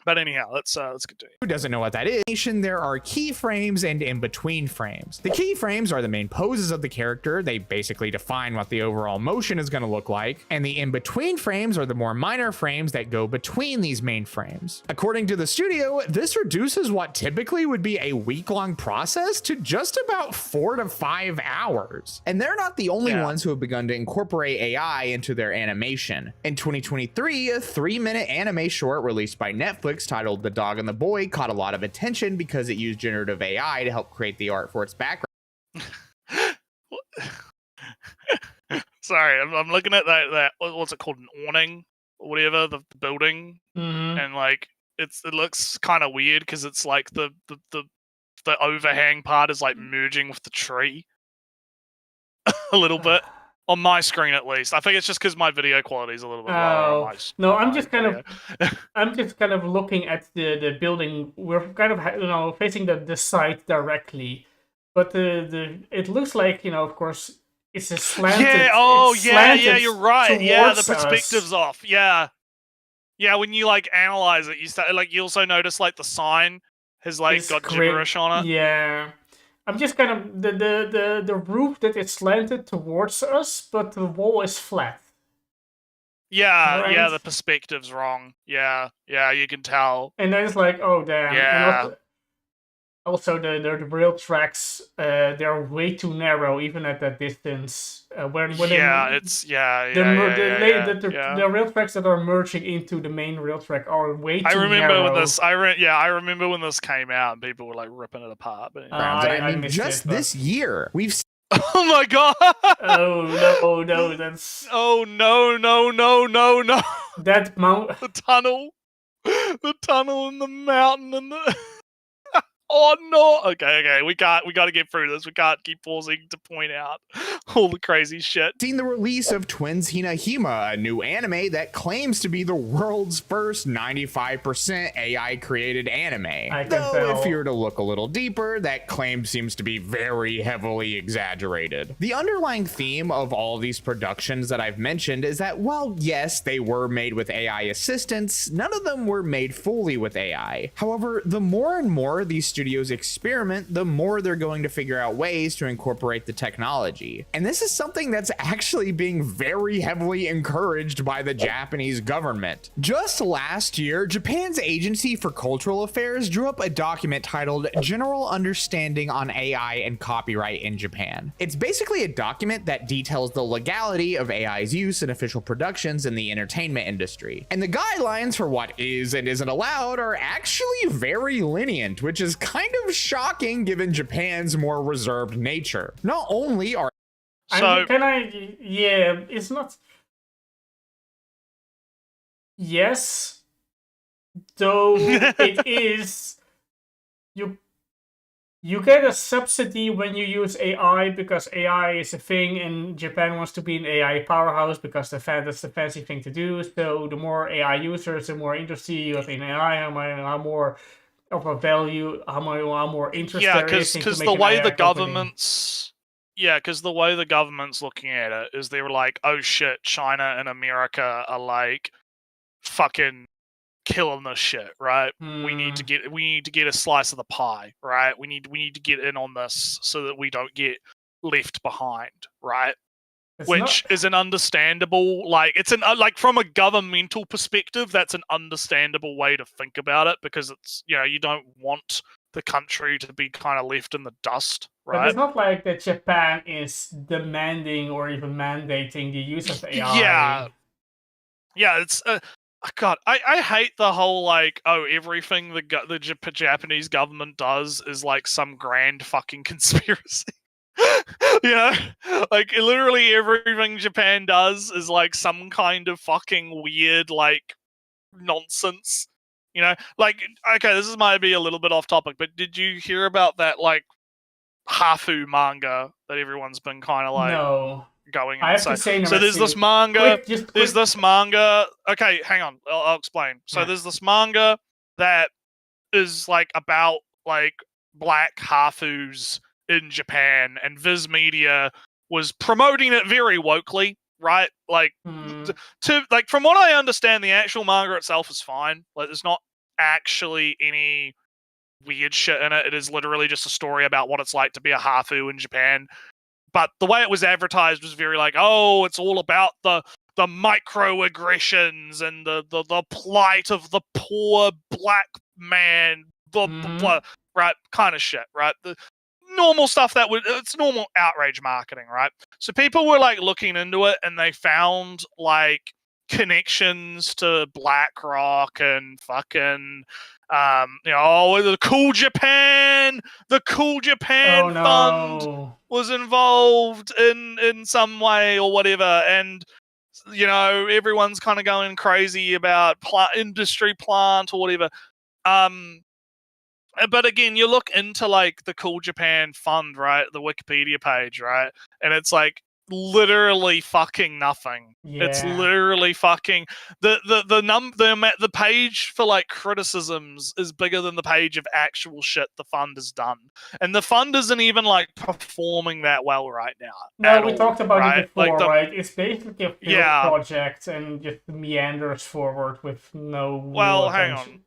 But anyhow, let's continue. Who doesn't know what that is? There are keyframes and in-between frames. The keyframes are the main poses of the character. They basically define what the overall motion is going to look like. And the in-between frames are the more minor frames that go between these main frames. According to the studio, this reduces what typically would be a week-long process to just about 4 to 5 hours. And they're not the only ones who have begun to incorporate AI into their animation. In 2023, a 3-minute anime short released by Netflix titled The Dog and the Boy caught a lot of attention because it used generative AI to help create the art for its background. Sorry, I'm looking at that what's it called, an awning or whatever, the building, and like it looks kind of weird because it's like the overhang part is like merging with the tree a little bit. On my screen, at least. I think it's just because my video quality is a little bit lower. No, I'm just kind of looking at the building. We're kind of facing the site directly, but it looks like of course it's a slanted. Yeah. You're right. Yeah, the perspective's us. off. Yeah. When you like analyze it, you also notice like the sign has like got gibberish on it. Yeah. I'm just kind of the roof that it's slanted towards us, but the wall is flat. Yeah, Right. yeah, the perspective's wrong. Yeah, you can tell. And then it's like, oh damn. Yeah. And also the rail tracks, they're way too narrow, even at that distance. When Yeah, it's yeah. the rail tracks that are merging into the main rail track are way too I remember narrow. when this. I remember when this came out and people were like ripping it apart. But I missed just it, but- this year, we've oh my god! Oh no, that's Oh no! that mount. The tunnel and the mountain and the. Oh no! Okay. We got to get through this. We can't keep pausing to point out all the crazy shit. seen the release of Twins Hina Hima, a new anime that claims to be the world's first 95% AI created anime. Though if you were to look a little deeper, that claim seems to be very heavily exaggerated. The underlying theme of all these productions that I've mentioned is that while yes, they were made with AI assistance, none of them were made fully with AI. However, the more and more these studios experiment, the more they're going to figure out ways to incorporate the technology. And this is something that's actually being very heavily encouraged by the Japanese government. Just last year, Japan's Agency for Cultural Affairs drew up a document titled General Understanding on AI and Copyright in Japan. It's basically a document that details the legality of AI's use in official productions in the entertainment industry. And the guidelines for what is and isn't allowed are actually very lenient, which is kind of shocking given Japan's more reserved nature. Not only are It's not. Yes, though it is. You get a subsidy when you use AI because AI is a thing, and Japan wants to be an AI powerhouse because that's the fancy thing to do. So the more AI users, the more industry you have in AI, how more of a value, how more interest there is. Because the way the government's looking at it is they were like, oh shit, China and America are like fucking killing this shit, right? We need to get a slice of the pie, right? We need to get in on this so that we don't get left behind, right? Which is an understandable, like, it's an like from a governmental perspective, that's an understandable way to think about it, because it's, you know, you don't want the country to be kind of left in the dust, right? But it's not like that Japan is demanding or even mandating the use of AI. Yeah, it's God, I hate the whole like, oh, everything the Japanese government does is like some grand fucking conspiracy. You know, like literally everything Japan does is like some kind of fucking weird like nonsense. You know, like, okay, this might be a little bit off topic, but did you hear about that like Hafu manga that everyone's been kind of like going on? I have to say, so there's this manga. There's this manga. Okay, hang on, I'll explain. So there's this manga that is like about like black Hafus in Japan, and Viz Media was promoting it very wokely, right? Like, to like, from what I understand, the actual manga itself is fine. Like, there's not actually any weird shit in it. It is literally just a story about what it's like to be a Hafu in Japan. But the way it was advertised was very like, oh, it's all about the microaggressions and the plight of the poor black man, right, kind of shit, right? The normal stuff it's normal outrage marketing, right? So people were like looking into it, and they found like connections to BlackRock and fucking the Cool Japan fund was involved in some way or whatever, and you know, everyone's kind of going crazy about industry plant or whatever. But again, you look into like the Cool Japan fund, right? The Wikipedia page, right? And it's like literally fucking nothing. Yeah. It's literally fucking the page for like criticisms is bigger than the page of actual shit the fund has done. And the fund isn't even like performing that well right now. No, we talked about it before, like right? It's basically a field project and just meanders forward with no. Well, hang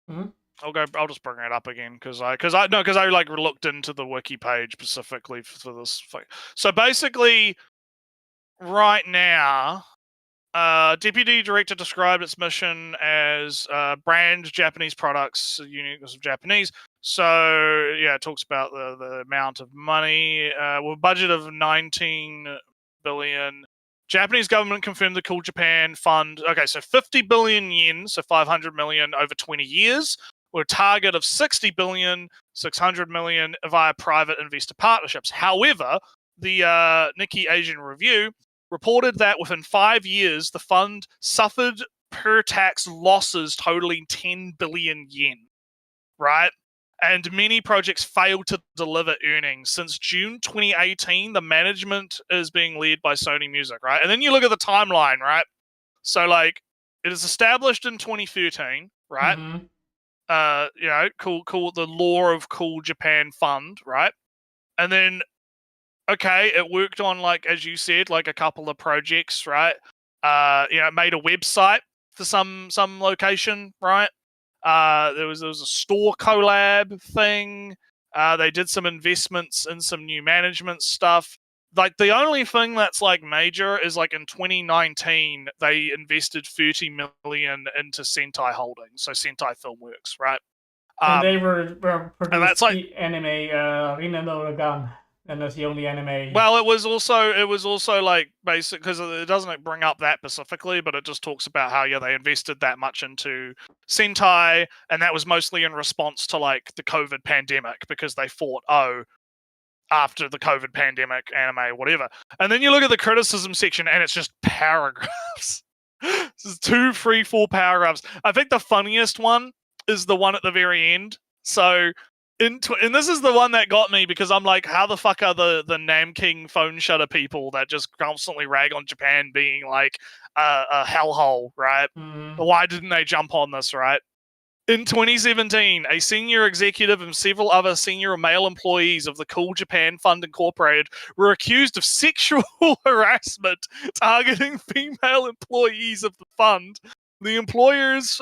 on. I'll just bring it up again because I like looked into the wiki page specifically for this thing. So basically, right now, Deputy Director described its mission as brand Japanese products, uniqueness of Japanese. So yeah, it talks about the amount of money with a budget of 19 billion. Japanese government confirmed the Cool Japan Fund. Okay, so 50 billion yen, so 500 million over 20 years, with a target of 60 billion, 600 million via private investor partnerships. However, the Nikkei Asian Review reported that within 5 years, the fund suffered per-tax losses totaling 10 billion yen, right? And many projects failed to deliver earnings. Since June 2018, the management is being led by Sony Music, right? And then you look at the timeline, right? So, like, it is established in 2013, right? Cool, the Law of Cool Japan Fund, right? And then okay, it worked on, like, as you said, like a couple of projects, right? It made a website for some location, right? There was a store collab thing. They did some investments in some new management stuff. Like, the only thing that's like major is like in 2019 they invested 30 million into Sentai Holdings, so Sentai Filmworks, right? And they were produced that's like the anime Rina no Ragan, and that's the only anime. Well, it was also like basic because it doesn't bring up that specifically, but it just talks about how they invested that much into Sentai, and that was mostly in response to like the COVID pandemic because they thought, after the COVID pandemic, anime, whatever. And then you look at the criticism section, and it's just paragraphs. This is 2, 3, 4 paragraphs. I think the funniest one is the one at the very end. So. And this is the one that got me because I'm like, how the fuck are the Namking phone shutter people that just constantly rag on Japan being like a hellhole, right? Why didn't they jump on this, right? In 2017, a senior executive and several other senior male employees of the Cool Japan Fund Incorporated were accused of sexual harassment targeting female employees of the fund. The employers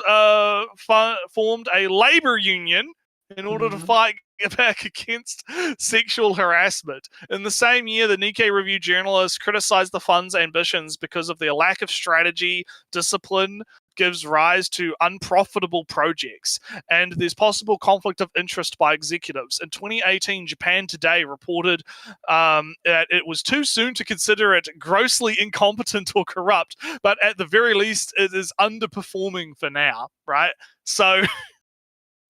formed a labor union in order to fight back against sexual harassment. In the same year, the Nikkei Review journalists criticized the fund's ambitions because of their lack of strategy, discipline, gives rise to unprofitable projects, and there's possible conflict of interest by executives. In 2018, Japan Today reported that it was too soon to consider it grossly incompetent or corrupt, but at the very least, it is underperforming for now, right? So...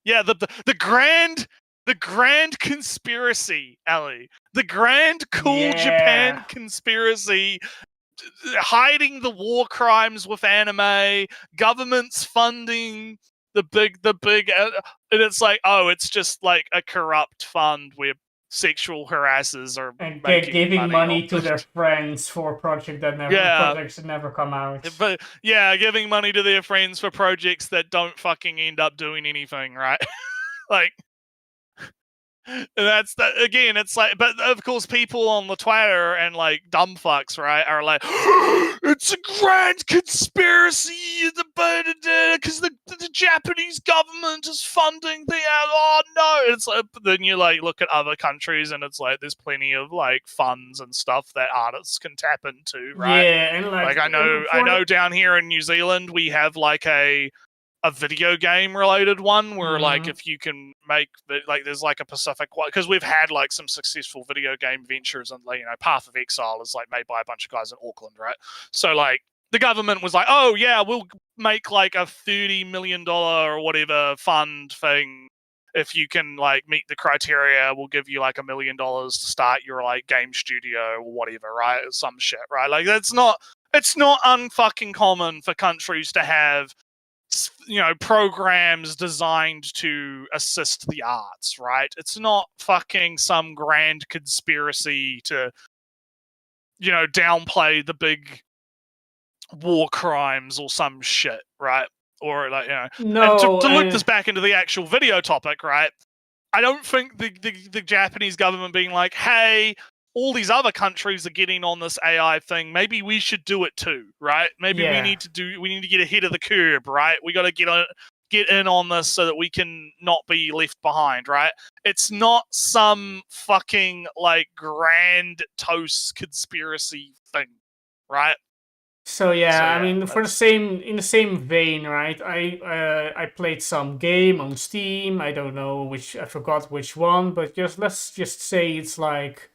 Yeah, the grand conspiracy, Ellie. The grand cool Japan conspiracy, hiding the war crimes with anime, governments funding the big, and it's like, it's just like a corrupt fund where sexual harassers are and giving money to their friends for projects that never come out. But yeah, giving money to their friends for projects that don't fucking end up doing anything, right? Like, that's that again. It's like, but of course, people on the Twitter and like dumb fucks, right, are like, it's a grand conspiracy, because the Japanese government is funding the. Oh no! It's like, then you like look at other countries, and it's like there's plenty of like funds and stuff that artists can tap into, right? Yeah, and like I know down here in New Zealand we have like a video game related one where like if you can make like there's like a Pacific one, because we've had like some successful video game ventures, and Path of Exile is like made by a bunch of guys in Auckland, right? So like the government was like, oh yeah, we'll make like a $30 million or whatever fund thing if you can like meet the criteria. We'll give you like $1 million to start your like game studio or whatever, right? Some shit, right? Like it's not unfucking common for countries to have programs designed to assist the arts, right? It's not fucking some grand conspiracy to downplay the big war crimes or some shit, right? Or like no, and to look this back into the actual video topic, right? I don't think the Japanese government being like, hey, all these other countries are getting on this AI thing, maybe we should do it too, right? Maybe we need to get ahead of the curve, right? We got to get in on this so that we can not be left behind, right? It's not some fucking like grand toast conspiracy thing, right? So yeah, So, I yeah, mean, for in the same vein, right? I played some game on Steam. I don't know I forgot which one, but let's just say it's like,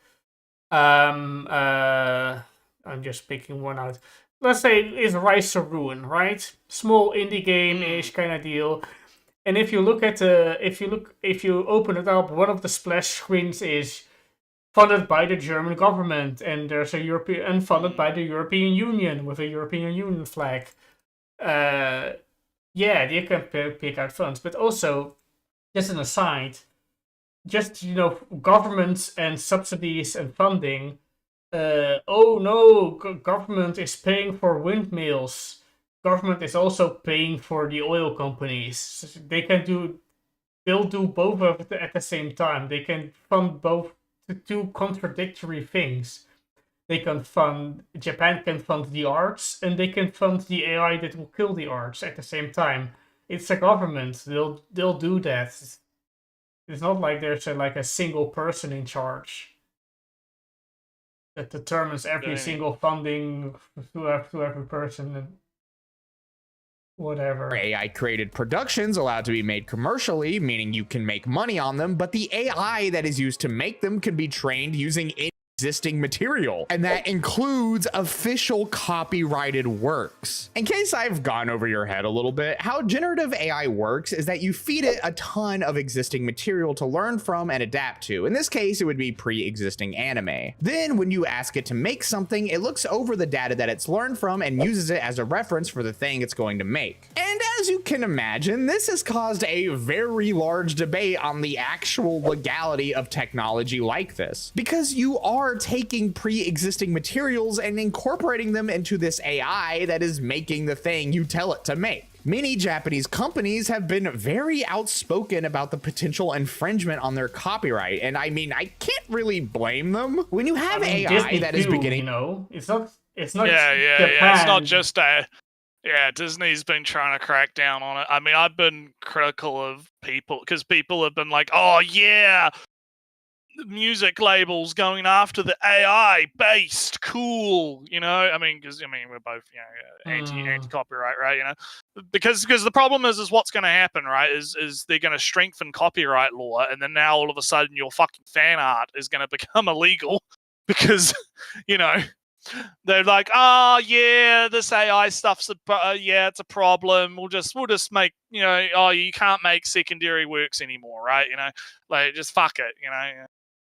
I'm just picking one out. Let's say it's Rise to Ruin, right? Small indie game-ish kind of deal. And if you look at if you open it up, one of the splash screens is funded by the German government, and there's a European and funded by the European Union with a European Union flag. Yeah, they can pick out funds, but also, just an aside, just governments and subsidies and funding. Oh no, government is paying for windmills. Government is also paying for the oil companies. They'll do both of it at the same time. They can fund both two contradictory things. Japan can fund the arts, and they can fund the AI that will kill the arts at the same time. It's a government. They'll do that. It's not like there's a single person in charge that determines every single funding to every person and whatever. AI created productions allowed to be made commercially, meaning you can make money on them, but the AI that is used to make them can be trained using existing material, and that includes official copyrighted works. In case I've gone over your head a little bit, how generative AI works is that you feed it a ton of existing material to learn from and adapt to. In this case, it would be pre-existing anime. Then when you ask it to make something, it looks over the data that it's learned from and uses it as a reference for the thing it's going to make. And as you can imagine, this has caused a very large debate on the actual legality of technology like this, because you are taking pre-existing materials and incorporating them into this AI that is making the thing you tell it to make. Many Japanese companies have been very outspoken about the potential infringement on their copyright, and I mean, I can't really blame them. When you have AI Disney that is beginning, it's not yeah. Japan. It's not just Disney's been trying to crack down on it. I mean, I've been critical of people because people have been like, "Oh yeah, music labels going after the AI based, cool." I mean, because we're both anti copyright, right? Because the problem is what's going to happen, right? Is they're going to strengthen copyright law, and then now all of a sudden your fucking fan art is going to become illegal because they're like, oh yeah, this AI stuff's it's a problem. We'll just make you can't make secondary works anymore, right? Like just fuck it,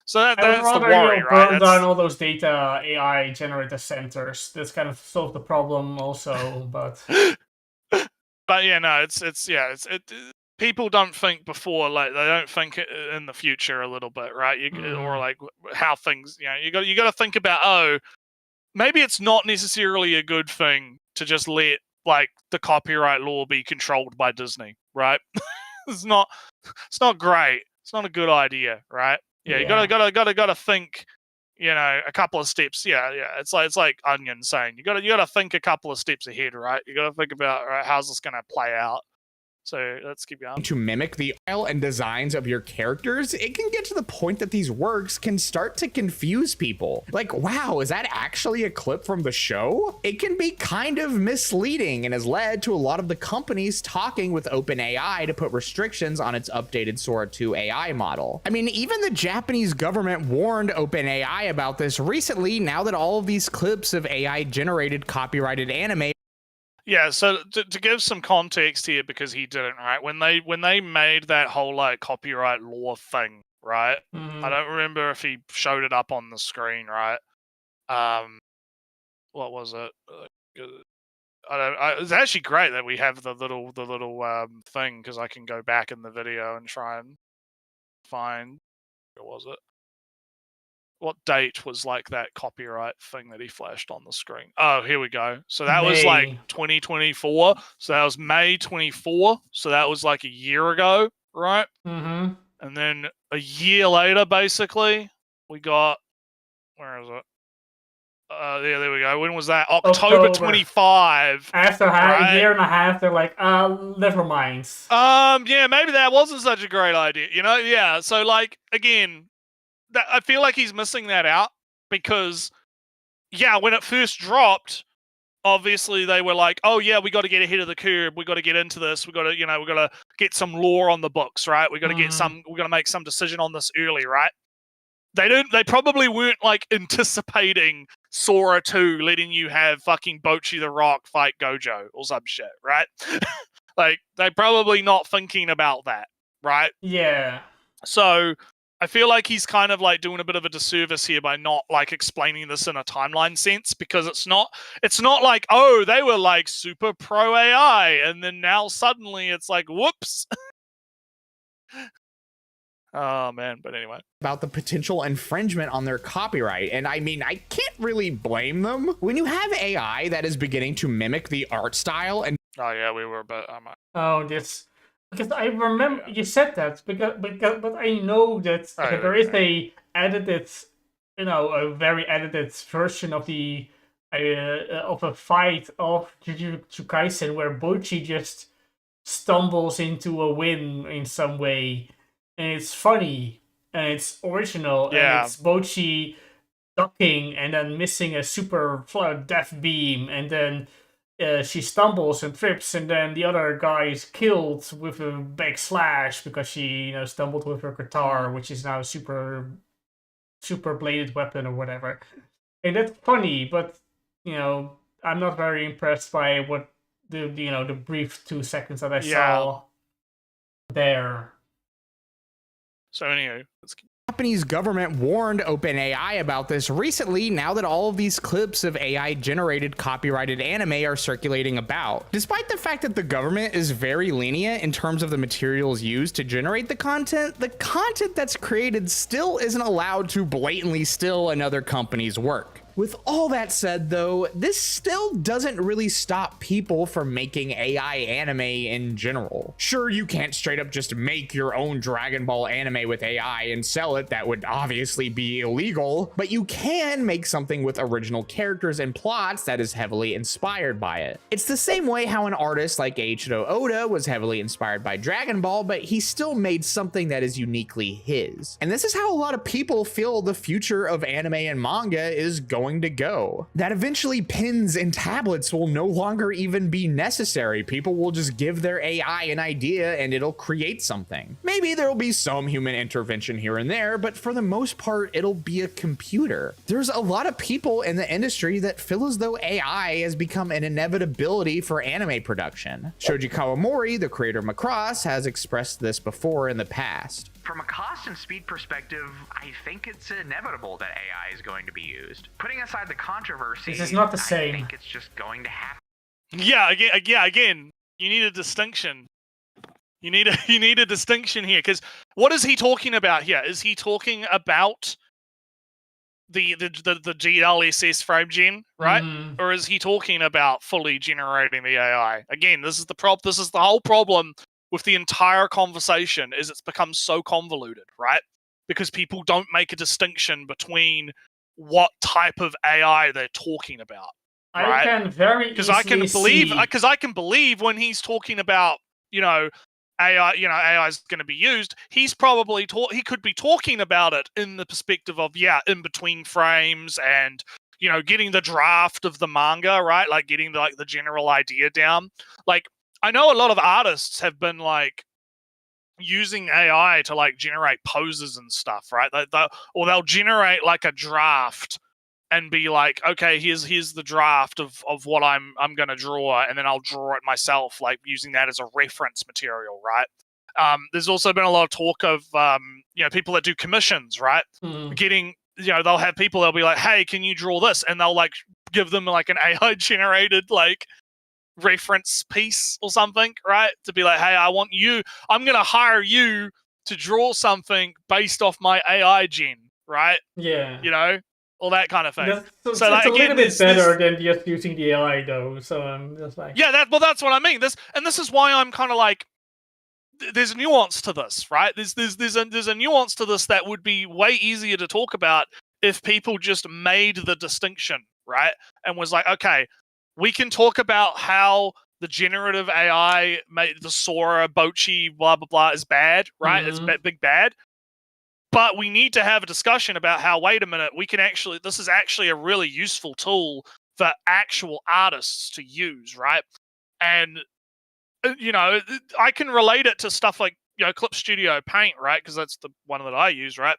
So that's the worry, right? Burn down all those data AI generator centers. That's kind of solve the problem also, but but yeah, no, it's people don't think before, like they don't think in the future a little bit, right? Or like how things, you got to think about, maybe it's not necessarily a good thing to just let like the copyright law be controlled by Disney, right? it's not great. It's not a good idea, right? Yeah, you gotta think, a couple of steps. Yeah. It's like Onion saying you gotta think a couple of steps ahead, right? You gotta think about, all right, how's this gonna play out. So let's keep going. To mimic the style and designs of your characters, it can get to the point that these works can start to confuse people. Like, wow, is that actually a clip from the show? It can be kind of misleading and has led to a lot of the companies talking with OpenAI to put restrictions on its updated Sora 2 AI model. I mean, even the Japanese government warned OpenAI about this recently, now that all of these clips of AI generated copyrighted anime. Yeah, so to give some context here, because he didn't, right? When they made that whole like copyright law thing, right? I don't remember if he showed it up on the screen, right? What was it? It's actually great that we have the little thing, because I can go back in the video and try and find, where was it? What date was like that copyright thing that he flashed on the screen? Oh, here we go. So that was like 2024. So that was May 24. So that was like a year ago, right? Mm-hmm. And then a year later, basically, we got, where is it? Yeah, there we go. When was that? October 25. After right? a year and a half, they're like, never mind. Yeah, maybe that wasn't such a great idea. Yeah. So like again, I feel like he's missing that out because yeah, when it first dropped, obviously they were like, oh yeah, we got to get ahead of the curve. We got to get into this. We got to, we got to get some lore on the books, right? We got to get we got to make some decision on this early, right? They probably weren't like anticipating Sora 2 letting you have fucking Bochi the Rock fight Gojo or some shit, right? Like they're probably not thinking about that, right? Yeah. So I feel like he's kind of like doing a bit of a disservice here by not like explaining this in a timeline sense, because it's not like, oh, they were like super pro AI and then now suddenly it's like, whoops. Oh man, but anyway. About the potential infringement on their copyright. And I mean, I can't really blame them. When you have AI that is beginning to mimic the art style and oh yeah, we were, but this because I remember you said that but I know that there is a edited, a very edited version of the of a fight of Jujutsu Kaisen where Bochi just stumbles into a win in some way. And it's funny, and it's original, and it's Bochi ducking and then missing a super death beam, and then she stumbles and trips, and then the other guy is killed with a big slash because she, stumbled with her guitar, which is now a super bladed weapon or whatever. And that's funny, but I'm not very impressed by what the brief 2 seconds that I saw there. So anyway, Japanese government warned OpenAI about this recently, now that all of these clips of AI-generated copyrighted anime are circulating about. Despite the fact that the government is very lenient in terms of the materials used to generate the content that's created still isn't allowed to blatantly steal another company's work. With all that said, though, this still doesn't really stop people from making AI anime in general. Sure, you can't straight up just make your own Dragon Ball anime with AI and sell it. That would obviously be illegal, but you can make something with original characters and plots that is heavily inspired by it. It's the same way how an artist like Eiichiro Oda was heavily inspired by Dragon Ball, but he still made something that is uniquely his. And this is how a lot of people feel the future of anime and manga is going to go. That eventually pens and tablets will no longer even be necessary. People will just give their AI an idea and it'll create something. Maybe there'll be some human intervention here and there, but for the most part, it'll be a computer. There's a lot of people in the industry that feel as though AI has become an inevitability for anime production. Shoji Kawamori, the creator of Macross, has expressed this before in the past. From a cost and speed perspective, I think it's inevitable that AI is going to be used. Putting aside the controversy, this is not the same. I think it's just going to happen. Yeah, again, you need a distinction. You need a distinction here, because what is he talking about here? Is he talking about the GLSS frame gen, right? Or is he talking about fully generating the AI? Again, this is the whole problem with the entire conversation, is it's become so convoluted, right? Because people don't make a distinction between what type of AI they're talking about. Right? I can very easily because I can believe when he's talking about, AI, AI is going to be used. He's probably he could be talking about it in the perspective of in between frames and getting the draft of the manga, right? Like getting the general idea down. Like, I know a lot of artists have been like using AI to like generate poses and stuff, right? Or they'll generate like a draft and be like, okay, here's the draft of what I'm gonna draw, and then I'll draw it myself, like using that as a reference material, right? There's also been a lot of talk of people that do commissions, right? Getting they'll have people, they'll be like, hey, can you draw this? And they'll like give them like an AI generated like reference piece or something, right? To be like, hey, I'm gonna hire you to draw something based off my AI gen, right? Yeah. All that kind of thing. It's a little bit better than just using the AI though, so I'm just like... Yeah, that's what I mean. This is why I'm kind of like, there's nuance to this, right? There's a nuance to this that would be way easier to talk about if people just made the distinction, right? And was like, okay, we can talk about how the generative AI made the Sora, Bochi, blah, blah, blah is bad, right? It's big bad. But we need to have a discussion about how, wait a minute, this is actually a really useful tool for actual artists to use, right? And, I can relate it to stuff like, Clip Studio Paint, right? Because that's the one that I use, right?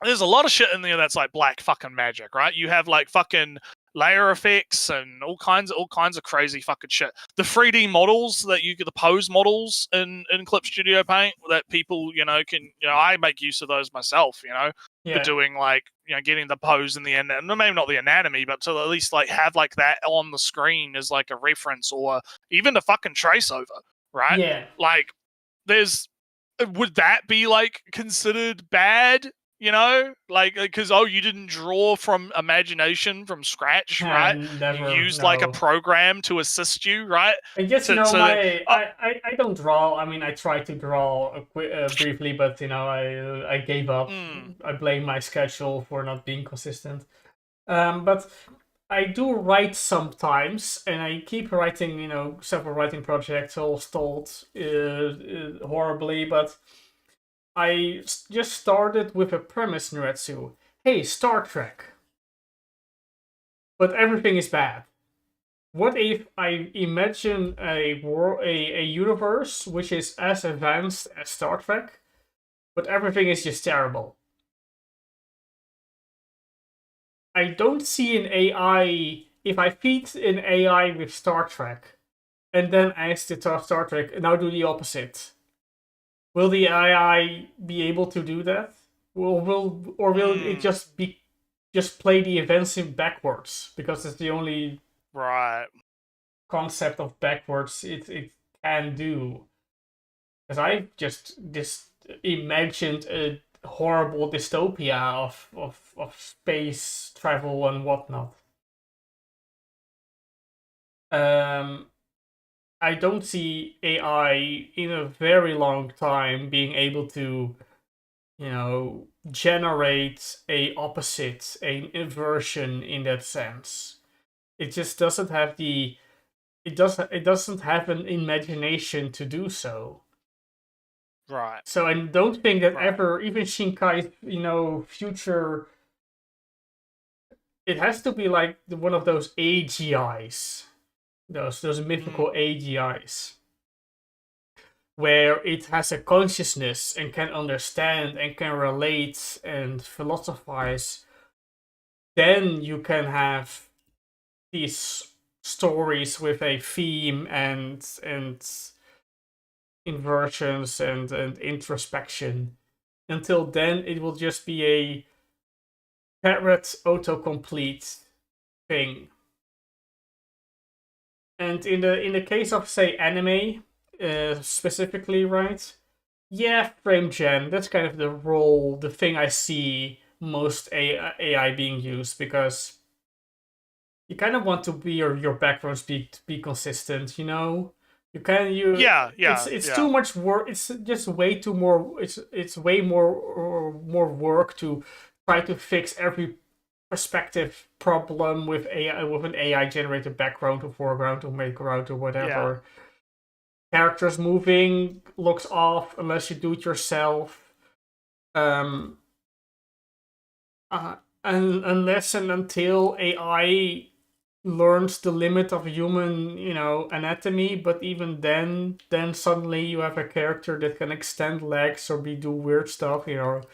There's a lot of shit in there that's like black fucking magic, right? You have like fucking layer effects and all kinds of crazy fucking shit. The 3D models that you get, the pose models in Clip Studio Paint that people, can, I make use of those myself, for doing like, getting the pose in the end, maybe not the anatomy, but to at least like have like that on the screen as like a reference or even a fucking trace over, right? Yeah. Like would that be like considered bad? Like, because you didn't draw from imagination from scratch, right? You used like a program to assist you, right? I guess I don't draw. I mean, I try to draw briefly, but I gave up. I blame my schedule for not being consistent. But I do write sometimes, and I keep writing. Several writing projects all stalled horribly, but I just started with a premise, Nuretsu. Hey, Star Trek. But everything is bad. What if I imagine a universe which is as advanced as Star Trek, but everything is just terrible? I don't see an AI... If I feed an AI with Star Trek, and then ask the Star Trek, now do the opposite. Will the AI be able to do that? Will it just play the events in backwards, because it's the only concept of backwards it can do? Because I just imagined a horrible dystopia of space travel and whatnot. I don't see AI in a very long time being able to, generate a opposite, an inversion in that sense. It just doesn't have it doesn't have an imagination to do so. Right. So I don't think that ever, even Shinkai's, future, it has to be like one of those AGIs. Those mythical AGIs, where it has a consciousness and can understand and can relate and philosophize. Then you can have these stories with a theme and inversions and introspection. Until then, it will just be a parrot autocomplete thing. And in the case of, say, anime, specifically, right? Yeah, frame gen. That's kind of the thing I see most AI being used, because you kind of want to be your backgrounds be consistent. It's too much work. It's just way too more. It's way more work to try to fix every perspective problem with an AI generated background or foreground or background or whatever. Characters moving looks off unless you do it yourself. And unless and until AI learns the limit of human, anatomy, but even then suddenly you have a character that can extend legs or do weird stuff, or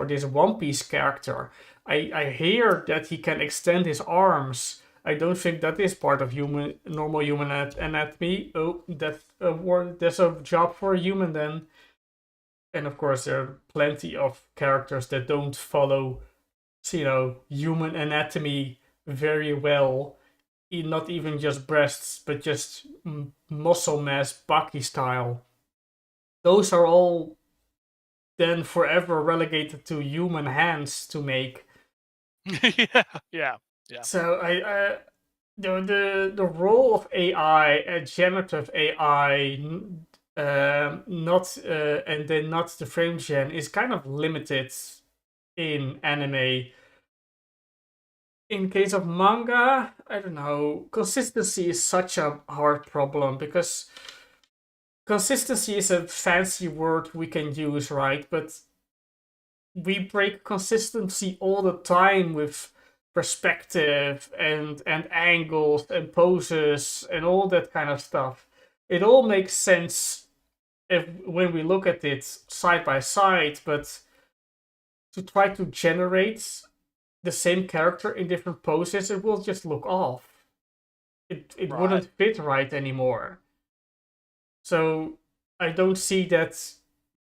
this One Piece character. I hear that he can extend his arms. I don't think that is part of normal human anatomy. Oh, that's a job for a human then. And of course, there are plenty of characters that don't follow, human anatomy very well. Not even just breasts, but just muscle mass, Baki style. Those are all then forever relegated to human hands to make. Yeah. So the role of AI, generative AI, not and then not the frame gen, is kind of limited in anime. in case of manga, I don't know. Consistency is such a hard problem because consistency is a fancy word we can use, right? But we break consistency all the time with perspective and angles and poses and all that kind of stuff. It all makes sense if when we look at it side by side, but to try to generate the same character in different poses, it will just look off. It Right. wouldn't fit right anymore. So I don't see that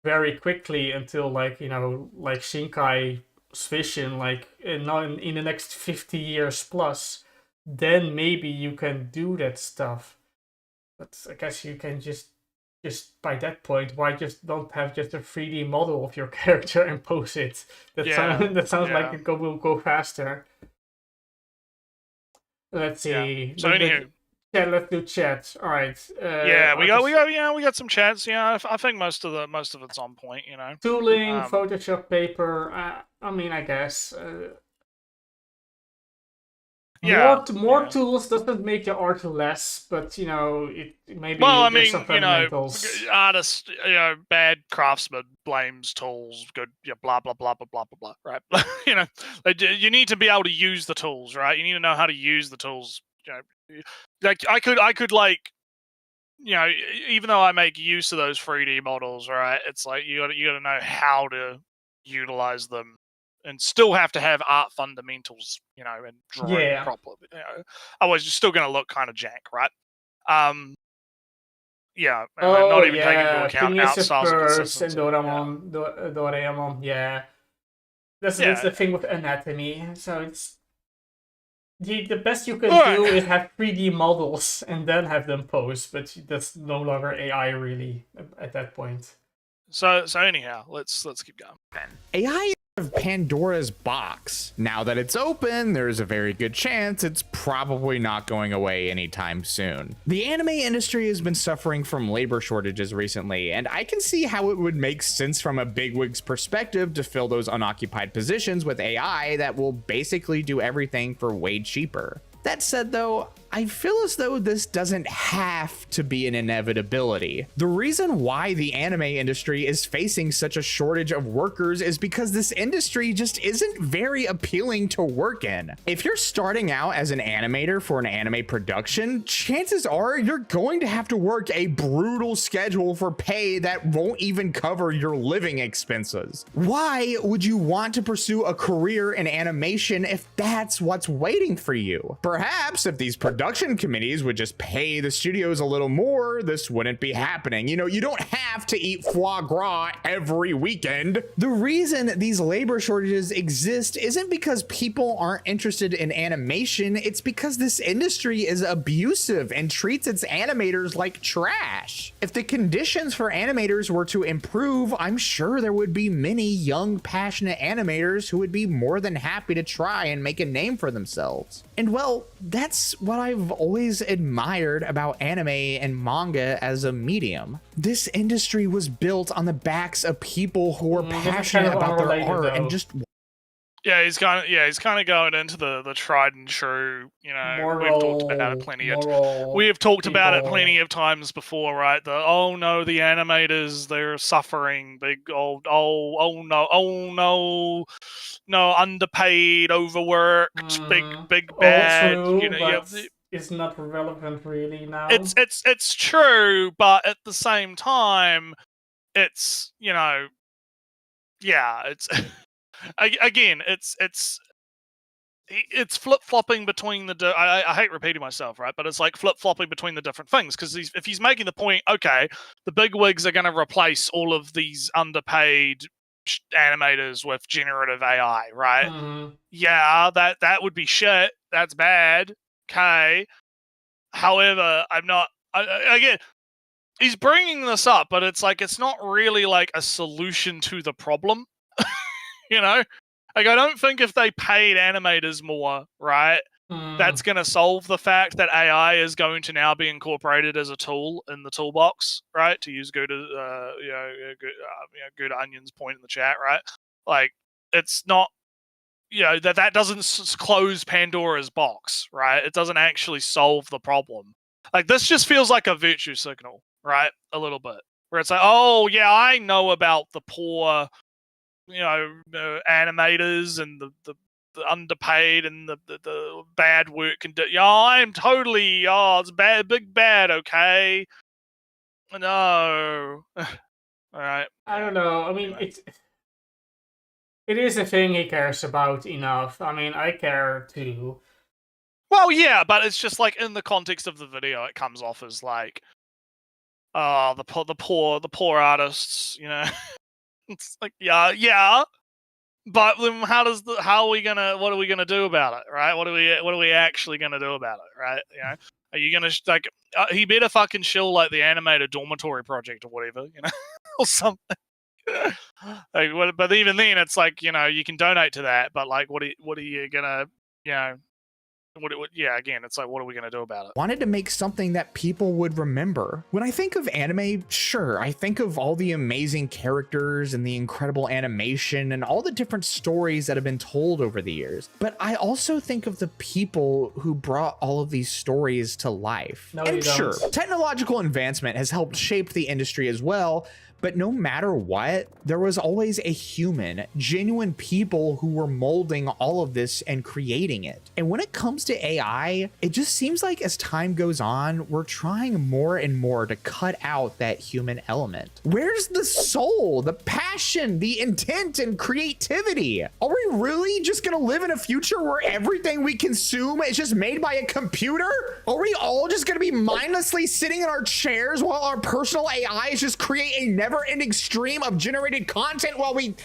very quickly until like Shinkai's vision, like in the next 50 years plus, then maybe you can do that stuff. But I guess you can just by that point, why just don't have just a 3D model of your character and pose it? That sounds like it will go faster. Let's see. So anywho, let's do chat. All right. we got some chats. Yeah, I think most of it's on point. You know, tooling, Photoshop paper. I mean, I guess. More tools doesn't make your art less, but it maybe. Well, I there's mean, some fundamentals. Artist, bad craftsman blames tools. Good, blah blah blah blah blah blah blah. Right? You need to be able to use the tools, right? You need to know how to use the tools. Like I could like, even though I make use of those 3D models, right? It's like you got to know how to utilize them. And still have to have art fundamentals, and drawing properly. Otherwise, you're still going to look kind of jank, right? Not even taking into account art styles and consistency. Doraemon, yeah. That's the thing with anatomy. So it's the best you can do is have 3D models and then have them pose, but that's no longer AI really at that point. So anyhow, let's keep going. AI of Pandora's box. Now that it's open, there's a very good chance it's probably not going away anytime soon. The anime industry has been suffering from labor shortages recently, and I can see how it would make sense from a bigwig's perspective to fill those unoccupied positions with AI that will basically do everything for way cheaper. That said though, I feel as though this doesn't have to be an inevitability. The reason why the anime industry is facing such a shortage of workers is because this industry just isn't very appealing to work in. If you're starting out as an animator for an anime production, chances are you're going to have to work a brutal schedule for pay that won't even cover your living expenses. Why would you want to pursue a career in animation if that's what's waiting for you? Perhaps if these production committees would just pay the studios a little more, this wouldn't be happening. You don't have to eat foie gras every weekend. The reason these labor shortages exist isn't because people aren't interested in animation, it's because this industry is abusive and treats its animators like trash. If the conditions for animators were to improve, I'm sure there would be many young, passionate animators who would be more than happy to try and make a name for themselves. And well, that's what I've always admired about anime and manga as a medium. This industry was built on the backs of people who were passionate about their art and just... He's kind of going into the tried and true. We've talked about it plenty of times before, right? The animators, they're suffering. Big old no, underpaid, overworked, big bad. True, it's not relevant really now. It's true, but at the same time, it's it's. Again, it's flip-flopping between the... I hate repeating myself, right? But it's like flip-flopping between the different things, because if he's making the point, okay, the big wigs are going to replace all of these underpaid animators with generative AI, right? Mm-hmm. Yeah, that would be shit. That's bad. Okay. However, again, he's bringing this up, but it's like it's not really like a solution to the problem. Like, I don't think if they paid animators more, right, that's going to solve the fact that AI is going to now be incorporated as a tool in the toolbox, right? To use Good Onion's point in the chat, right? Like, it's not that doesn't close Pandora's box, right? It doesn't actually solve the problem. Like, this just feels like a virtue signal, right? A little bit, where it's like, oh yeah, I know about the poor, animators and the underpaid and the bad work conditions. I'm totally, it's bad, big bad, okay? No. All right. I don't know. I mean, Anyway. it is a thing he cares about enough. I mean, I care too. Well, yeah, but it's just like in the context of the video, it comes off as like, oh, the poor artists, It's like, yeah. But then what are we gonna do about it, right? What are we actually gonna do about it, right? Are you gonna he better fucking shill like the animated dormitory project or whatever, or something. But even then, it's like, you can donate to that, but like, what are you gonna, again, it's like, what are we gonna do about it? Wanted to make something that people would remember. When I think of anime, sure, I think of all the amazing characters and the incredible animation and all the different stories that have been told over the years. But I also think of the people who brought all of these stories to life. No, and you don't. sure, technological advancement has helped shape the industry as well. But no matter what, there was always a human, genuine people who were molding all of this and creating it. And when it comes to AI, it just seems like as time goes on, we're trying more and more to cut out that human element. Where's the soul, the passion, the intent, and creativity? Are we really just gonna live in a future where everything we consume is just made by a computer? Are we all just gonna be mindlessly sitting in our chairs while our personal AIs just create a never-ending stream of generated content while we...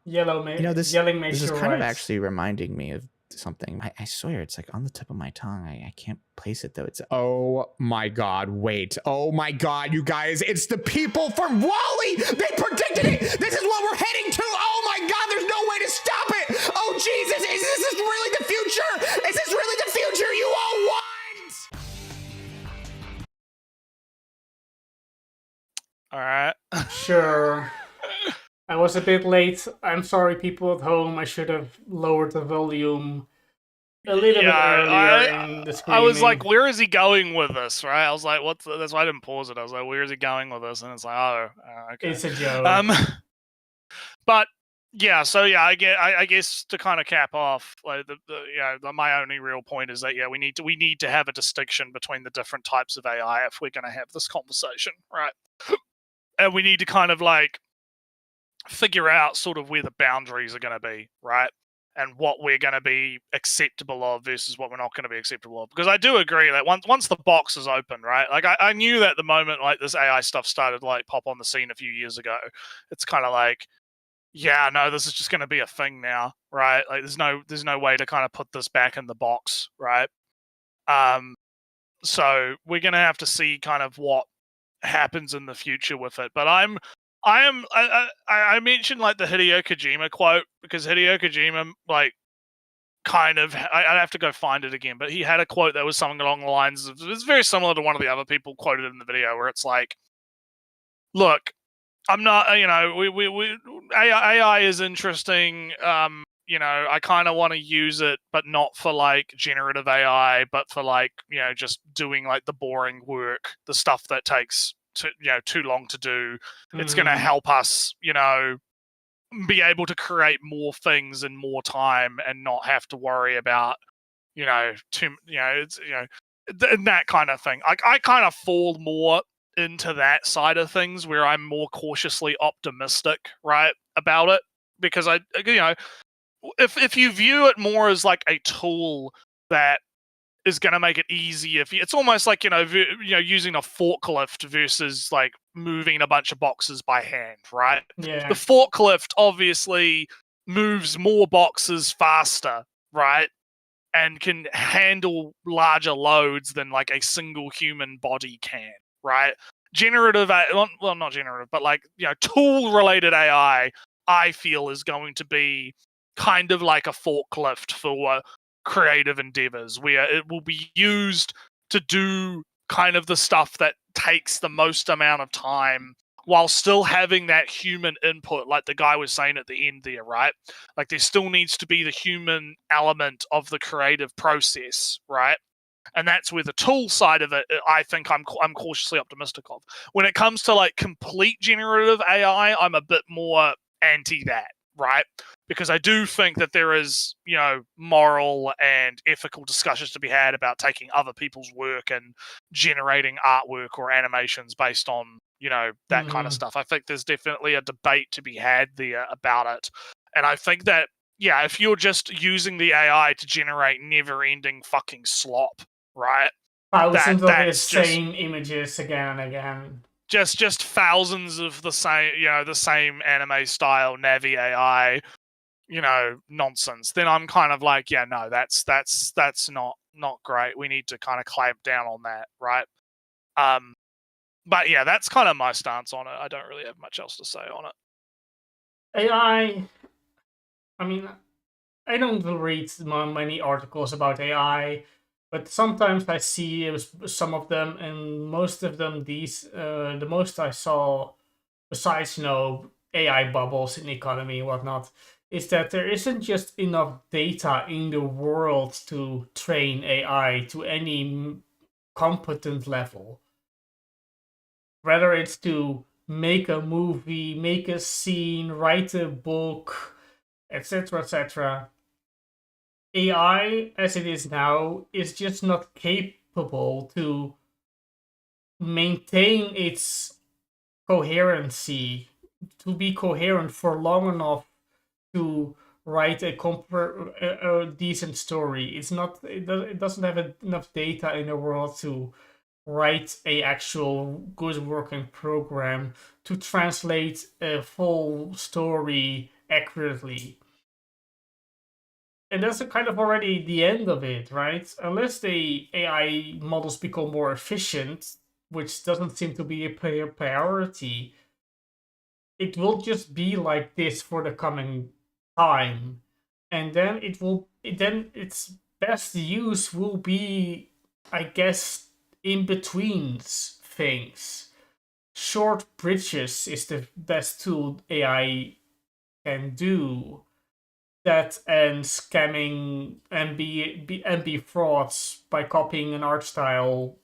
This is kind of actually reminding me of something. I swear it's like on the tip of my tongue. I can't place it though. It's, oh my god, wait. Oh my god, you guys, it's the people from WALL-E! They predicted it! This is what we're heading to! Oh my god, there's no way to stop it! Oh Jesus, is this really the future? Is this really the future you all want? All right. Sure. I was a bit late. I'm sorry, people at home. I should have lowered the volume a little bit earlier in the screening. I was like, where is he going with this, right? I was like, that's why I didn't pause it. I was like, where is he going with this? And it's like, oh, okay. It's a joke. But yeah, so yeah, I guess to kind of cap off, like my only real point is that we need to have a distinction between the different types of AI if we're going to have this conversation, right? And we need to kind of like figure out sort of where the boundaries are going to be, right? And what we're going to be acceptable of versus what we're not going to be acceptable of. Because I do agree that once the box is open, right? Like I knew that the moment like this AI stuff started like pop on the scene a few years ago, it's kind of like, yeah, no, this is just going to be a thing now, right? Like there's no way to kind of put this back in the box, right? So we're going to have to see kind of what happens in the future with it. But I mentioned like the Hideo Kojima quote because Hideo Kojima like kind of I'd have to go find it again, but he had a quote that was something along the lines of, it's very similar to one of the other people quoted in the video where it's like, look, I'm not, AI is interesting. I kind of want to use it, but not for like generative AI, but for like, just doing like the boring work, the stuff that takes too long to do. It's going to help us, be able to create more things in more time and not have to worry about, that kind of thing. I kind of fall more into that side of things where I'm more cautiously optimistic, right, about it, because if you view it more as like a tool that is going to make it easy, it's almost like using a forklift versus like moving a bunch of boxes by hand, right? Yeah. The forklift obviously moves more boxes faster, right? And can handle larger loads than like a single human body can, right? Well, not generative, but like, tool-related AI, I feel is going to be kind of like a forklift for creative endeavors, where it will be used to do kind of the stuff that takes the most amount of time while still having that human input, like the guy was saying at the end there, right? Like there still needs to be the human element of the creative process, right? And that's where the tool side of it, I think I'm cautiously optimistic of. When it comes to like complete generative AI, I'm a bit more anti that, right? Because I do think that there is, moral and ethical discussions to be had about taking other people's work and generating artwork or animations based on, that kind of stuff. I think there's definitely a debate to be had there about it. And I think that, yeah, if you're just using the AI to generate never-ending fucking slop, right? Thousands of the that's just same images again and again. just thousands of the same anime style Navi AI, nonsense. Then I'm kind of like, yeah, no, that's not great. We need to kind of clamp down on that, right? But yeah, that's kind of my stance on it. I don't really have much else to say on it. AI. I mean, I don't read many articles about AI, but sometimes I see some of them, and most of them, the most I saw, besides AI bubbles in the economy and whatnot, is that there isn't just enough data in the world to train AI to any competent level. Whether it's to make a movie, make a scene, write a book, etc., etc. AI, as it is now, is just not capable to maintain its coherency, to be coherent for long enough to write a decent story. It doesn't have enough data in the world to write a actual good working program to translate a full story accurately. And that's kind of already the end of it, right? Unless the AI models become more efficient, which doesn't seem to be a priority, it will just be like this for the coming time. And then its best use will be, I guess, in between things. Short bridges is the best tool AI can do. That and scamming and be frauds by copying an art style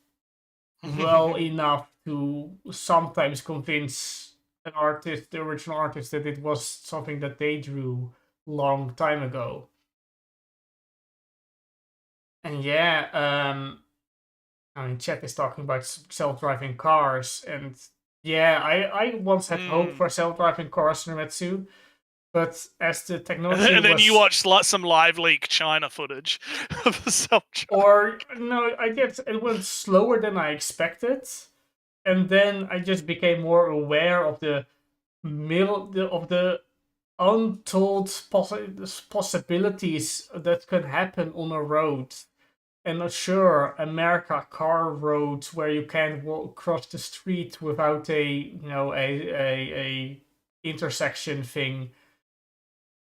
well enough to sometimes convince an artist, the original artist, that it was something that they drew long time ago. And yeah, I mean, chat is talking about self-driving cars, and yeah, I once had hope for self-driving cars, Numetsu, but as the technology and then you watch some live leak China footage of the self-driving. Or no, I guess it went slower than I expected, and then I just became more aware of the untold possibilities that could happen on a road. And sure, America car roads where you can't cross the street without a intersection thing,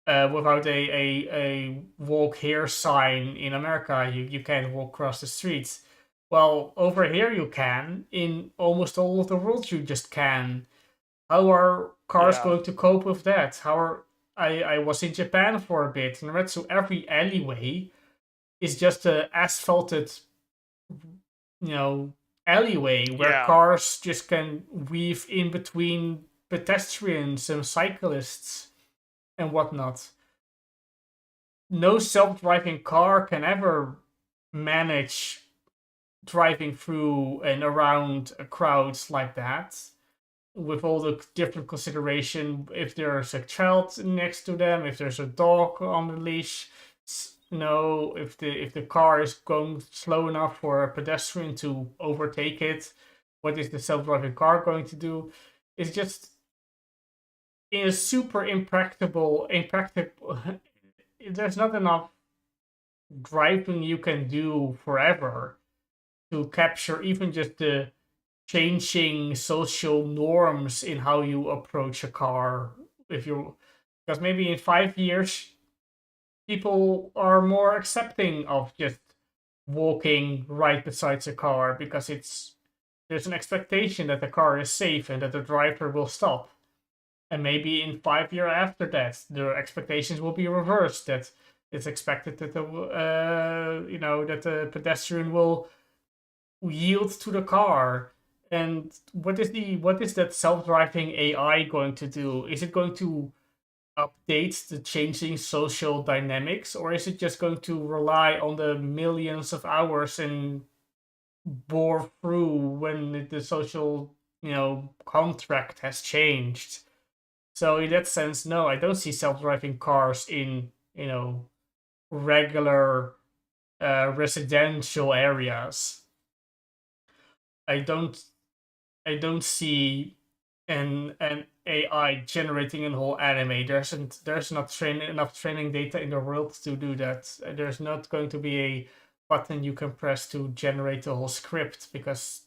without a walk here sign in America. You can't walk across the streets. Well, over here you can. In almost all of the world, you just can. How are cars going to cope with that? I was in Japan for a bit, and so every alleyway is just a asphalted, alleyway where cars just can weave in between pedestrians and cyclists and whatnot. No self-driving car can ever manage driving through and around crowds like that, with all the different consideration. If there's a child next to them, if there's a dog on the leash, if the car is going slow enough for a pedestrian to overtake it, what is the self-driving car going to do? It's just in a super impractical. There's not enough driving you can do forever to capture even just the changing social norms in how you approach a car. Because maybe in 5 years people are more accepting of just walking right beside a car because it's there's an expectation that the car is safe and that the driver will stop. And maybe in 5 years after that, the expectations will be reversed. That it's expected that that the pedestrian will yield to the car. And what is that self-driving AI going to do? Is it going to update the changing social dynamics, or is it just going to rely on the millions of hours and bore through when the social contract has changed? So in that sense, no, I don't see self-driving cars in regular residential areas. I don't see an AI generating a whole anime. There's not enough training data in the world to do that. There's not going to be a button you can press to generate the whole script, because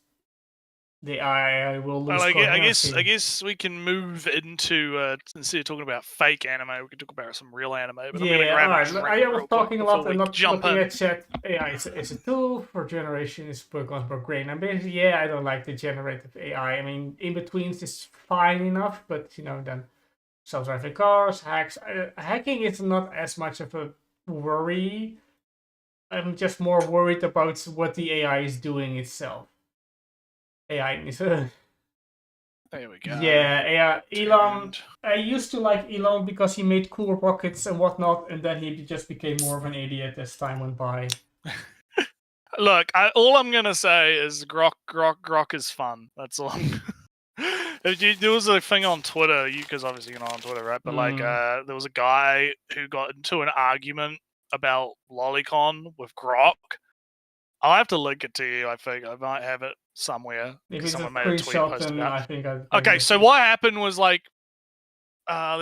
the AI will lose coherency. I guess we can move into instead of talking about fake anime, we can talk about some real anime. But I'm gonna grab a drink I was real talking quick a lot before and we not jump looking in. at chat. AI is a tool for generation. It's on per grain. And basically, I don't like the generative AI. I mean, in between is fine enough, but then self-driving cars, hacks. Hacking is not as much of a worry. I'm just more worried about what the AI is doing itself. AI is There we go. Yeah, Elon. I used to like Elon because he made cool rockets and whatnot, and then he just became more of an idiot as time went by. Look, all I'm gonna say is Grok is fun. That's all. There was a thing on Twitter, because obviously you're not on Twitter, right? But there was a guy who got into an argument about Lolicon with Grok. I'll have to link it to you. I think I might have it somewhere. If it's a Someone made a tweet screenshot, posted then about. I think I. Okay, so what happened was let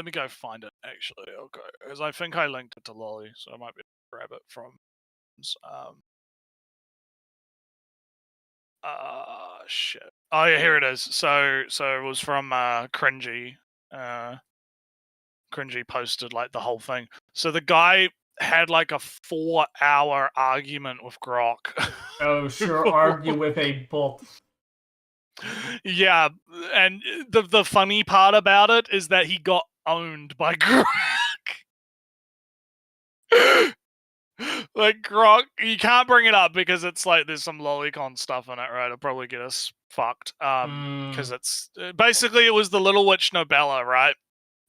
me go find it actually. Okay, because I think I linked it to Lolly, so I might be able to grab it from. Shit. Oh yeah, here it is. So it was from Cringy. Cringy posted the whole thing. So the guy had a 4-hour argument with Grok. Oh, sure, argue with a bot. Yeah, and the funny part about it is that he got owned by Grok. Grok, you can't bring it up because it's there's some lolicon stuff in it, right? It'll probably get us fucked. Because it's basically it was the Little Witch Novella, right?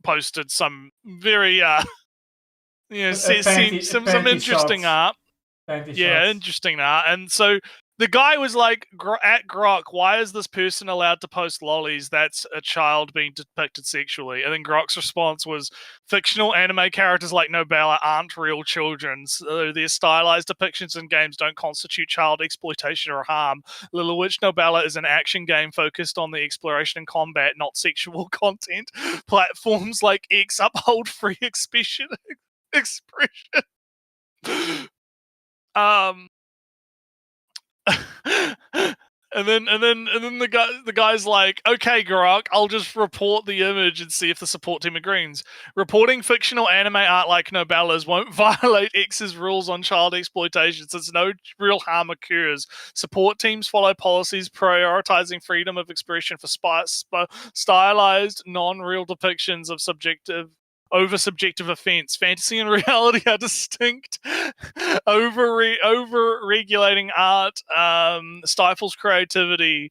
Posted some very some interesting art. Interesting art. And so the guy was at Grok, why is this person allowed to post lollies? That's a child being depicted sexually. And then Grok's response was, fictional anime characters like Nobella aren't real children. So their stylized depictions in games don't constitute child exploitation or harm. Little Witch Nobella is an action game focused on the exploration and combat, not sexual content. Platforms like X uphold free expression. And then the guy's like, okay, Grok, I'll just report the image and see if the support team agrees. Reporting fictional anime art like Nobella's won't violate X's rules on child exploitation, since no real harm occurs. Support teams follow policies prioritizing freedom of expression for stylized, non-real depictions of subjective offense. Fantasy and reality are distinct. Over regulating art stifles creativity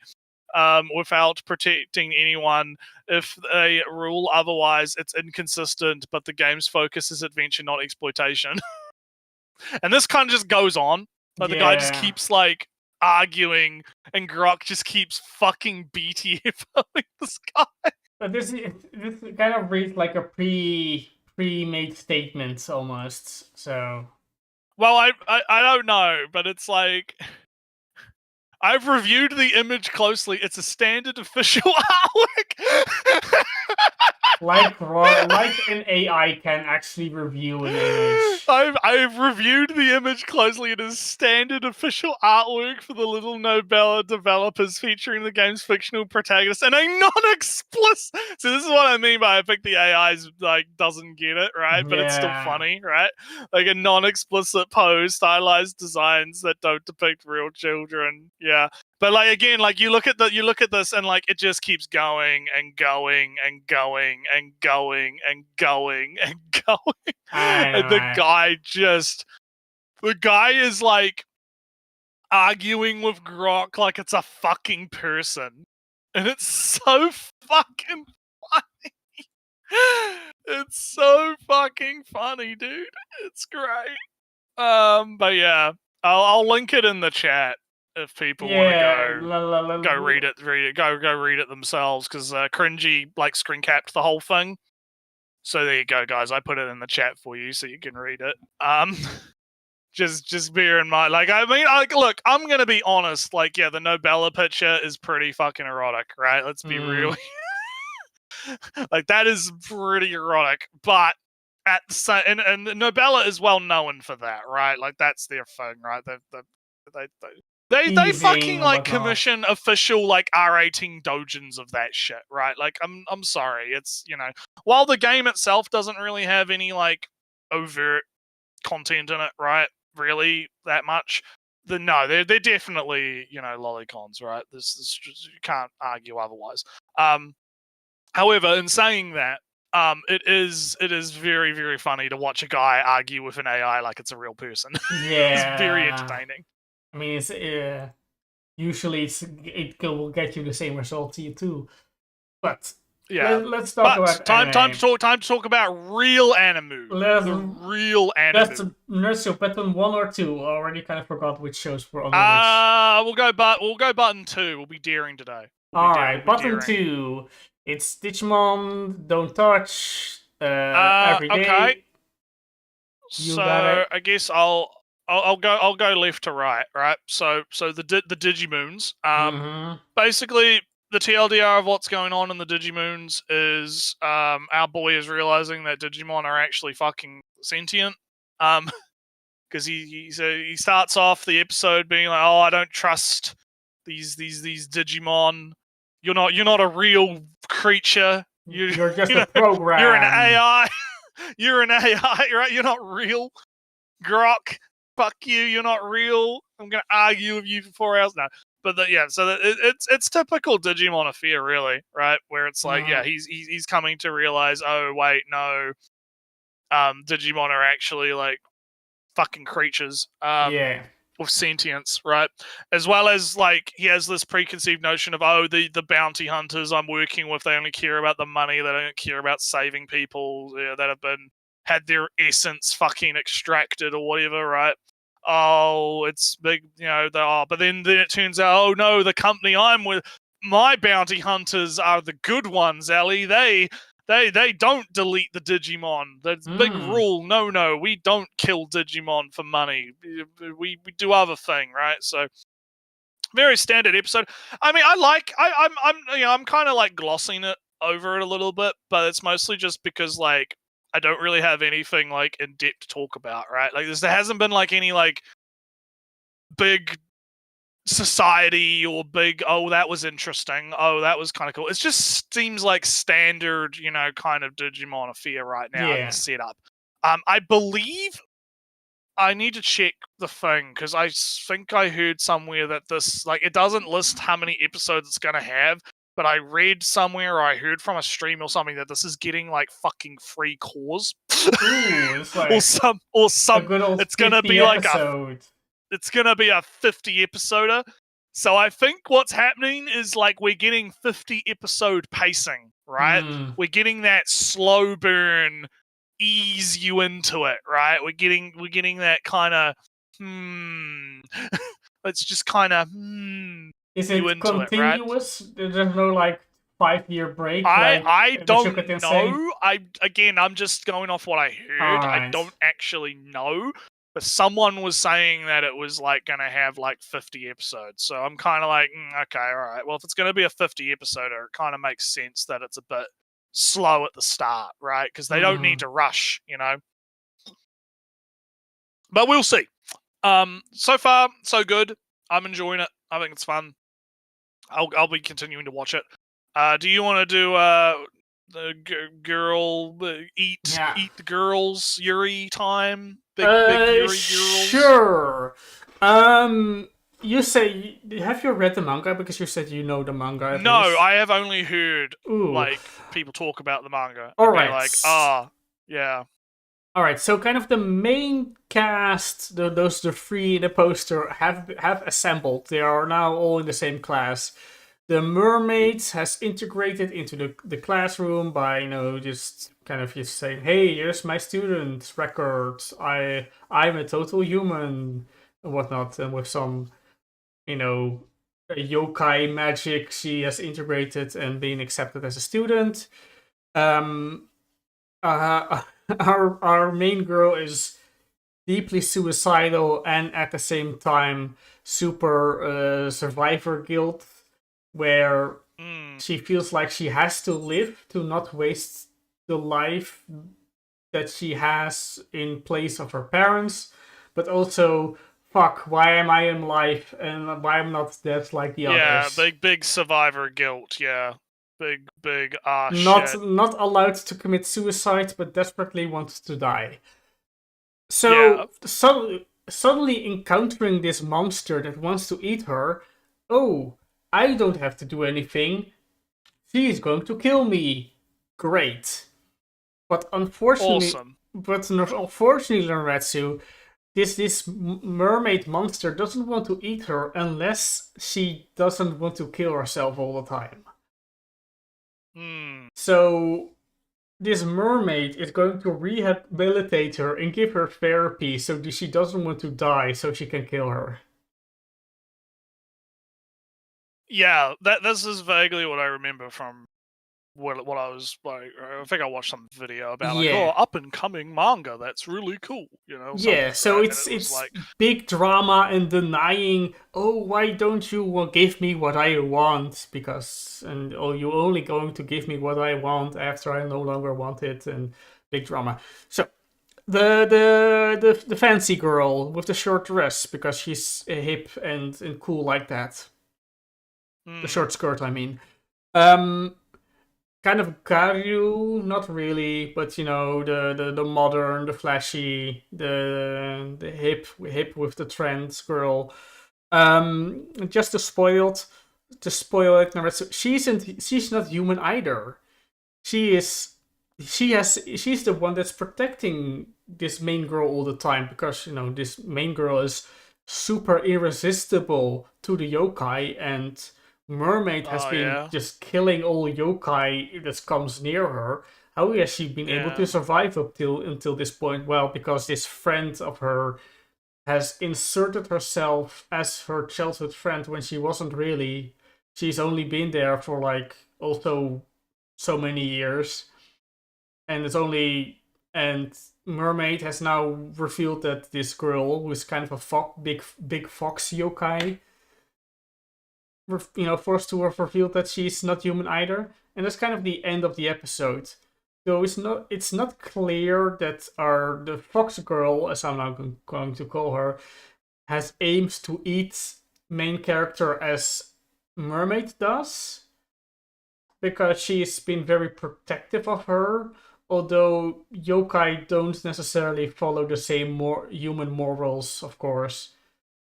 without protecting anyone. If they rule otherwise, it's inconsistent, but the game's focus is adventure, not exploitation. And this kind of just goes on. The guy just keeps arguing, and Grok just keeps fucking BTFing this guy. But this kind of reads like a pre-made statement almost. So. Well, I don't know, but it's I've reviewed the image closely. It's a standard official artwork. Like an AI can actually review an image. I've reviewed the image closely. It is standard official artwork for the Little Nobella developers, featuring the game's fictional protagonist and a non-explicit. So this is what I mean by I think the AI's doesn't get it, right? But it's still funny, right? A non-explicit pose, stylized designs that don't depict real children. Yeah. But like again, like you look at this and like it just keeps going and going and going and going and going and going. And the guy is like arguing with Grok like it's a fucking person. And it's so fucking funny. It's so fucking funny, dude. It's great. But yeah, I'll link it in the chat if people want to go read it. Go read it themselves because Cringy like screen capped the whole thing. So there you go, guys. I put it in the chat for you so you can read it. Just bear in mind, like I mean, look, I'm gonna be honest. Like, yeah, the Nobella picture is pretty fucking erotic, right? Let's be real. Like that is pretty erotic, but at the same, and Nobella is well known for that, right? Like that's their thing, right? They fucking like commission official like R18 dojins of that shit, right? Like I'm sorry, it's while the game itself doesn't really have any like overt content in it, right? Really that much. They're definitely lolicons, right? This you can't argue otherwise. However, in saying that, it is very, very funny to watch a guy argue with an AI like it's a real person. Yeah, it's very entertaining. I mean, it's usually it will get you the same result to you too. But yeah, let's talk about time to talk about real anime. Real anime. Let's nurse your button 1 or 2. I already kind of forgot which shows were on the list. We'll go button 2. We'll be daring today. All right, button 2. It's Digimon Don't Touch every day. Okay. So I guess I'll go left to right. So the Digimoons. Basically the TLDR of what's going on in the Digimoons is our boy is realizing that Digimon are actually fucking sentient. Because he starts off the episode being like, oh, I don't trust these Digimon. You're not a real creature. You're just a program. You're an AI. You're an AI, right? You're not real. Grok, fuck you. You're not real. I'm gonna argue with you for 4 hours now. But it's typical Digimon affair, really, right? Where it's like, yeah, he's coming to realize, oh wait, no, Digimon are actually like fucking creatures. With sentience, right? As well as like he has this preconceived notion of the bounty hunters I'm working with, they only care about the money, they don't care about saving people that have had their essence fucking extracted or whatever, right? Oh, it's big, they are. But then it turns out, oh no, the company I'm with, my bounty hunters are the good ones, Ellie. They don't delete the Digimon. That's big rule. No, we don't kill Digimon for money. We do other thing, right? So very standard episode. I mean, I'm kind of like glossing it over it a little bit, but it's mostly just because like I don't really have anything like in depth to talk about, right? Like there hasn't been like any like big society or big, oh, that was interesting, oh, that was kind of cool. It just seems like standard, kind of Digimon affair right now in the setup. I believe I need to check the thing because I think I heard somewhere that this, like, it doesn't list how many episodes it's going to have, but I read somewhere or I heard from a stream or something that this is getting like fucking free cores. Ooh, it's like or some a good old it's going to be episode. like it's going to be a 50 episoder. So I think what's happening is like we're getting 50 episode pacing, right? We're getting that slow burn, ease you into it, right? We're getting that kind of let's just kind of Is it continuous? It, right? There's no like 5-year break. I don't know. I'm just going off what I heard. Right. I don't actually know. But someone was saying that it was like going to have like 50 episodes. So I'm kind of like, okay, all right. Well, if it's going to be a 50 episoder, it kind of makes sense that it's a bit slow at the start, right? Because they don't need to rush, But we'll see. So far, so good. I'm enjoying it. I think it's fun. I'll be continuing to watch it. Do you want to do the girl eat the girls Yuri time? Big Yuri girls. Sure. you say, have you read the manga? Because you said you know the manga. At No, least. I have only heard Ooh. like people talk about the manga All and be right. like, yeah. All right, so kind of the main cast, the three in the poster have assembled. They are now all in the same class. The mermaid has integrated into the classroom by just kind of just saying, "Hey, here's my student record. I'm a total human and whatnot." And with some yokai magic, she has integrated and been accepted as a student. Um, our main girl is deeply suicidal and at the same time super survivor guilt, where she feels like she has to live to not waste the life that she has in place of her parents, but also fuck, why am I in life and why I'm not dead like the others? Yeah, big survivor guilt. Yeah, big not shit. not allowed to commit suicide, but desperately wants to die. Yeah. So suddenly encountering this monster that wants to eat her, oh, I don't have to do anything. She's going to kill me. Great. But unfortunately, Awesome. Lorenzo, this mermaid monster doesn't want to eat her unless she doesn't want to kill herself all the time. So this mermaid is going to rehabilitate her and give her therapy so she doesn't want to die so she can kill her. Yeah, this is vaguely what I remember from what I was like. I think I watched some video about like, up and coming manga that's really cool, Yeah, so right? it's like big drama and denying. Oh, why don't you give me what I want? You're only going to give me what I want after I no longer want it, and big drama. So the fancy girl with the short dress because she's hip and cool like that. The short skirt, I mean. Kind of Garyu, not really, but the modern, the flashy, the hip with the trend girl. Just to spoil it, she's not human either. She's the one that's protecting this main girl all the time because this main girl is super irresistible to the yokai, and mermaid has been just killing all yokai that comes near her. How has she been able to survive until this point? Well, because this friend of her has inserted herself as her childhood friend when she wasn't really. She's only been there for like also so many years, and mermaid has now revealed that this girl, who is kind of a big fox yokai, forced to have revealed that she's not human either, and that's kind of the end of the episode. So it's not clear that the fox girl, as I'm now going to call her, has aims to eat main character as mermaid does, because she's been very protective of her. Although yokai don't necessarily follow the same human morals, of course.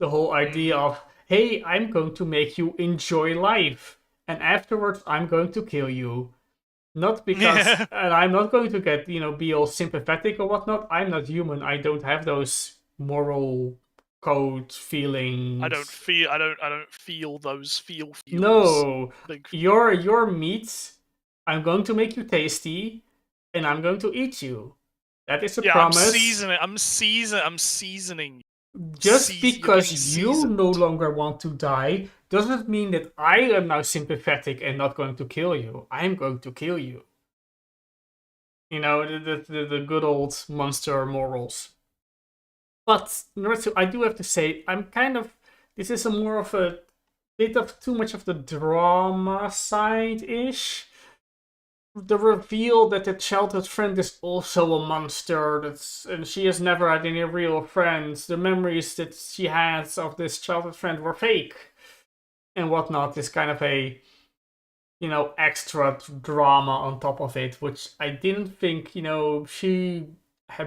The whole idea of, hey, I'm going to make you enjoy life, and afterwards I'm going to kill you. Not because, and I'm not going to get, be all sympathetic or whatnot. I'm not human. I don't have those moral code feelings. I don't feel those feels. No, your meat. I'm going to make you tasty, and I'm going to eat you. That is a promise. I'm seasoning. Just because you no longer want to die doesn't mean that I am now sympathetic and not going to kill you. I'm going to kill you. The good old monster morals. But I do have to say, this is more of a bit of too much of the drama side-ish. The reveal that the childhood friend is also a monster, and she has never had any real friends. The memories that she has of this childhood friend were fake, and whatnot, is kind of a extra drama on top of it, which I didn't think. She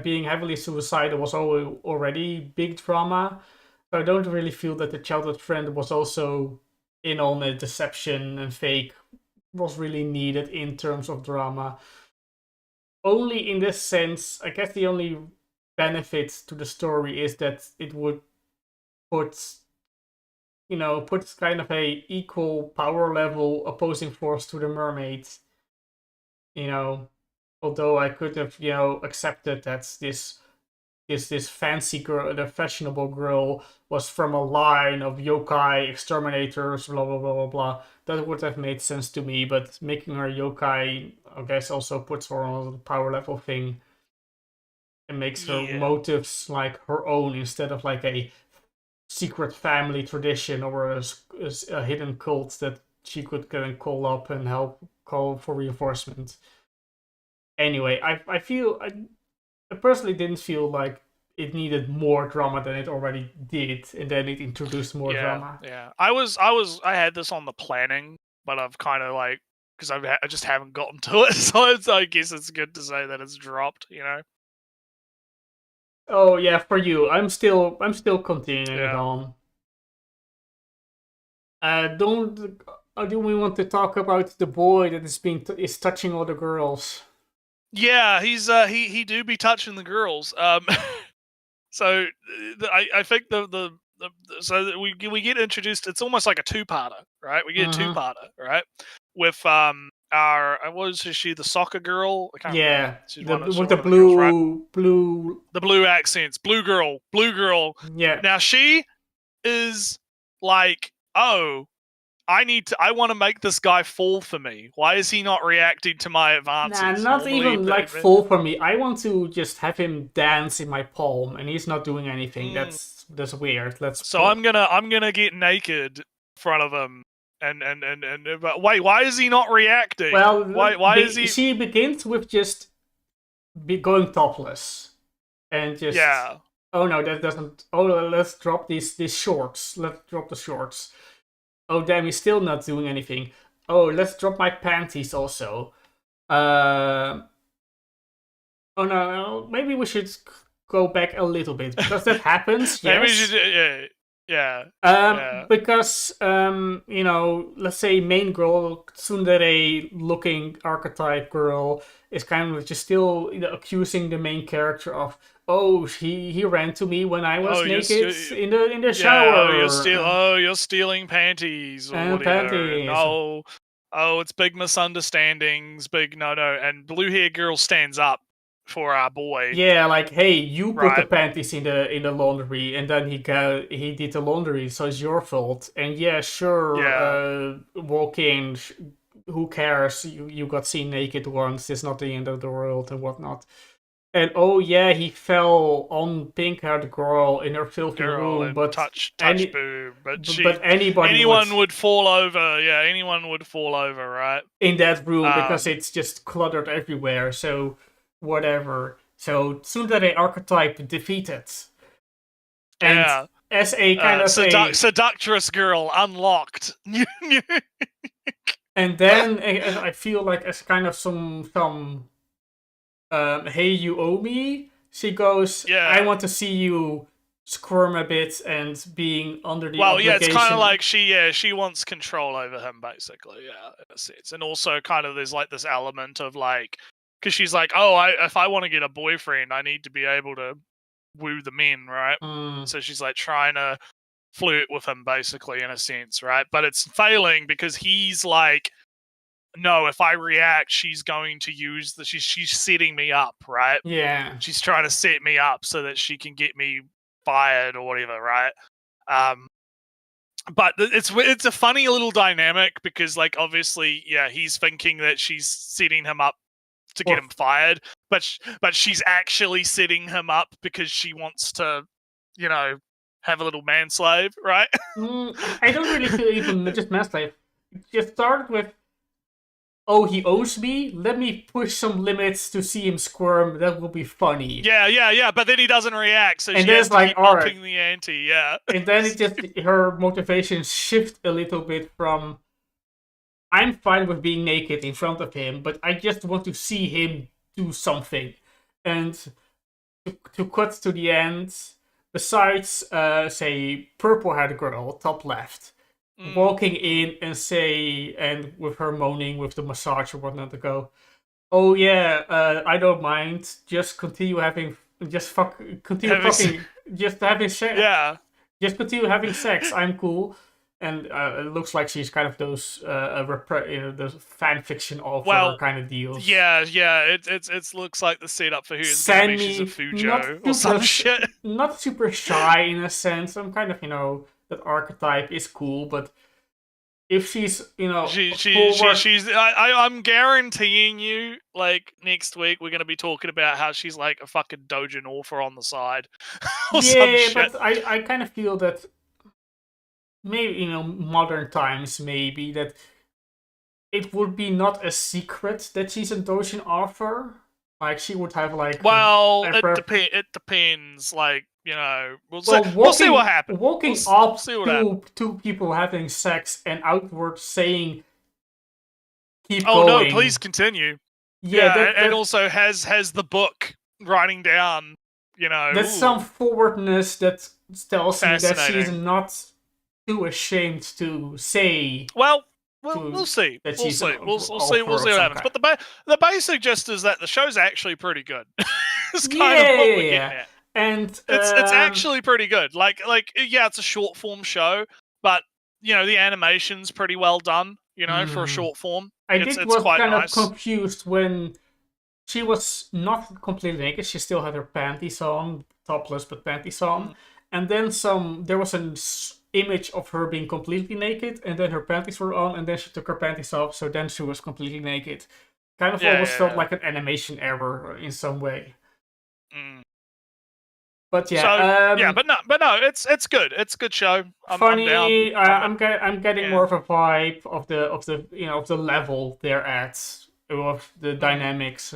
being heavily suicidal was already big drama, I don't really feel that the childhood friend was also in on a deception and fake was really needed in terms of drama. Only in this sense, I guess the only benefit to the story is that it would put puts kind of a equal power level opposing force to the mermaids. Although I could have, accepted that this fancy girl, the fashionable girl, was from a line of yokai exterminators, blah blah blah blah blah. That would have made sense to me, but making her yokai, I guess, also puts her on the power level thing and makes her motives like her own instead of like a secret family tradition or a hidden cult that she could go and call up and help call for reinforcement. Anyway, I personally didn't feel like it needed more drama than it already did, and then it introduced more drama. Yeah, I had this on the planning, but I've kind of like, because I just haven't gotten to it, so I guess it's good to say that it's dropped, Oh yeah, for you, I'm still continuing it Yeah. on. Do we want to talk about the boy that is touching all the girls? Yeah, he's he do be touching the girls. So I think so we get introduced. It's almost like a two-parter, right? We get a two-parter, right? With our what is she? The soccer girl? I can't remember. She's with the one of the girls, right? the blue accents, blue girl. Yeah. Now she is like, oh, I want to make this guy fall for me. Why is he not reacting to my advances? Nah, not even like fall for me. I want to just have him dance in my palm, and he's not doing anything. That's weird. I'm gonna get naked in front of him, and but wait, why is he not reacting? Well, why is he? She begins with just going topless, and just Oh no, that doesn't. Oh, let's drop these shorts. Let's drop the shorts. Oh damn, he's still not doing anything. Oh, let's drop my panties also. Oh no, maybe we should go back a little bit because that happens. Maybe yes. we should, yeah. Because let's say main girl, tsundere looking archetype girl is kind of just still accusing the main character of, oh, he ran to me when I was naked in the shower. You're stealing panties or whatever. Panties. Oh, it's big misunderstandings. No, and blue hair girl stands up for our boy. Yeah, like, hey, you put the panties in the laundry, and then he did the laundry, so it's your fault. And yeah, sure, walk in. Who cares? You got seen naked once. It's not the end of the world and whatnot. And oh yeah, he fell on pink-haired girl in her filthy room, but touch boob. But anyone would fall over. Yeah, anyone would fall over, right? In that room because it's just cluttered everywhere. So whatever. So tsundere archetype defeated. And as a kind of seductress girl unlocked. And then I feel like as kind of some hey, you owe me. She goes, I want to see you squirm a bit and being under the obligation. It's kind of like she wants control over him, basically, in a sense. And also kind of there's like this element of like, because she's like, if I want to get a boyfriend, I need to be able to woo the men, right? So she's like trying to flirt with him, basically, in a sense, right? But it's failing because he's like, no, if I react, she's going to use she's setting me up, right? Yeah. She's trying to set me up so that she can get me fired or whatever, right? But it's a funny little dynamic because, like, obviously, he's thinking that she's setting him up to get him fired, but she's actually setting him up because she wants to, have a little manslave, right? I don't really feel even just manslave. Just start with, oh, he owes me? Let me push some limits to see him squirm. That will be funny. Yeah. But then he doesn't react, so and she has to keep upping the ante, yeah. And then it just, her motivations shift a little bit from, I'm fine with being naked in front of him, but I just want to see him do something. And to cut to the end, besides, say, purple-haired girl, top left, walking in and with her moaning with the massage or whatnot to go, oh yeah, I don't mind. Just continue having, just having sex. Yeah. Just continue having sex. I'm cool. And it looks like she's kind of those those fan fiction author kind of deals. Yeah. It looks like the setup for who's gonna Send be she's a me Fujo or some shit. not super shy in a sense. I'm kind of that archetype is cool, but if she's I'm guaranteeing you, like next week we're gonna be talking about how she's like a fucking doujin author on the side. Or some shit. But I kind of feel that maybe modern times maybe that it would be not a secret that she's a doujin author. Like she would have like it depends. Like we'll see what happens. Walking up to two people having sex and outward saying, "Keep going." Oh no! Please continue. Yeah, and also has the book writing down. There's some forwardness that tells me that she's not too ashamed to say. Well, we'll see. We'll see. We'll see what happens. But the basic gist is that the show's actually pretty good. It's kind of what we're getting at. And it's actually pretty good. Like it's a short form show, but the animation's pretty well done. For a short form. It's quite kind of confused when she was not completely naked. She still had her panties on, topless but panties on, and then there was an image of her being completely naked, and then her panties were on, and then she took her panties off, so then she was completely naked. Kind of almost felt like an animation error in some way. But yeah, but no, it's good. It's a good show. Funny. I'm getting more of a vibe of the level they're at, of the dynamics,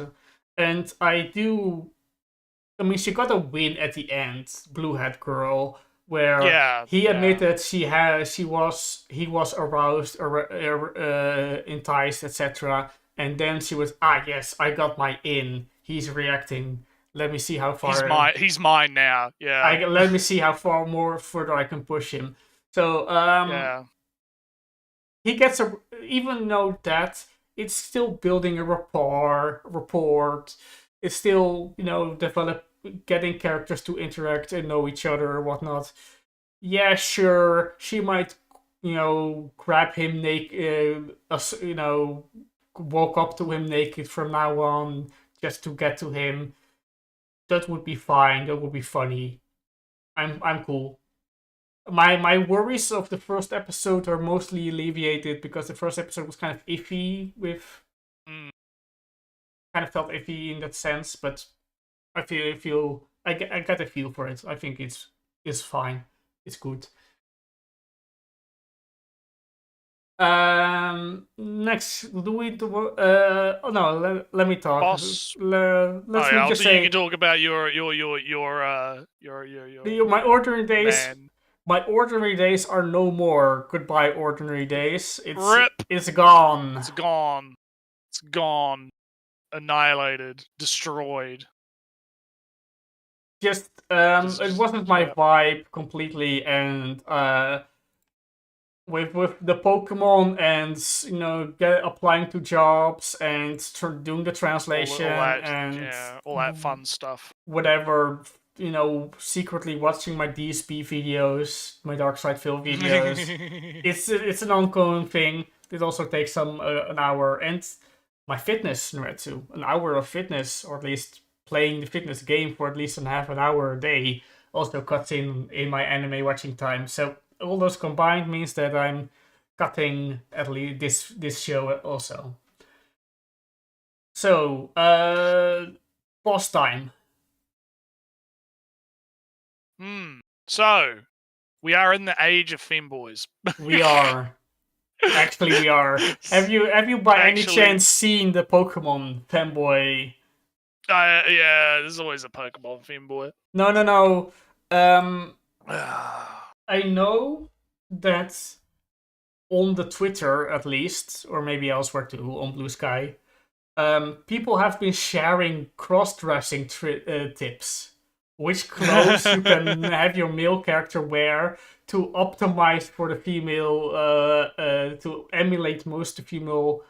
and I mean, she got a win at the end, Blue-Head Girl, where he admitted he was aroused, enticed, etc. And then she was, yes, I got my in. He's reacting. Let me see how far. He's mine now. Yeah. Let me see how further I can push him. So he gets even though that it's still building a rapport. It's still getting characters to interact and know each other or whatnot. Yeah, sure, she might grab him naked, walk up to him naked from now on just to get to him. That would be fine. That would be funny. I'm cool. My worries of the first episode are mostly alleviated because the first episode was kind of iffy kind of felt iffy in that sense, but I get a feel for it. I think it's fine. It's good. Next, let me talk. Boss. Let's say you can talk about your my ordinary days. Man. My ordinary days are no more. Goodbye, ordinary days. Rip. It's gone. It's gone. It's gone. Annihilated. Destroyed. Just it wasn't my vibe completely, and with the Pokemon and applying to jobs and doing the translation all that fun stuff. Whatever, secretly watching my DSP videos, my Dark Side Phil videos. it's an ongoing thing. It also takes an hour, and my fitness, Nuretsu, an hour of fitness, or at least playing the fitness game for at least half an hour a day, also cuts in my anime watching time. So all those combined means that I'm cutting at least this show also. So, boss time. So, we are in the age of femboys. We are. Actually, we are. Have you by any chance seen the Pokemon femboy? Yeah, there's always a Pokemon femboy. No. I know that on the Twitter, at least, or maybe elsewhere too, on Blue Sky, people have been sharing cross-dressing tips which clothes you can have your male character wear to optimize for the female, to emulate most the female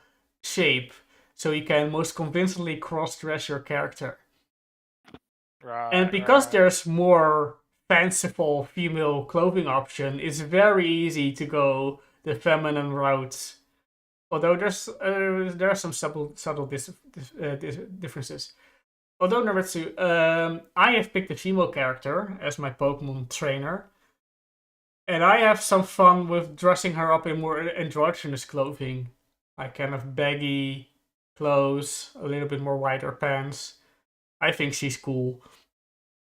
shape, so you can most convincingly cross-dress your character. Right. And because right. there's more fanciful female clothing option, it's very easy to go the feminine route. Although there are some subtle differences. Although Naretsu, I have picked a female character as my Pokemon trainer, and I have some fun with dressing her up in more androgynous clothing, like kind of baggy clothes, a little bit more wider pants. I think she's cool.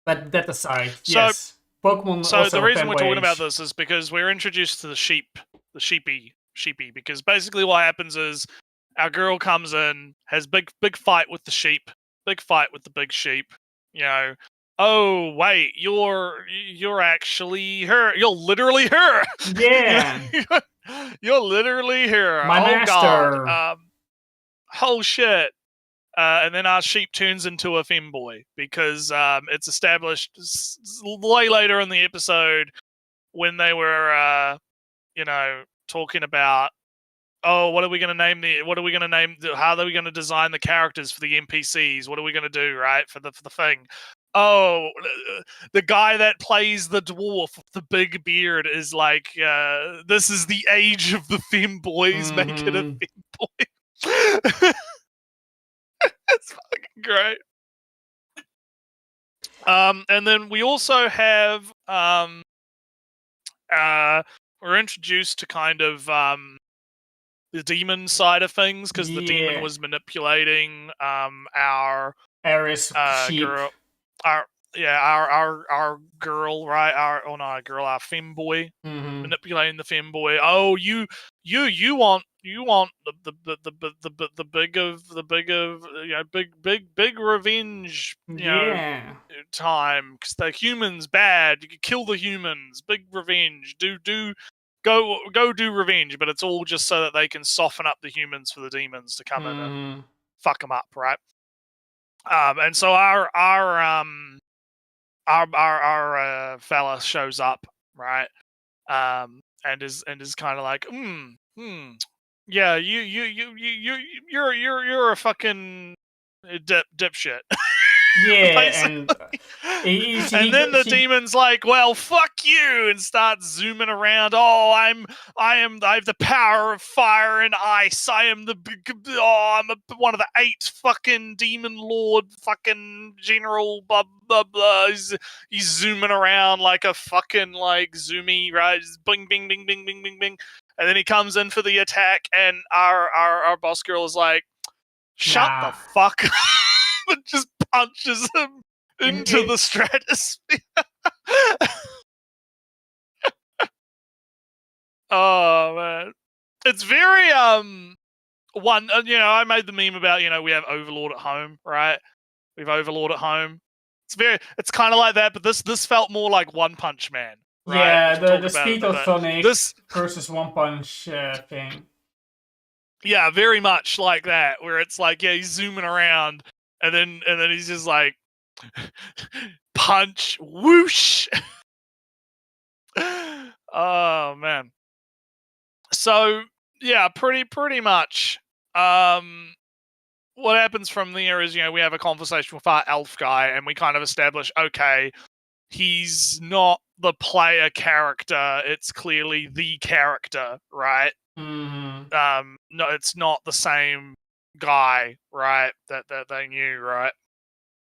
But that aside, yes, Pokemon. So also the reason we're talking about fanboyish. this is because we're introduced to the sheepy, because basically what happens is our girl comes in, has big fight with the sheep, big fight with the big sheep. You know, oh wait, you're actually her. You're literally her. Yeah, You're literally her. my oh master. God. Oh shit. And then our sheep turns into a femboy because it's established way later in the episode when they were, talking about, oh, what are we going to name how are we going to design the characters for the NPCs? What are we going to do, right, for the thing? Oh, the guy that plays the dwarf with the big beard is like, this is the age of the femboys, make it a femboy. It's fucking great. And then we also have we're introduced to kind of the demon side of things because the demon was manipulating our Aris sheep. girl, our girl, right? Our femboy, manipulating the femboy. Oh, you want the big revenge, time because the humans bad. You could kill the humans. Big revenge. Go do revenge, but it's all just so that they can soften up the humans for the demons to come in and fuck them up, right? And so our fella shows up, right? And is kind of like, yeah, you're a fucking dipshit. Yeah, and and then the demon's like, well, fuck you, and starts zooming around. Oh, I have the power of fire and ice. I am one of the 8 fucking demon lord fucking general blah blah blah. He's zooming around like a fucking like zoomy, right? Just bing bing bing bing bing bing bing. And then he comes in for the attack, and our boss girl is like, shut the fuck up. And just punches him into the stratosphere. Oh man, it's very I made the meme about, we have Overlord at home, right? We have Overlord at home. It's kind of like that, but this felt more like One Punch Man, right? Yeah, the Speed of Sonic versus One Punch thing. Yeah, very much like that, where it's like, yeah, he's zooming around. And then he's just like, punch, whoosh. Oh man. So yeah, pretty much. What happens from there is, we have a conversation with our elf guy, and we kind of establish, okay, he's not the player character; it's clearly the character, right? Mm-hmm. No, it's not the same guy, right? That they knew, right?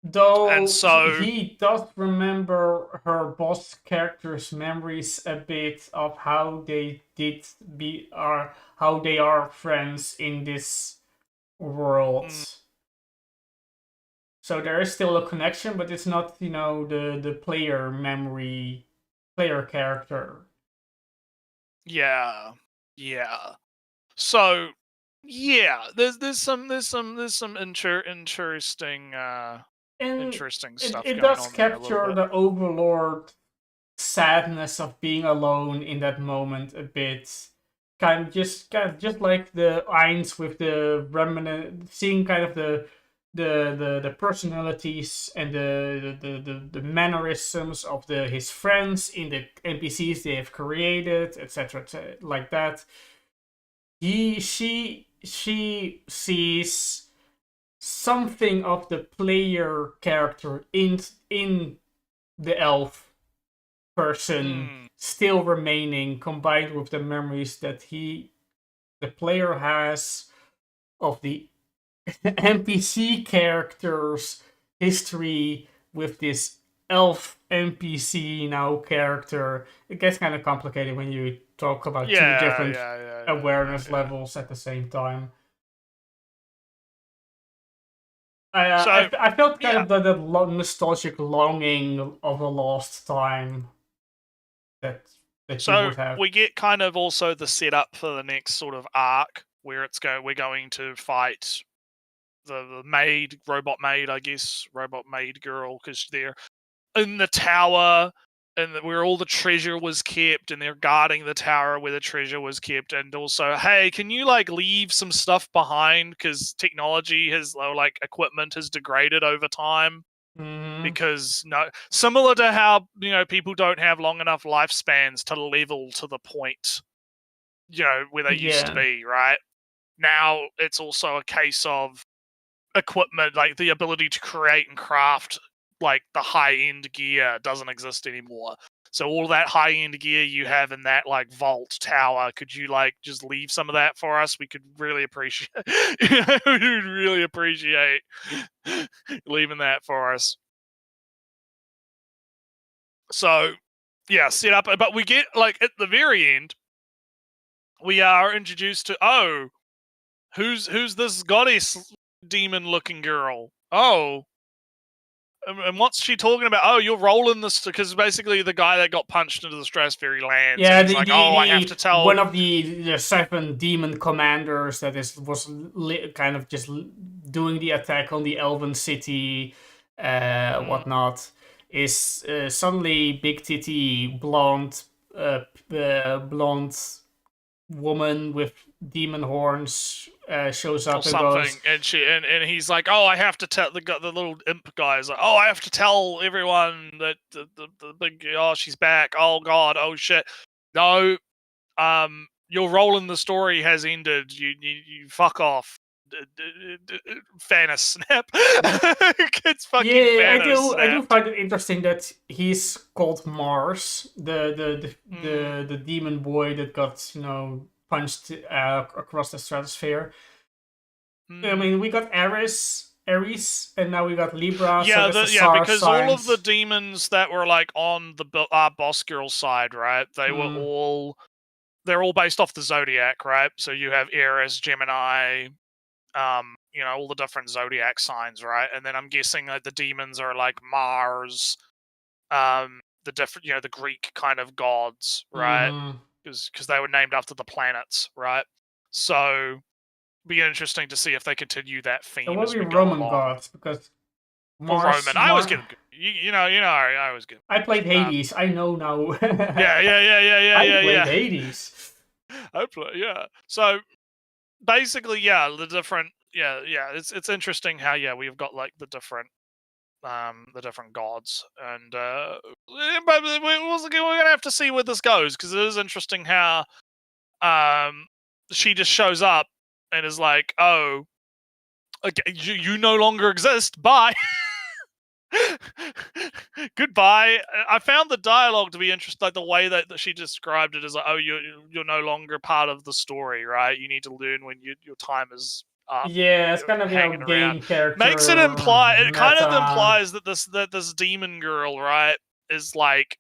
Though and so he does remember her boss character's memories a bit of how they how they are friends in this world. So there is still a connection, but it's not, the player memory, player character. Yeah. So yeah, there's some interesting stuff. It does capture the Overlord sadness of being alone in that moment a bit. Kind of just like the Ainz with the remnant, seeing kind of the the personalities and the mannerisms of his friends in the NPCs they have created, etc., like that. She sees something of the player character in the elf person still remaining, combined with the memories that the player has of the NPC character's history with this elf NPC now character. It gets kind of complicated when you talk about two different awareness levels at the same time. I felt kind of the nostalgic longing of a lost time that you would have. We get kind of also the setup for the next sort of arc where we're going to fight the maid, robot maid, I guess, robot maid girl, because they're in the tower and where all the treasure was kept, and they're guarding the tower where the treasure was kept. And also, hey, can you like leave some stuff behind, because technology has like equipment has degraded over time. Because similar to how people don't have long enough lifespans to level to the point where they used to be, right? Now it's also a case of equipment, like the ability to create and craft like the high end gear doesn't exist anymore. So all that high end gear you have in that like vault tower, could you like just leave some of that for us? We could really appreciate we'd really appreciate leaving that for us. So yeah, set up, but we get like at the very end we are introduced to who's this goddess demon looking girl? And what's she talking about? Oh, you're rolling this, because basically the guy that got punched into the Stratosphere lands. Yeah, he's I have to tell one of the 7 demon commanders that was kind of just doing the attack on the Elven city, whatnot, is suddenly big titty blonde woman with demon horns shows up and goes, and he's like, oh, I have to tell the little imp guy is like, oh, I have to tell everyone that the big, oh, she's back, oh god, oh shit, no, your role in the story has ended, you fuck off. Thanos snap. It's fucking Thanos I do find it interesting that he's called Mars, the demon boy that got punched across the stratosphere. I mean, we got Ares, and now we got Libra. Yeah, so because all of the demons that were like on the boss girl side, right? They were they're all based off the zodiac, right? So you have Aries, Gemini, all the different zodiac signs, right? And then I'm guessing that the demons are like Mars, the different, the Greek kind of gods, right? Because they were named after the planets, right? So be interesting to see if they continue that theme. So what are Roman gods? Because Mars, Roman, I was getting good. I was good. I played Hades. I know now. yeah. I played Hades. I play, yeah. So basically, yeah, the different, yeah. It's interesting how we've got like the different gods, and but we're gonna have to see where this goes, because it is interesting how she just shows up and is like, oh, okay, you no longer exist, bye. Goodbye. I found the dialogue to be interesting, like the way that she described it is like, oh, you're no longer part of the story, right? You need to learn when your time is up. Yeah, it's kind of game character. Makes it imply. It kind of implies that this demon girl, right, is like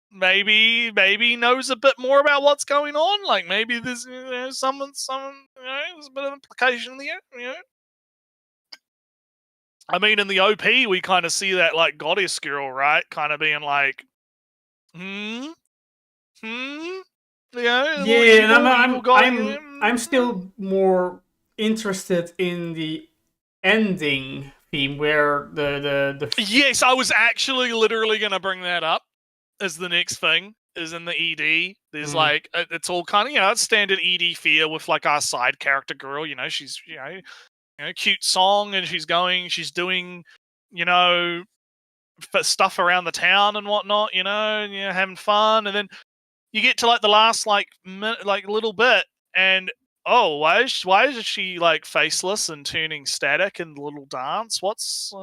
maybe knows a bit more about what's going on. Like maybe there's there's a bit of implication there. I mean, in the OP, we kind of see that like goddess girl, right? Kind of being like, Yeah, and I'm still more interested in the ending theme where the Yes, I was actually literally going to bring that up as the next thing. Is in the ED. There's like it's all kind of it's standard ED fear with like our side character girl. She's cute song, and she's doing, stuff around the town and whatnot, and having fun, and then you get to like the last little bit, and why is she like faceless and turning static in the little dance? What's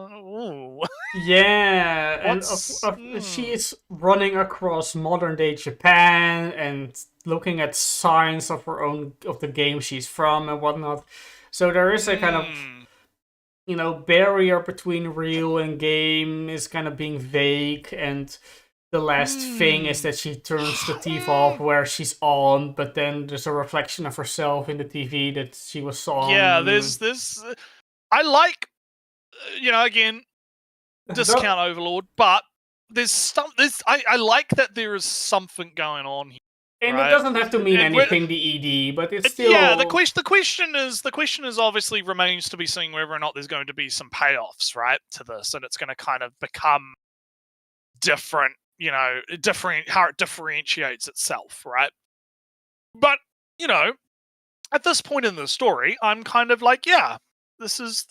Yeah, and What's she is running across modern day Japan and looking at signs of her own of the game she's from and whatnot. So there is a kind of barrier between real and game is kind of being vague, and the last thing is that she turns the TV off where she's on, but then there's a reflection of herself in the TV that she was on. Yeah, there's this. I like, again, discount overlord, but there's some. I like that there is something going on here. And right? It doesn't have to mean And anything, the ED, but it's still. Yeah, the question is obviously remains to be seen whether or not there's going to be some payoffs, right, to this, and it's going to kind of become different, how it differentiates itself, right? But at this point in the story, I'm kind of like, yeah, this is.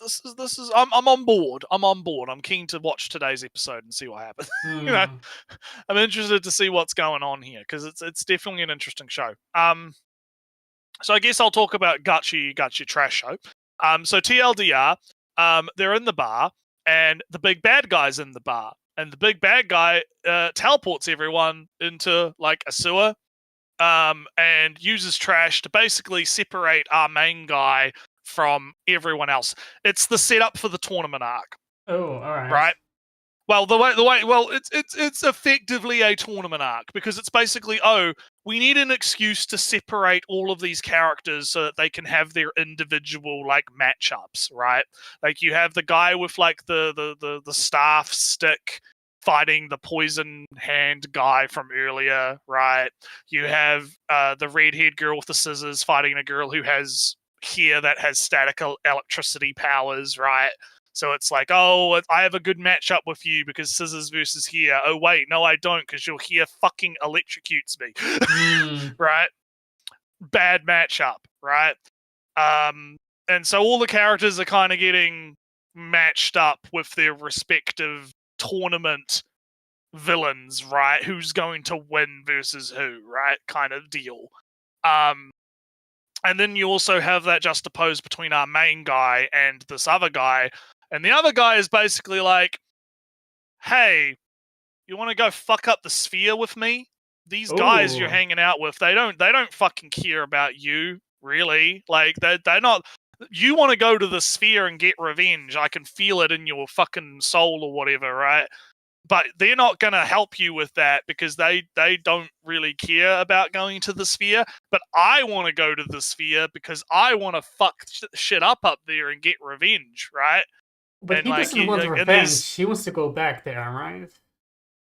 I'm on board. I'm keen to watch today's episode and see what happens. I'm interested to see what's going on here because it's definitely an interesting show. So I guess I'll talk about Gachi Trash Show. So TLDR, they're in the bar, and the big bad guy's in the bar, and the big bad guy teleports everyone into like a sewer, and uses trash to basically separate our main guy from everyone else. It's the setup for the tournament arc. Oh, all right. Right. Well, it's effectively a tournament arc because it's basically, we need an excuse to separate all of these characters so that they can have their individual like matchups, right? Like you have the guy with like the staff stick fighting the poison hand guy from earlier, right? You have the red-haired girl with the scissors fighting a girl who has hair that has static electricity powers, right? So it's like, I have a good matchup with you because scissors versus hair. Oh, wait, no, I don't because your hair fucking electrocutes me. Right? Bad matchup, right? And so all the characters are kind of getting matched up with their respective tournament villains, right? Who's going to win versus who, right? Kind of deal. And then you also have that juxtaposed between our main guy and this other guy. And the other guy is basically like, hey, you want to go fuck up the sphere with me? These guys you're hanging out with, they don't fucking care about you, really. Like, they're not... You want to go to the sphere and get revenge. I can feel it in your fucking soul or whatever, right? But they're not going to help you with that because they don't really care about going to the sphere. But I want to go to the sphere because I want to fuck shit up there and get revenge, right? But and he doesn't want revenge. He wants to go back there, right?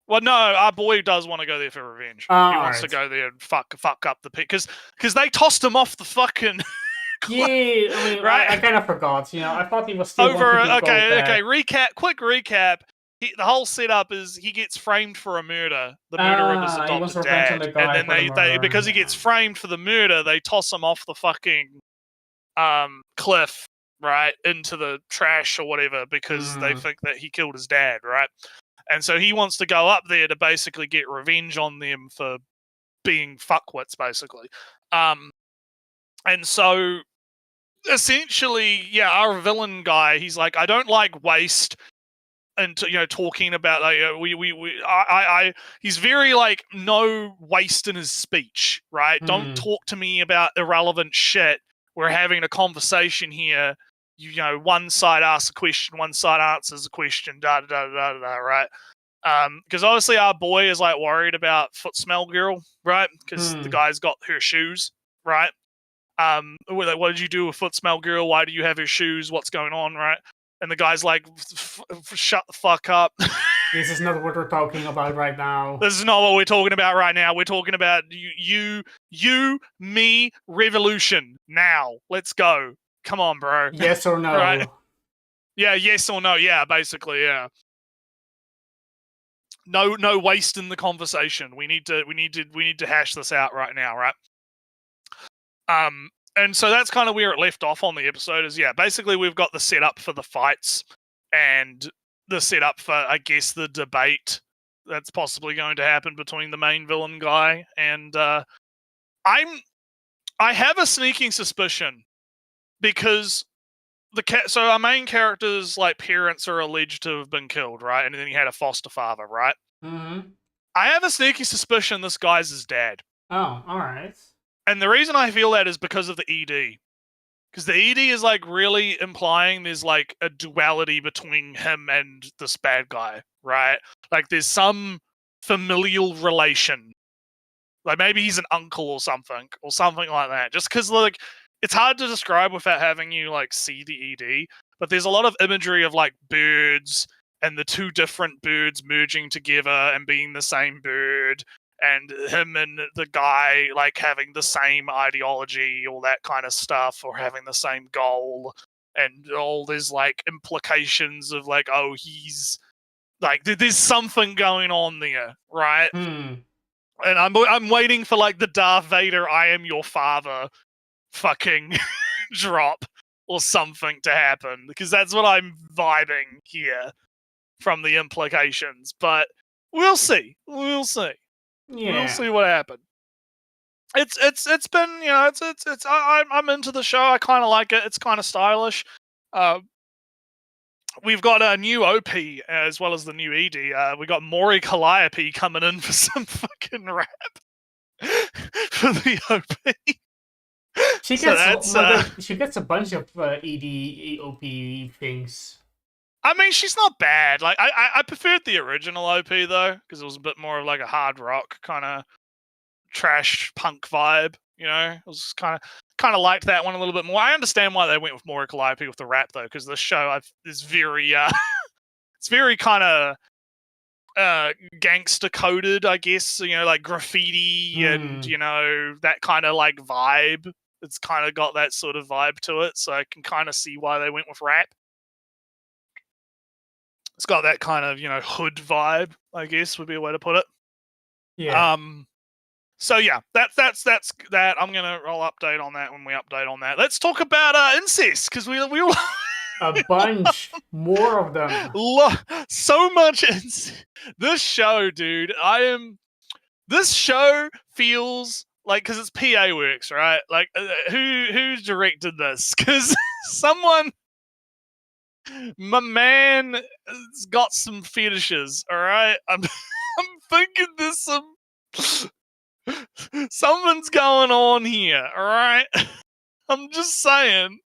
Well, no, our boy does want to go there for revenge. He wants to go there and fuck up the pit because they tossed him off the fucking. Yeah, I mean, right? I kind of forgot. I thought he was still Okay. Quick recap. The whole setup is he gets framed for a murder, the murder of his adopted dad, and then they because he gets framed for the murder, they toss him off the fucking cliff, right, into the trash or whatever because they think that he killed his dad, right? And so he wants to go up there to basically get revenge on them for being fuckwits, basically. And so essentially, yeah, our villain guy, he's like, I don't like waste. And talking about he's very like no waste in his speech, right? Don't talk to me about irrelevant shit. We're having a conversation here. One side asks a question, one side answers a question, da da da da da, right? Because obviously our boy is like worried about foot smell girl, right? Because the guy's got her shoes, right? What did you do with foot smell girl? Why do you have her shoes? What's going on, right? And the guy's like, shut the fuck up. This is not what we're talking about right now. This is not what we're talking about right now. We're talking about you, me, revolution. Now, let's go. Come on, bro. Yes or no? Right? Yeah, yes or no. Yeah, basically, yeah. No waste in the conversation. We need to hash this out right now, right? And so that's kind of where it left off on the episode. Is basically we've got the setup for the fights and the setup for, I guess, the debate that's possibly going to happen between the main villain guy and I have a sneaking suspicion because so our main character's like parents are alleged to have been killed, right? And then he had a foster father, right? Mm-hmm. I have a sneaky suspicion this guy's his dad. Oh, all right. And the reason I feel that is because of the ED. Because the ED is like really implying there's like a duality between him and this bad guy, right? Like there's some familial relation. Like maybe he's an uncle or something like that. Just because like it's hard to describe without having you like see the ED. But there's a lot of imagery of like birds and the two different birds merging together and being the same bird, and him and the guy like having the same ideology, all that kind of stuff, or having the same goal, and all these like implications of like, oh, he's like there's something going on there, right? And I'm waiting for like the Darth Vader "I am your father" fucking drop or something to happen, because that's what I'm vibing here from the implications. But we'll see. We'll see. Yeah. We'll see what happened. It's been, I'm into the show. I kind of like it. It's kind of stylish. We've got a new OP as well as the new ED. We got Mori Calliope coming in for some fucking rap for the OP. She gets a bunch of EOP things. I mean, she's not bad. Like I preferred the original OP though, because it was a bit more of like a hard rock kind of trash punk vibe. You know, it was kind of liked that one a little bit more. I understand why they went with Mori Calliope with the rap though, because the show is very it's very kind of gangster coded, I guess. You know, like graffiti and you know that kind of like vibe. It's kind of got that sort of vibe to it, so I can kind of see why they went with rap. It's got that kind of, you know, hood vibe, I guess would be a way to put it. Yeah. So yeah, that's that. I'll update on that when we update on that. Let's talk about incest, because we all a bunch more of them. So much incest. This show, dude. This show feels like, because it's PA Works, right? Like who's directed this? Because someone. My man has got some fetishes, all right? I'm thinking there's something's going on here, all right? I'm just saying.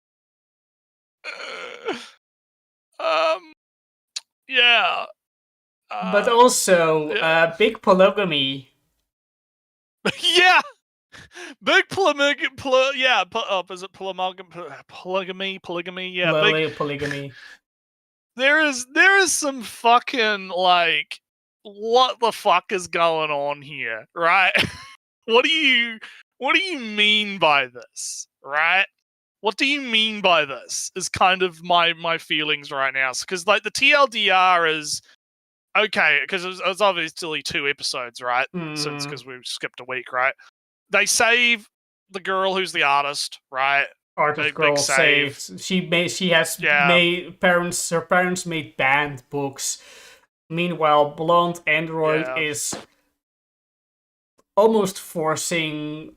Yeah. But also, big polygamy. Yeah. Big polygamy. Is it polygamy? Polygamy. Yeah. Polygamy. There is some fucking like, what the fuck is going on here, right? What do you mean by this, right? What do you mean by this is kind of my feelings right now. Because like the TLDR is okay, because it's obviously 2 episodes, right? Since because we skipped a week, right? They save the girl who's the artist, right? Artist girl saved. Her parents made banned books. Meanwhile, blonde android is almost forcing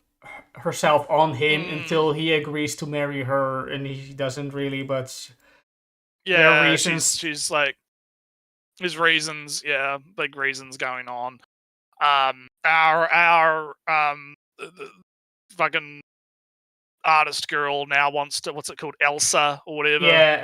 herself on him until he agrees to marry her, and he doesn't really, but there are reasons. She's like, there's reasons, big reasons going on. Our fucking artist girl now wants to, what's it called, Elsa or whatever? Yeah,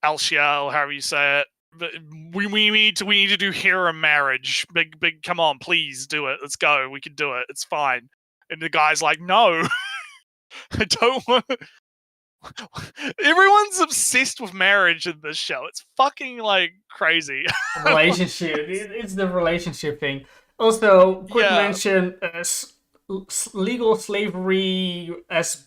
Elsia, or however you say it. But we need to do harem marriage. Big, come on, please do it. Let's go. We can do it. It's fine. And the guy's like, no, I don't want. Everyone's obsessed with marriage in this show. It's fucking like crazy. Relationship. It's the relationship thing. Also, quick mention: legal slavery as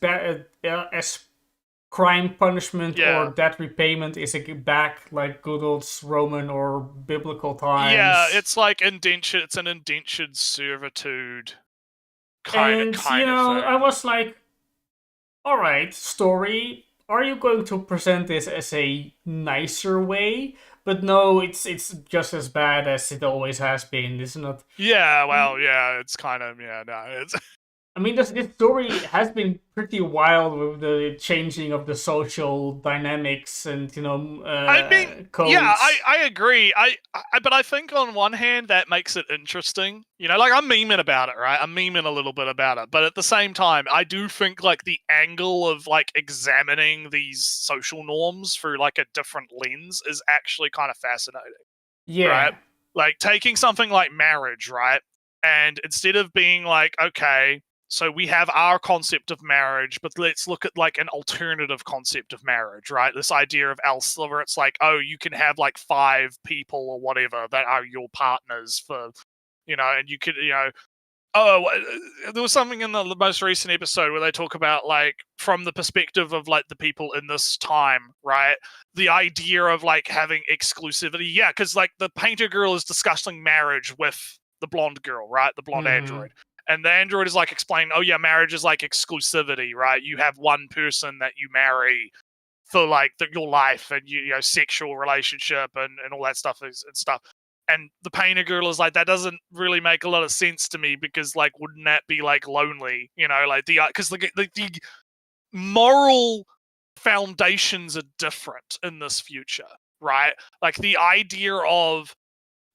crime punishment or debt repayment is back like good old Roman or biblical times. Yeah, it's like indentured. It's an indentured servitude kind of you know, thing. I was like, all right, story, are you going to present this as a nicer way? But no, it's just as bad as it always has been, isn't it? Yeah, well, yeah, it's kind of it's I mean, this story has been pretty wild with the changing of the social dynamics and I mean, codes. yeah, I agree. But I think on one hand that makes it interesting. Like I'm memeing about it, right? I'm memeing a little bit about it, but at the same time, I do think like the angle of like examining these social norms through like a different lens is actually kind of fascinating. Yeah. Right? Like taking something like marriage, right? And instead of being like, okay, so we have our concept of marriage, but let's look at like an alternative concept of marriage, right? This idea of where it's like, oh, you can have like 5 people or whatever that are your partners for, and you could, there was something in the most recent episode where they talk about like from the perspective of like the people in this time, right? The idea of like having exclusivity, yeah, because like the painter girl is discussing marriage with the blonde girl, right? The blonde android. And the android is like explaining, oh yeah, marriage is like exclusivity, right? You have one person that you marry for like your life and sexual relationship and all that stuff and stuff. And the painter girl is like, that doesn't really make a lot of sense to me because like, wouldn't that be like lonely? Like because the moral foundations are different in this future, right? Like the idea of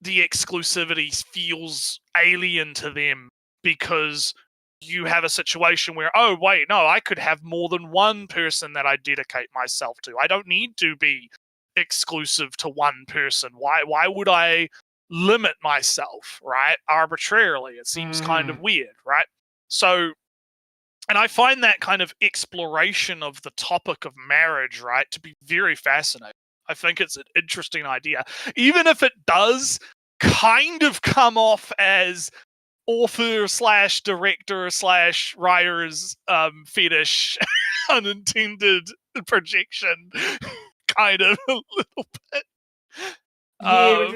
the exclusivity feels alien to them because you have a situation where, oh, wait, no, I could have more than one person that I dedicate myself to. I don't need to be exclusive to one person. Why would I limit myself, right? Arbitrarily. It seems kind of weird, right? So, and I find that kind of exploration of the topic of marriage, right, to be very fascinating. I think it's an interesting idea. Even if it does kind of come off as author / director / writer's fetish unintended projection kind of a little bit. Yeah, but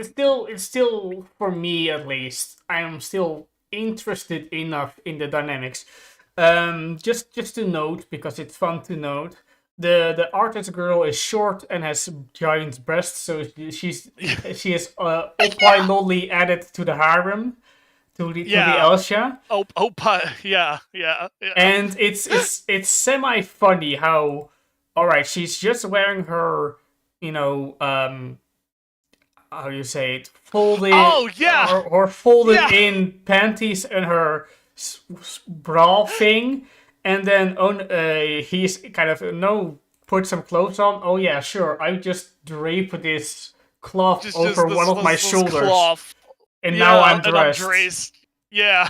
it's still for me at least. I am still interested enough in the dynamics. Just to note, because it's fun to note, the artist girl is short and has giant breasts, so she is off-lowly added to the harem. To the Elsha. Yeah. And it's semi funny how, all right, she's just wearing her, how do you say it, folded. Oh yeah. Or folded in panties and her bra thing, and then he's kind of put some clothes on. Oh yeah, sure. I just drape this cloth over one of my shoulders. Cloth. And now I'm dressed. Yeah.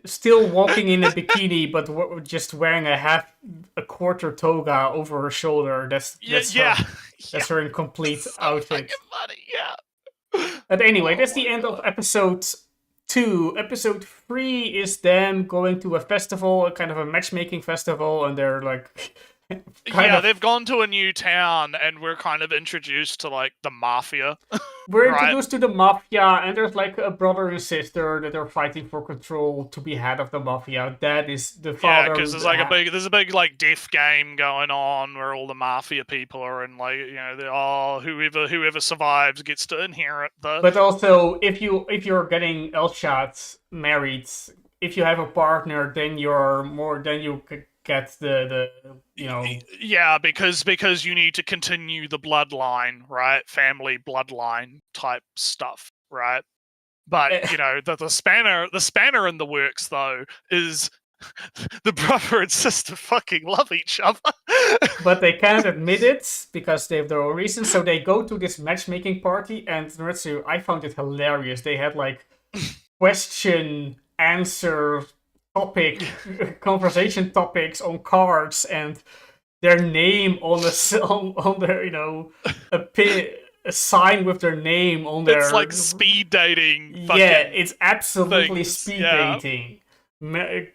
Still walking in a bikini, but just wearing a quarter toga over her shoulder. That's her incomplete outfit. Funny, yeah. But anyway, that's the end of episode 2. Episode 3 is them going to a festival, a kind of a matchmaking festival, and they're like... they've gone to a new town, and we're kind of introduced to, like, the mafia. We're introduced to the mafia, and there's, like, a brother and sister that are fighting for control to be head of the mafia. Dad is the father. Yeah, because there's a big, like, death game going on where all the mafia people are, and, like, whoever survives gets to inherit the... But also, if you're getting Elshad married, if you have a partner, then you get the Yeah, because you need to continue the bloodline, right? Family bloodline type stuff, right? But the spanner in the works though is the brother and sister fucking love each other. But they can't admit it because they have their own reasons. So they go to this matchmaking party, and Naruto, I found it hilarious. They had like question answer conversation topics on cards, and their name on their a sign with their name on there. It's like speed dating. Yeah, it's absolutely things. Speed dating.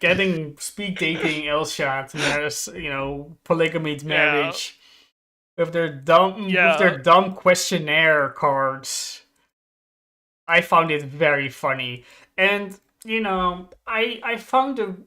Getting speed dating Elshad, polygamy marriage with their dumb questionnaire cards. I found it very funny. And I found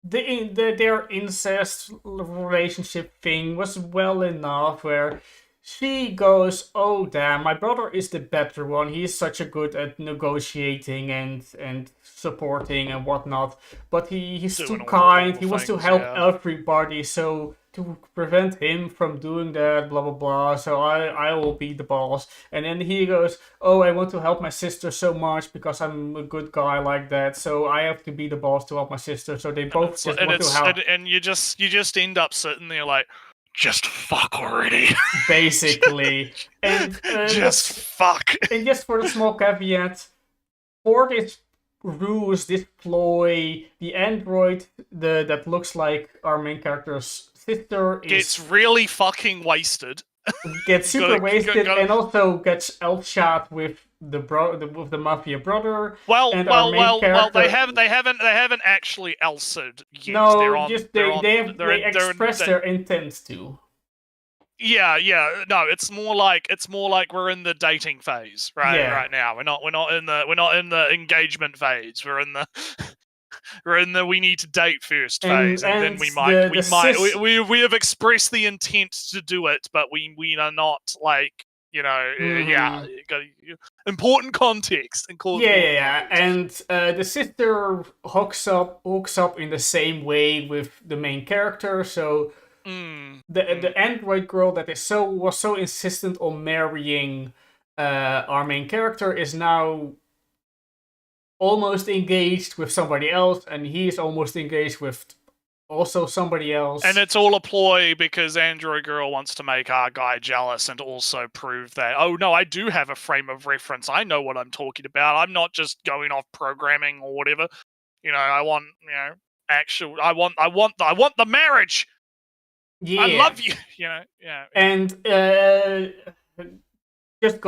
their incest relationship thing was well enough where she goes, "Oh damn, my brother is the better one. He's such a good at negotiating and supporting and whatnot. But he's Doing too all kind. the He wants to things, help yeah. everybody. So to prevent him from doing that, blah blah blah. So I will be the boss." And then he goes, "Oh, I want to help my sister so much because I'm a good guy like that. So I have to be the boss to help my sister." So they both just want to help. And you just end up sitting there like, just fuck already. Basically. And just fuck. and just for the small caveat, for this ruse, this ploy, the android that looks like our main character's sister Gets really fucking wasted. gets super wasted gotta- and also gets elf shot with with the mafia brother. Well, and our main character, they haven't actually elsed yet. No, they're on, just they're on, they express their intent to. Yeah, no, it's more like we're in the dating phase right now. We're not in the engagement phase. We're in the we need to date first phase, and then we have expressed the intent to do it, but we are not like important context. Yeah. And the sister hooks up in the same way with the main character, so the android girl that was so insistent on marrying our main character is now almost engaged with somebody else, and he is almost engaged with also somebody else. And it's all a ploy because Android Girl wants to make our guy jealous and also prove that, oh no, I do have a frame of reference. I know what I'm talking about. I'm not just going off programming or whatever. I want, I want the marriage. Yeah. I love you. And just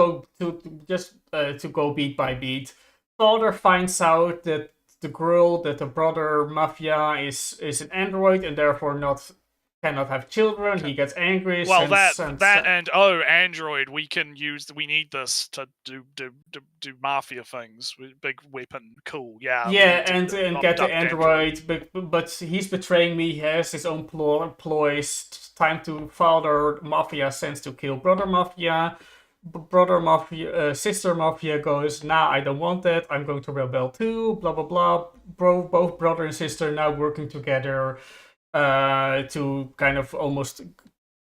to go beat by beat. Father finds out that the brother mafia is an android and therefore cannot have children. He gets angry. Well, Android, we need this to do mafia things with big weapon. Cool, yeah. And get the android, but he's betraying me. He has his own ploys. Time to father mafia sends to kill brother mafia. Sister mafia goes, nah, I don't want that. I'm going to rebel too. Blah blah blah. Both brother and sister now working together to kind of almost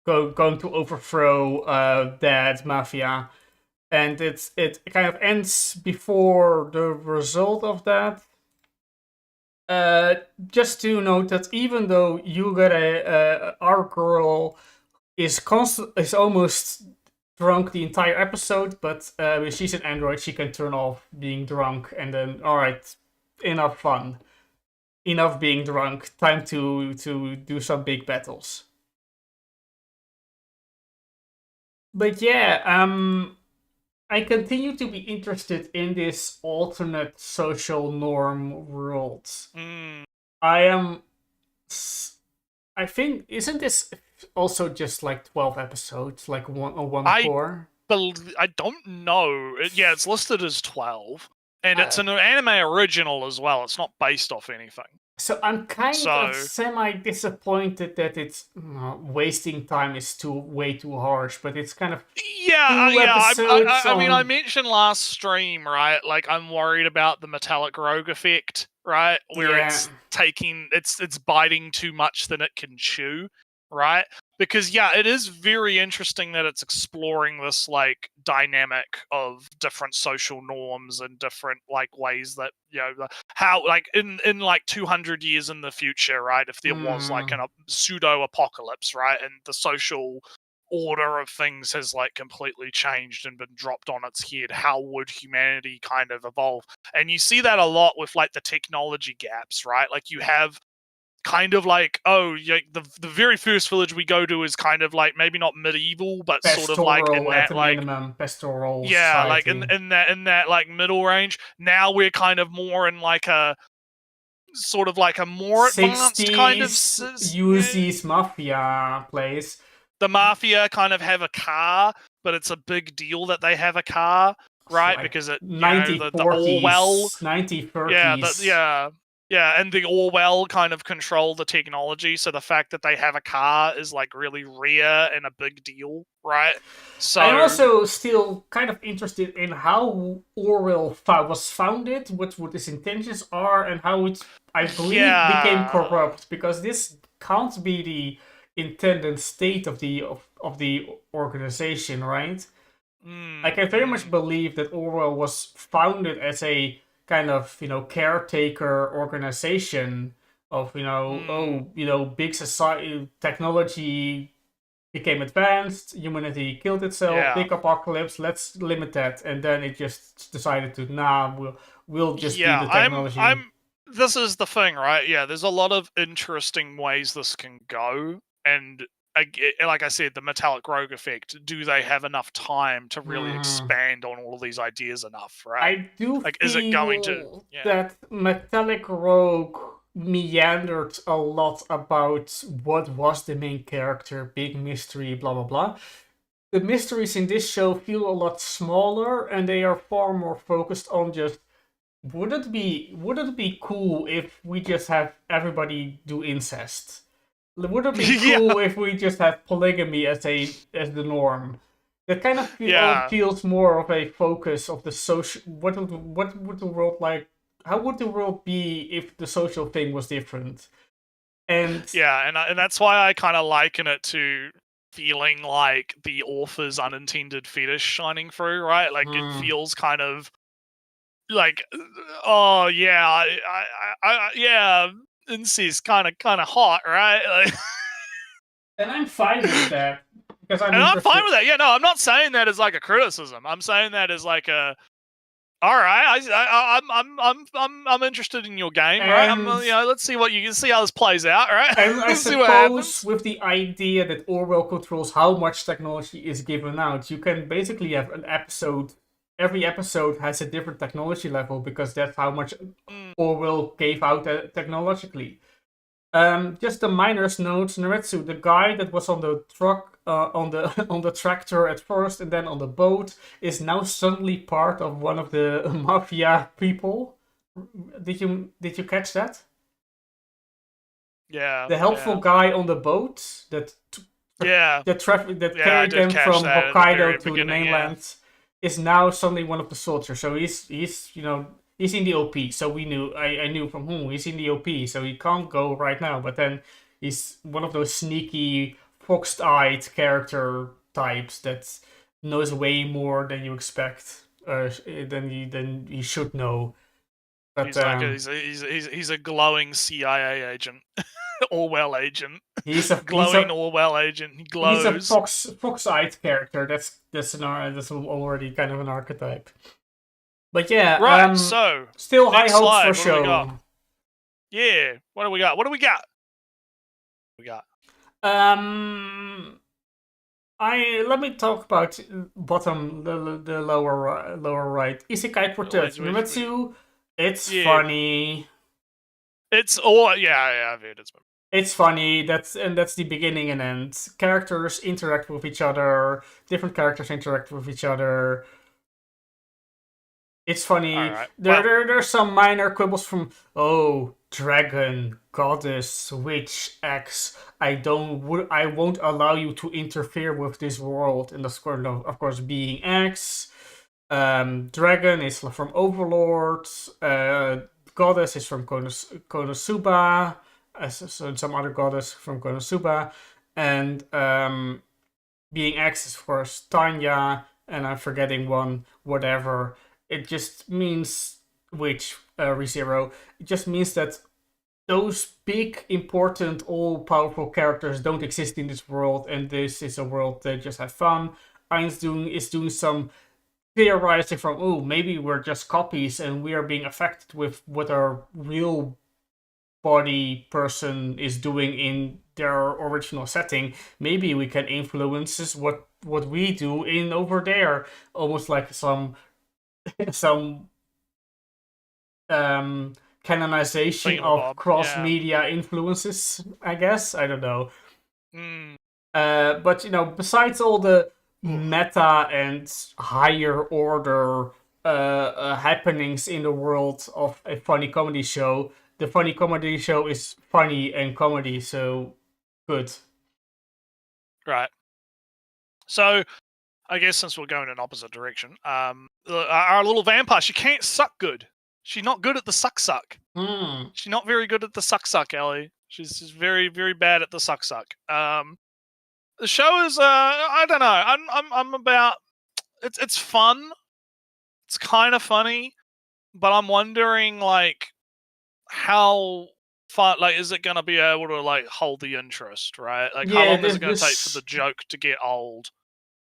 going to overthrow that mafia, and it kind of ends before the result of that. Just to note that even though you got our girl is almost drunk the entire episode, but when she's an android, she can turn off being drunk, and then alright, enough fun. Enough being drunk. Time to do some big battles. But yeah, I continue to be interested in this alternate social norm world. I think, isn't this also just like 12 episodes, like one core? I don't know. Yeah, it's listed as 12. And it's an anime original as well. It's not based off anything. So I'm kind of semi-disappointed that it's wasting time is way too harsh, but it's kind of I mean, I mentioned last stream, right? Like, I'm worried about the metallic rogue effect, right? Where it's biting too much than it can chew, right? Because it is very interesting that it's exploring this like dynamic of different social norms and different like ways that how like in like 200 years in the future, right? If there was like a pseudo apocalypse, right, and the social order of things has like completely changed and been dropped on its head, how would humanity kind of evolve? And you see that a lot with like the technology gaps, right? Like you have kind of like, the very first village we go to is kind of like maybe not medieval, but pastoral, sort of like in that like minimum, pastoral society. Like in that like middle range. Now we're kind of more in like a sort of like a more advanced kind of UZ's mafia place. The mafia kind of have a car, but it's a big deal that they have a car. right? Like Because it, 1940s, the Orwell, 1930s. yeah, and the Orwell kind of control the technology, so the fact that they have a car is like really rare and a big deal, right? So I'm also still kind of interested in how Orwell was founded, what his intentions are, and how it, I believe, became corrupt. Because this can't be the intended state of the organization, right? Like, I very much believe that Orwell was founded as a kind of, caretaker organization of, big society, technology became advanced, humanity killed itself, big apocalypse, let's limit that. And then it just decided to, we'll just be the technology. This is the thing, right? Yeah, there's a lot of interesting ways this can go, and like I said, the metallic rogue effect. Do they have enough time to really expand on all of these ideas enough? Right? I do like, feel is it going to? Yeah. that metallic rogue meandered a lot about what was the main character, big mystery, blah blah blah. The mysteries in this show feel a lot smaller, and they are far more focused on just would it be cool if we just have everybody do incest? Would it be cool if we just have polygamy as the norm? That kind of feels more of a focus of the social. What would the world like? How would the world be if the social thing was different? And and that's why I kind of liken it to feeling like the author's unintended fetish shining through, right? Like it feels kind of like, oh yeah, I incest kind of hot, right? Like, and I'm fine with that because I'm fine with that. Yeah, no, I'm not saying that as like a criticism. I'm saying that as like a, all right, I'm interested in your game, right? Let's see let's see how this plays out, right? And I see what happens. suppose with the idea that Orwell controls how much technology is given out, you can basically have an episode. Every episode has a different technology level because that's how much Orwell gave out technologically. Just a minor note: Naretsu, the guy that was on the truck, on the tractor at first, and then on the boat, is now suddenly part of one of the mafia people. Did you catch that? Yeah. The helpful guy on the boat that carried them from Hokkaido to the mainland is now suddenly one of the soldiers. So he's in the OP. So I knew from whom he's in the OP. So he can't go right now. But then he's one of those sneaky, fox-eyed character types that knows way more than you expect, than you should know. But, he's a glowing CIA agent, Orwell agent. He's a glowing Orwell agent. He glows. He's a fox-eyed character. That's already kind of an archetype. But yeah, right. So still high hopes for show. Yeah. What do we got? Let me talk about bottom, the lower right. Isekai Quartet. Naretsu. It's funny. It's I've heard it's. It's funny. That's the beginning and end. Characters interact with each other. Different characters interact with each other. It's funny. Right. There's some minor quibbles from dragon, goddess, witch, X. I won't allow you to interfere with this world. And of course, being X. Dragon is from Overlord. Goddess is from Konosuba. Some other goddess from Konosuba. And being X is of course Tanya. And I'm forgetting one, whatever. It just means ReZero. It just means that those big, important, all-powerful characters don't exist in this world, and this is a world that just have fun. Ainz is doing some theorizing from, maybe we're just copies and we are being affected with what our real body person is doing in their original setting. Maybe we can influence what we do in over there, almost like some canonization of cross-media influences, I guess. I don't know. But besides all the meta and higher order happenings in the world of a funny comedy show. The funny comedy show is funny and comedy, so good. Right. So, I guess since we're going in opposite direction, our little vampire, she can't suck good. She's not good at the suck. Mm. She's not very good at the suck, Ellie. She's just very, very bad at the suck. The show is, I don't know. I'm about. It's fun. It's kind of funny, but I'm wondering like how fun. Like, is it gonna be able to like hold the interest? Right? Like, how Yeah, long is it gonna take for the joke to get old?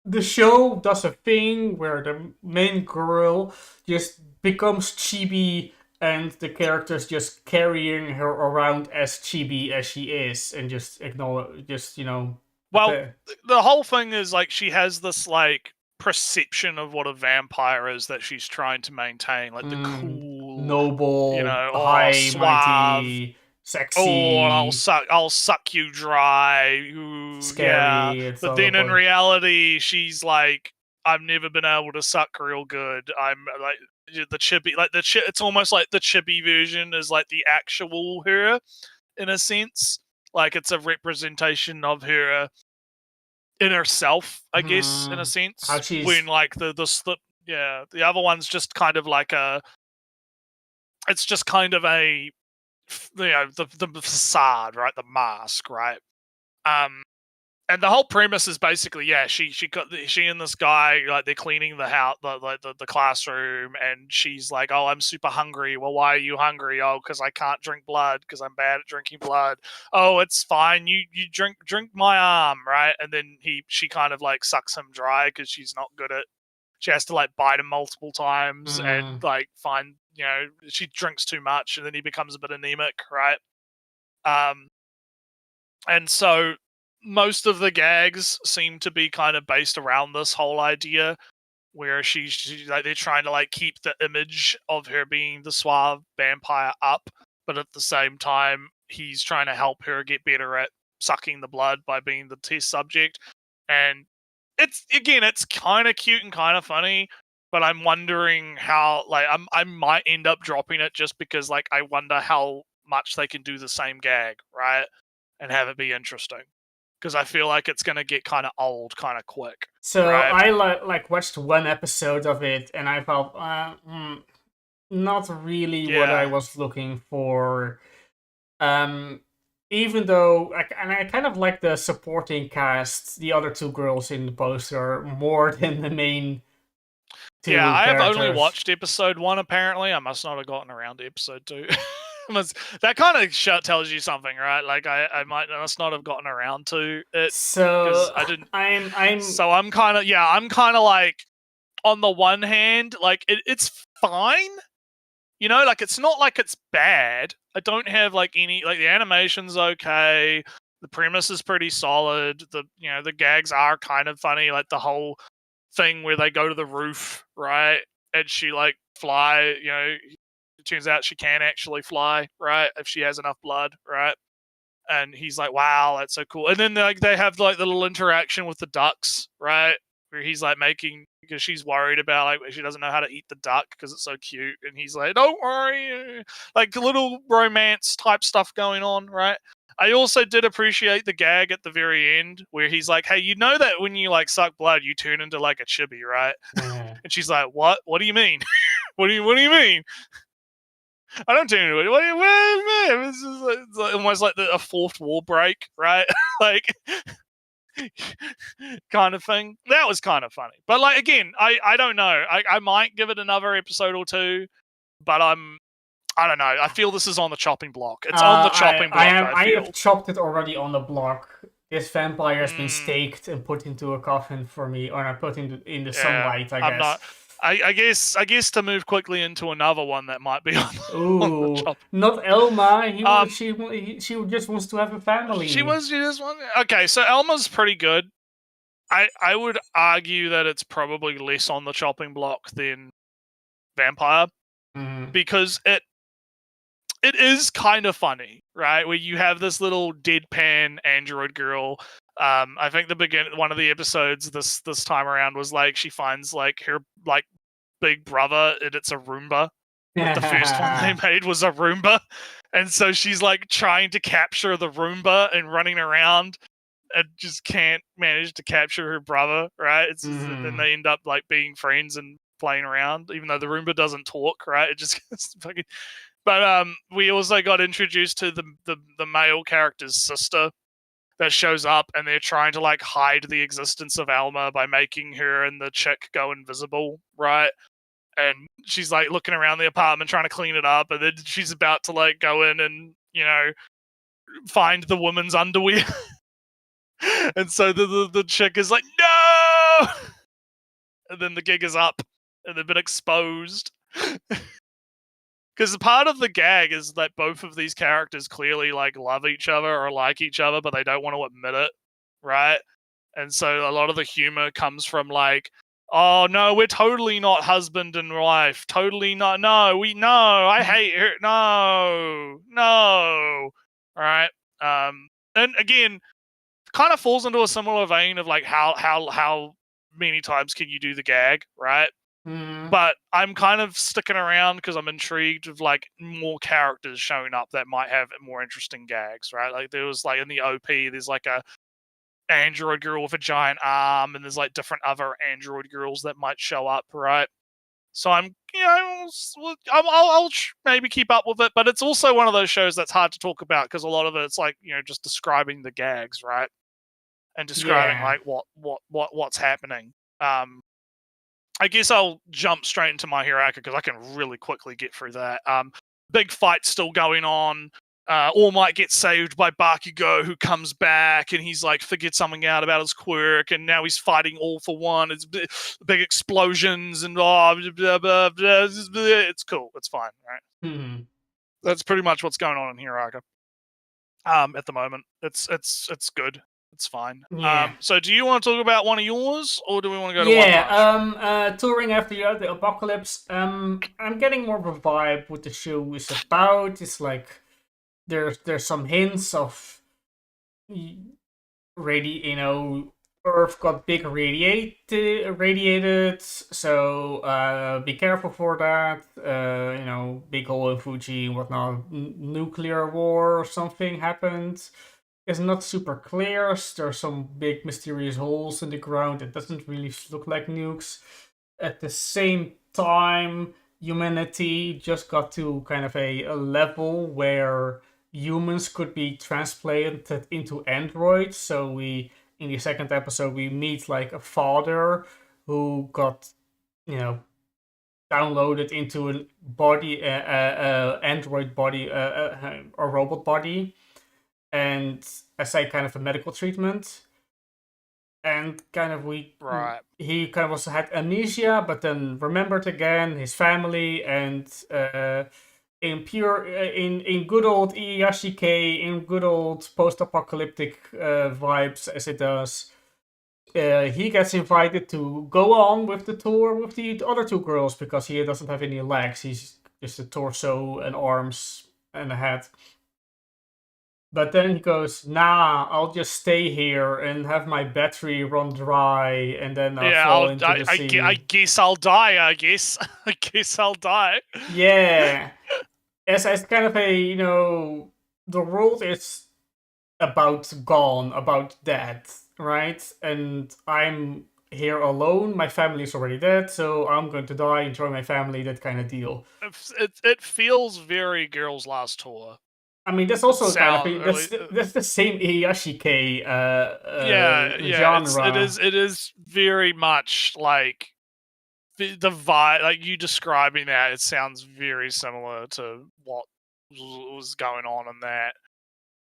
the show does a thing where the main girl just becomes chibi and the characters just carrying her around as chibi as she is and just acknowledge, just, Well, the whole thing is like she has this like perception of what a vampire is that she's trying to maintain, like the cool, noble, or high, suave, mighty, oh, I'll sexy, suck you dry, ooh, yeah. scary. It's But all then in about- reality, she's like, I've never been able to suck real good. I'm like the chippy, like it's almost like the chippy version is like the actual her, in a sense. Like it's a representation of her in herself, I guess, in a sense. How she's- When like the slip, yeah, the other one's just kind of like it's just kind of a, the facade, right, the mask, right. And the whole premise is basically, yeah, she and this guy, like, they're cleaning the house, the classroom, and she's like, oh, I'm super hungry. Well, why are you hungry? Oh, because I can't drink blood because I'm bad at drinking blood. Oh, it's fine. You drink my arm, right? And then she kind of like sucks him dry because she's not good at. She has to like bite him multiple times and like find, she drinks too much and then he becomes a bit anemic, right? And so most of the gags seem to be kind of based around this whole idea where she's like, they're trying to like keep the image of her being the suave vampire up, but at the same time he's trying to help her get better at sucking the blood by being the test subject. And it's kind of cute and kind of funny, but I'm wondering how, like, I might end up dropping it just because, like, I wonder how much they can do the same gag, right, and have it be interesting. Because I feel like it's gonna get kind of old, kind of quick. So right? I like watched one episode of it and I felt not really what I was looking for. Even though I kind of like the supporting cast, the other two girls in the poster more than the main two I have only characters. watched episode 1. Apparently, I must not have gotten around to episode 2. That kind of tells you something, right? Like I must not have gotten around to it. So I didn't. I'm So I'm kind of like, on the one hand, like it's fine. Like it's not like it's bad. I don't have like any, like, the animation's okay. The premise is pretty solid. The gags are kind of funny, like the whole thing where they go to the roof, right? And she like fly, it turns out she can actually fly, right? If she has enough blood, right? And he's like, wow, that's so cool. And then like they have like the little interaction with the ducks, right? Where he's like because she's worried about, like, she doesn't know how to eat the duck because it's so cute. And he's like, don't worry. Like little romance type stuff going on, right? I also did appreciate the gag at the very end where he's like, hey, you know that when you like suck blood, you turn into like a chibi, right? And she's like, what? What do you mean? What do you mean? I don't turn into it. What do you mean? It's like almost like a fourth wall break, right? Like, kind of thing. That was kind of funny. But like, again, I don't know. I might give it another episode or two, but I don't know. I feel this is on the chopping block. It's on the chopping block. I have chopped it already on the block. This vampire has been staked and put into a coffin for me, or not put in the sunlight, I guess. I'm not. I guess to move quickly into another one that might be on the not Elma. She just wants to have a family. She just want. Okay, so Elma's pretty good. I would argue that it's probably less on the chopping block than Vampire, because it is kind of funny, right? Where you have this little deadpan android girl. I think one of the episodes this time around was like she finds like her like big brother and it's a Roomba. Like the first one they made was a Roomba, and so she's like trying to capture the Roomba and running around and just can't manage to capture her brother, right? It's just, then they end up like being friends and playing around, even though the Roomba doesn't talk, right? It just fucking. But we also got introduced to the male character's sister that shows up, and they're trying to like hide the existence of Alma by making her and the chick go invisible, right? And she's like looking around the apartment trying to clean it up, and then she's about to like go in and find the woman's underwear. And so the chick is like, no! And then the gig is up, and they've been exposed. Because part of the gag is that both of these characters clearly like love each other or like each other, but they don't want to admit it, right? And so a lot of the humor comes from like, oh no, we're totally not husband and wife, totally not. No, I hate her. No, all right. And again, kind of falls into a similar vein of like how many times can you do the gag, right? But I'm kind of sticking around because I'm intrigued with like more characters showing up that might have more interesting gags, right? Like there was like in the OP, there's like a android girl with a giant arm, and there's like different other android girls that might show up, right? So I'll maybe keep up with it, but it's also one of those shows that's hard to talk about because a lot of it's like just describing the gags, right? And describing like what's happening. I guess I'll jump straight into My Hero Academia because I can really quickly get through that. Big fight still going on. All Might gets saved by Bakugo, who comes back and he's like figured something out about his quirk, and now he's fighting All for One. It's big explosions and it's cool. It's fine, right? That's pretty much what's going on in Hero Academia. At the moment, it's good. It's fine. Yeah. So do you want to talk about one of yours, or do we want to go to one? Yeah. Touring after the apocalypse. I'm getting more of a vibe what the show is about. It's like there's some hints of Earth got big radiated, so be careful for that. Big hole in Fuji and whatnot. Nuclear war or something happened. It's not super clear. There's some big mysterious holes in the ground. It doesn't really look like nukes. At the same time, humanity just got to kind of a level where humans could be transplanted into androids. So in the second episode, we meet like a father who got, downloaded into a body, android body, a robot body. And as a kind of a medical treatment, and kind of he kind of also had amnesia, but then remembered again his family, and in good old Iyashike, in good old post-apocalyptic vibes as it does, he gets invited to go on with the tour with the other two girls because he doesn't have any legs. He's just a torso and arms and a head. But then he goes, nah, I'll just stay here and have my battery run dry, and then I'll fall into the sea. I guess I'll die, I guess. I guess I'll die. Yeah. As kind of a, the world is about gone, about dead, right? And I'm here alone, my family's already dead, so I'm going to die, enjoy my family, that kind of deal. It feels very Girls' Last Tour. I mean, that's also that's the same Iyashike genre. It is very much like the vibe, like you describing that. It sounds very similar to what was going on in that,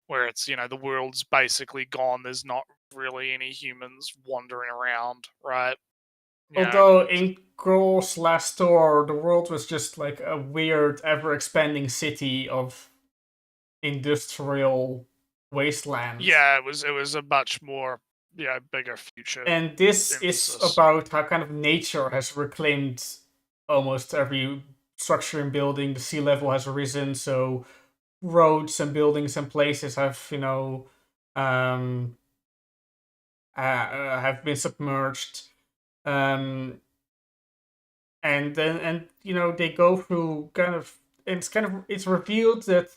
where it's the world's basically gone. There's not really any humans wandering around, right? Although in Girls' Last Tour, the world was just like a weird, ever-expanding city of industrial wasteland. Yeah, it was a much more bigger future. And this is about how kind of nature has reclaimed almost every structure in building. The sea level has risen, so roads and buildings and places have, have been submerged. And they go through it's revealed that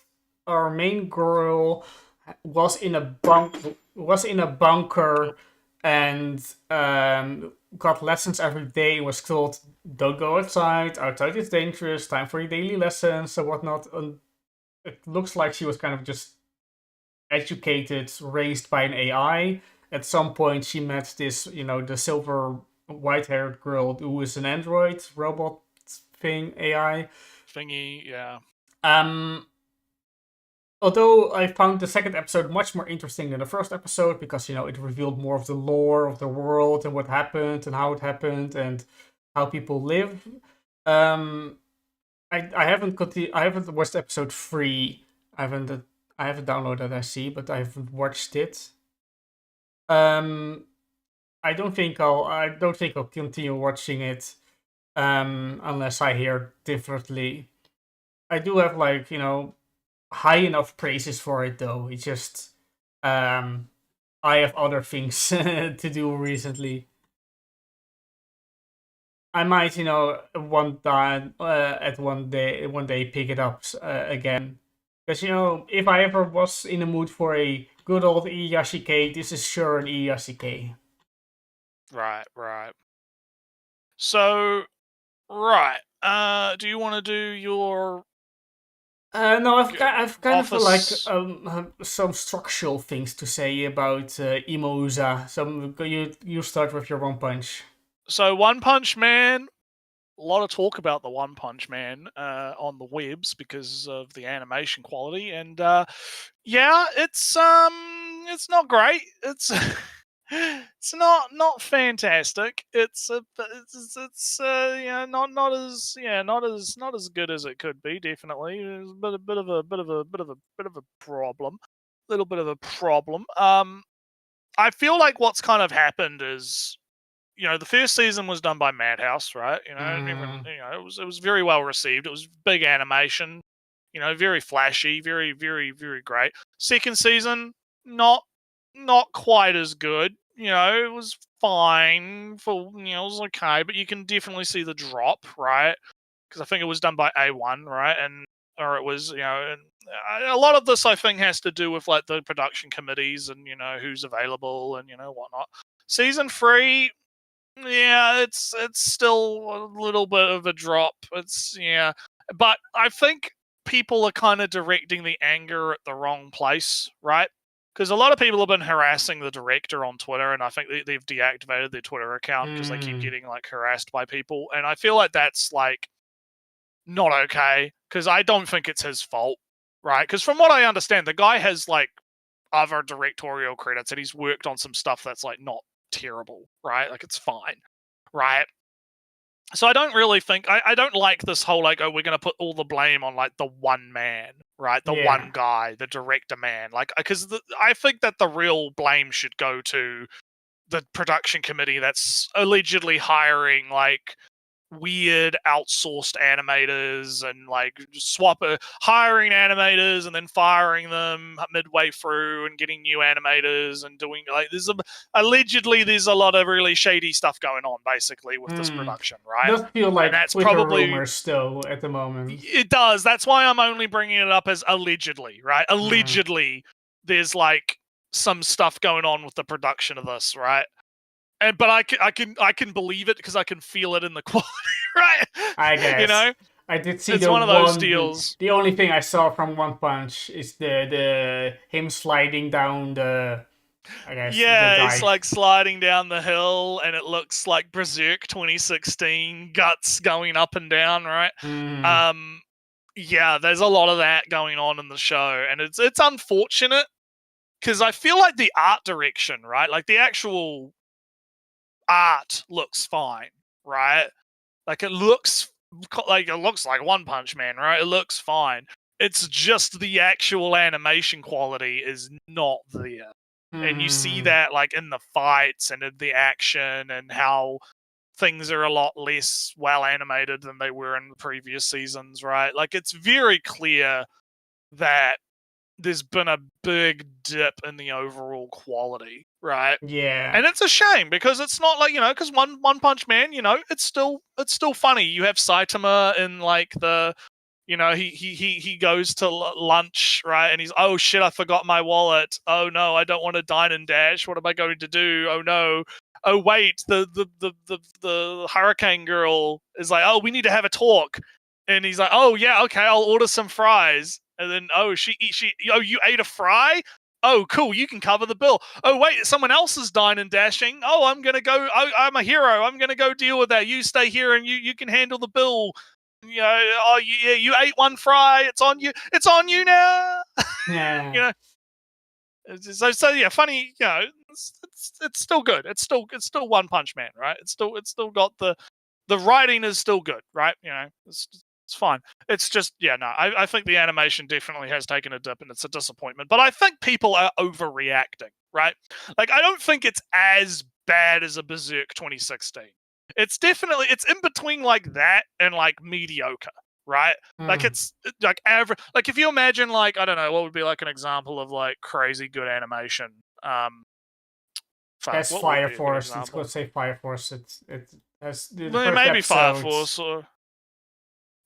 our main girl was in a bunker and got lessons every day. Was told, don't go outside is dangerous, time for your daily lessons and whatnot. And it looks like she was kind of just educated, raised by an AI. At some point she met this, the silver white-haired girl who is an android robot thing, AI thingy. Yeah. Although I found the second episode much more interesting than the first episode because it revealed more of the lore of the world and what happened and how it happened and how people live. I haven't I haven't watched episode 3. I haven't downloaded I see, but I haven't watched it. I don't think I'll continue watching it unless I hear differently. I do have high enough praises for it though. It's just I have other things to do recently. I might, one day pick it up again. Because if I ever was in the mood for a good old Iyashike, this is sure an Iyashike. Right. So, right. Do you want to do your? No, I've kind of like office- some structural things to say about Imouza. You start with your One Punch. So One Punch Man, a lot of talk about the One Punch Man on the webs because of the animation quality, and yeah, it's not great. It's it's not fantastic. It's not as good as it could be. Definitely, it's a bit of a problem. Little bit of a problem. I feel like what's kind of happened is, the first season was done by Madhouse, right? And everyone, it was very well received. It was big animation, very flashy, very, very, very great. Second season, not quite as good. It was fine for, it was okay, but you can definitely see the drop, right? Because I think it was done by A1, right? Or it was, and a lot of this I think has to do with like the production committees and who's available and whatnot. Season 3, yeah, it's still a little bit of a drop. But I think people are kind of directing the anger at the wrong place, right? Because a lot of people have been harassing the director on Twitter, and I think they've deactivated their Twitter account because they keep getting like harassed by people, and I feel like that's like not okay because I don't think it's his fault, right? Because from what I understand, the guy has like other directorial credits and he's worked on some stuff that's like not terrible, right? Like it's fine, right? So I don't really think I don't like this whole like, oh, we're gonna put all the blame on like the one man, right? The one guy, the director man, like because I think that the real blame should go to the production committee that's allegedly hiring like weird outsourced animators and like hiring animators and then firing them midway through and getting new animators and doing like allegedly there's a lot of really shady stuff going on basically with this production, right? It does feel like that's Twitter probably rumors though at the moment. It does. That's why I'm only bringing it up as allegedly, right? Allegedly there's like some stuff going on with the production of this, right? But I can believe it because I can feel it in the quality, right? I guess. I did see it's one of those deals. The only thing I saw from One Punch is the him sliding down the. I guess. Yeah, it's like sliding down the hill, and it looks like Berserk 2016, guts going up and down, right? Yeah, there's a lot of that going on in the show, and it's unfortunate because I feel like the art direction, right? Like the actual art looks fine, right? Like it looks like One Punch Man, right? It looks fine. It's just the actual animation quality is not there. And you see that like in the fights and in the action and how things are a lot less well animated than they were in the previous seasons, right? Like, it's very clear that there's been a big dip in the overall quality, right? Yeah. And it's a shame because it's not like, because One Punch Man, it's still funny. You have Saitama in like the, he goes to lunch, right? And he's, oh shit, I forgot my wallet. Oh no, I don't want to dine and dash. What am I going to do? Oh no. Oh wait, the hurricane girl is like, oh, we need to have a talk. And he's like, oh yeah, okay, I'll order some fries. And then, oh, oh, you ate a fry? Oh, cool, you can cover the bill. Oh, wait, someone else is dining and dashing. Oh, I'm going to go. I'm a hero. I'm going to go deal with that. You stay here and you can handle the bill. Oh, yeah, you ate one fry. It's on you. It's on you now. Yeah. So yeah, funny. It's still good. It's still One Punch Man, right? It's still got the writing is still good, right? It's fine. It's just, I think the animation definitely has taken a dip and it's a disappointment. But I think people are overreacting, right? Like, I don't think it's as bad as a Berserk 2016. It's in between like that and like mediocre, right? Like, it's like average. Like, if you imagine, like, I don't know, what would be like an example of like crazy good animation? That's what Fire would be a good Force. Let's example? go say Fire Force. It has the Well, first maybe Fire episodes. Force or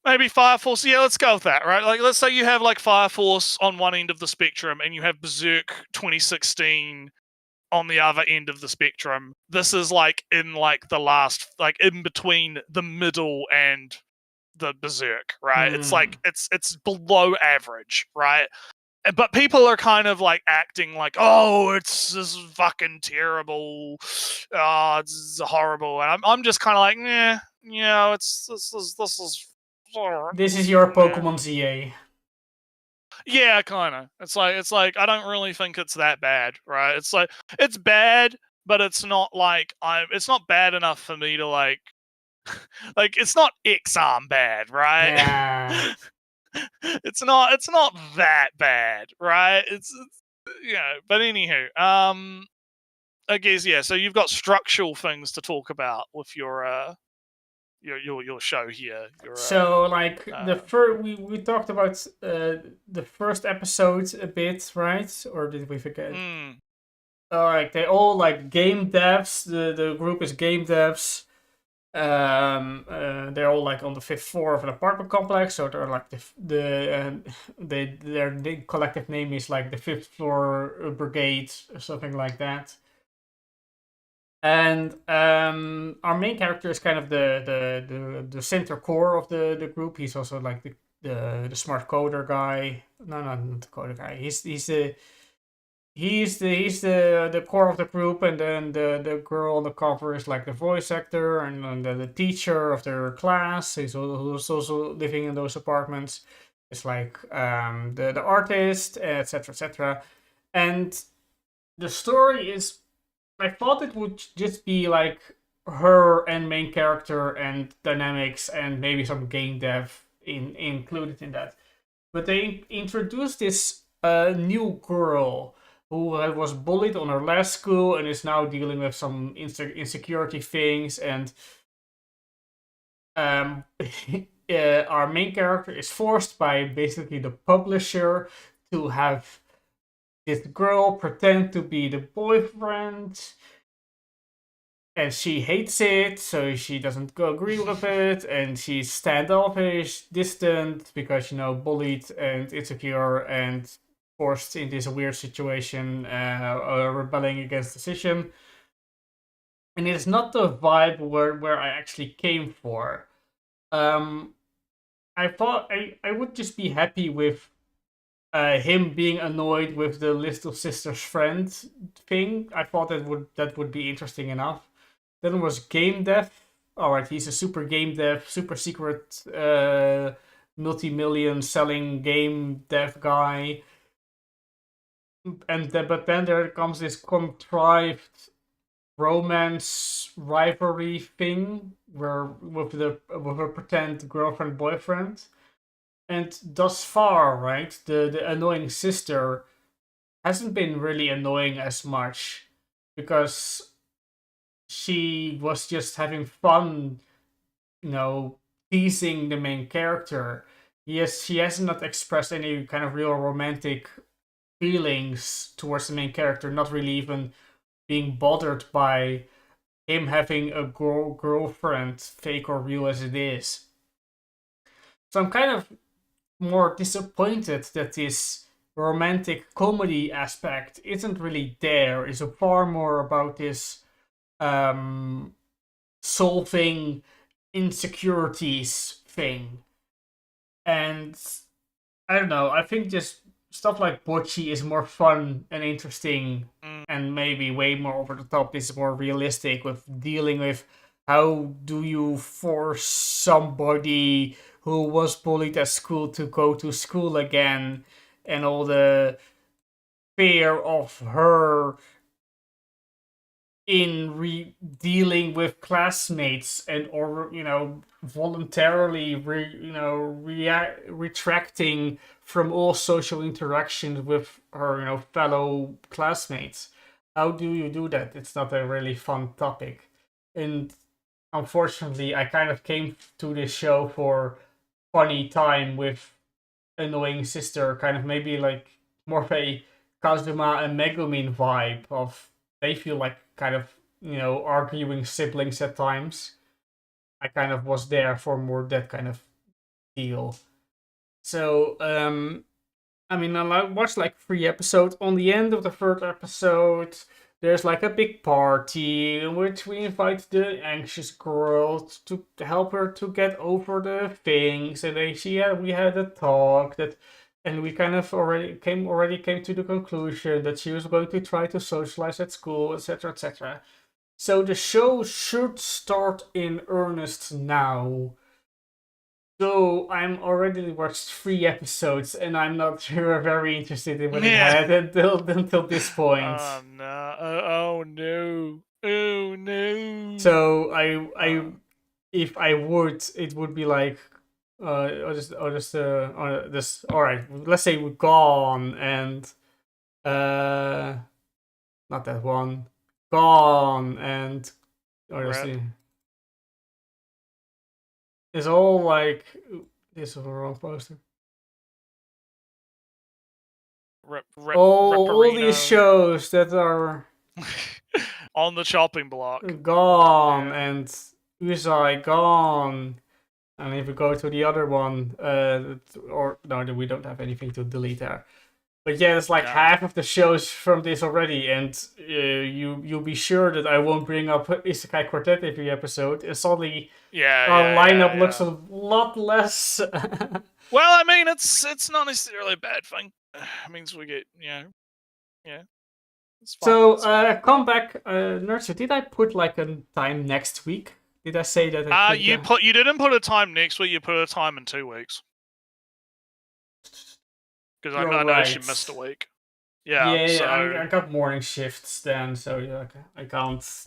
maybe Fire Force. Yeah, let's go with that, right? Like, let's say you have like Fire Force on one end of the spectrum and you have Berserk 2016 on the other end of the spectrum. This is like in like the last, like in between the middle and the Berserk, right? It's like it's below average, right? But people are kind of like acting like, oh, it's this fucking terrible, oh, it's horrible, and I'm just kind of like, this is This is your Pokemon ZA. yeah, kind of. It's like I don't really think it's that bad, right? It's like it's bad, but it's not like it's not bad enough for me to like like it's not X-Arm bad, right? Yeah. it's not that bad, right? It's but anywho, I guess so you've got structural things to talk about with your show here. So like the first we talked about the first episode a bit, right? Or did we forget? Alright, they all like game devs. The group is game devs. They're all like on the 5th floor of an apartment complex, so they're like their collective name is like the 5th floor brigade or something like that. And our main character is kind of the center core of the group. He's also like the smart coder guy. No, not the coder guy. He's the core of the group, and then the girl on the cover is like the voice actor, and then the teacher of their class who's also living in those apartments. It's like the artist, etc., etc. And the story is, I thought it would just be like her and main character and dynamics and maybe some game dev included in that. But they introduced this new girl who was bullied on her last school and is now dealing with some insecurity things. And our main character is forced by basically the publisher to have this girl pretend to be the boyfriend, and she hates it, so she doesn't agree with it, and she's standoffish, distant, because, bullied and insecure and forced in this weird situation, rebelling against the decision. And it's not the vibe where I actually came for. I thought I would just be happy with him being annoyed with the list of sisters friends thing. I thought that would be interesting enough. Then was game dev. Alright, he's a super game dev, super secret, multi-million selling game dev guy. But then there comes this contrived romance rivalry thing with a pretend girlfriend boyfriend. And thus far, right, the annoying sister hasn't been really annoying as much, because she was just having fun, teasing the main character. Yes, she has not expressed any kind of real romantic feelings towards the main character, not really even being bothered by him having a girlfriend, fake or real as it is. So I'm kind of more disappointed that this romantic comedy aspect isn't really there. It's far more about this solving insecurities thing. And I don't know, I think just stuff like Bocce is more fun and interesting and maybe way more over the top. This is more realistic with dealing with how do you force somebody who was bullied at school to go to school again, and all the fear of her in dealing with classmates and or voluntarily retracting from all social interactions with her fellow classmates. How do you do that? It's not a really fun topic, and unfortunately I kind of came to this show for funny time with annoying sister, kind of maybe like more of a Kazuma and Megumin vibe of they feel like kind of arguing siblings at times. I kind of was there for more that kind of deal. So I mean, I watched like 3 episodes. On the end of the 3rd episode, there's like a big party in which we invite the anxious girl to help her to get over the things, and we had a talk that, and we kind of already came to the conclusion that she was going to try to socialize at school, etc., etc. So the show should start in earnest now. So I'm already watched 3 episodes, and I'm not sure very interested in what it had until this point. Oh no! Oh no! Oh no! So if I would, it would be like, this. All right, let's say we're gone and not that one, gone and it's all like this is the wrong poster. All these shows that are on the chopping block. Gone and Usai gone. And if we go to the other one, or no, we don't have anything to delete there. But yeah, it's like half of the shows from this already, and you'll be sure that I won't bring up Isekai Quartet every episode. And suddenly, our lineup looks a lot less. Well, I mean, it's not necessarily a bad thing. It means we get It's fine, so come back, Nurture. Did I put like a time next week? Did I say that? You didn't put a time next week. You put a time in 2 weeks. Because I know she missed a week. Yeah. Yeah, so... I got morning shifts then, so I can't.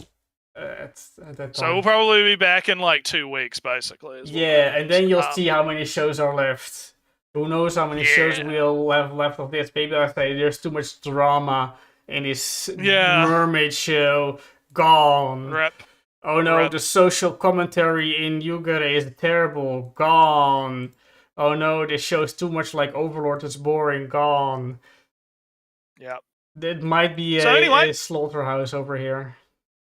At that time. So we'll probably be back in like 2 weeks, basically. Yeah, and then you'll see how many shows are left. Who knows how many shows we'll have left of this? Maybe I say there's too much drama in this mermaid show. Gone. Rep. Oh no, the social commentary in Yugure is terrible. Gone. Oh no, this show's too much like Overlord. It's boring. Gone. Yeah. It might be a slaughterhouse over here.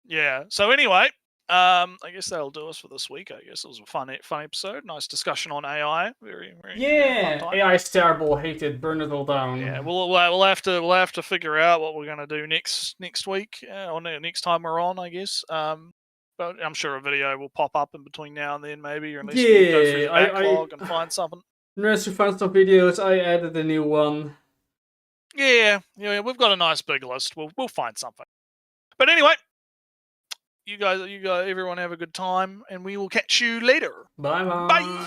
Yeah. So anyway, I guess that'll do us for this week. I guess it was a fun episode. Nice discussion on AI. Very fun time. AI is terrible. Hate it. Burn it all down. Yeah. We'll have to figure out what we're gonna do next week or next time we're on. I guess. But I'm sure a video will pop up in between now and then, maybe, or at least we go through the backlog and find something. Unless you found some videos, I added a new one. Yeah, we've got a nice big list. We'll find something. But anyway, you guys, everyone have a good time, and we will catch you later. Bye. Bye.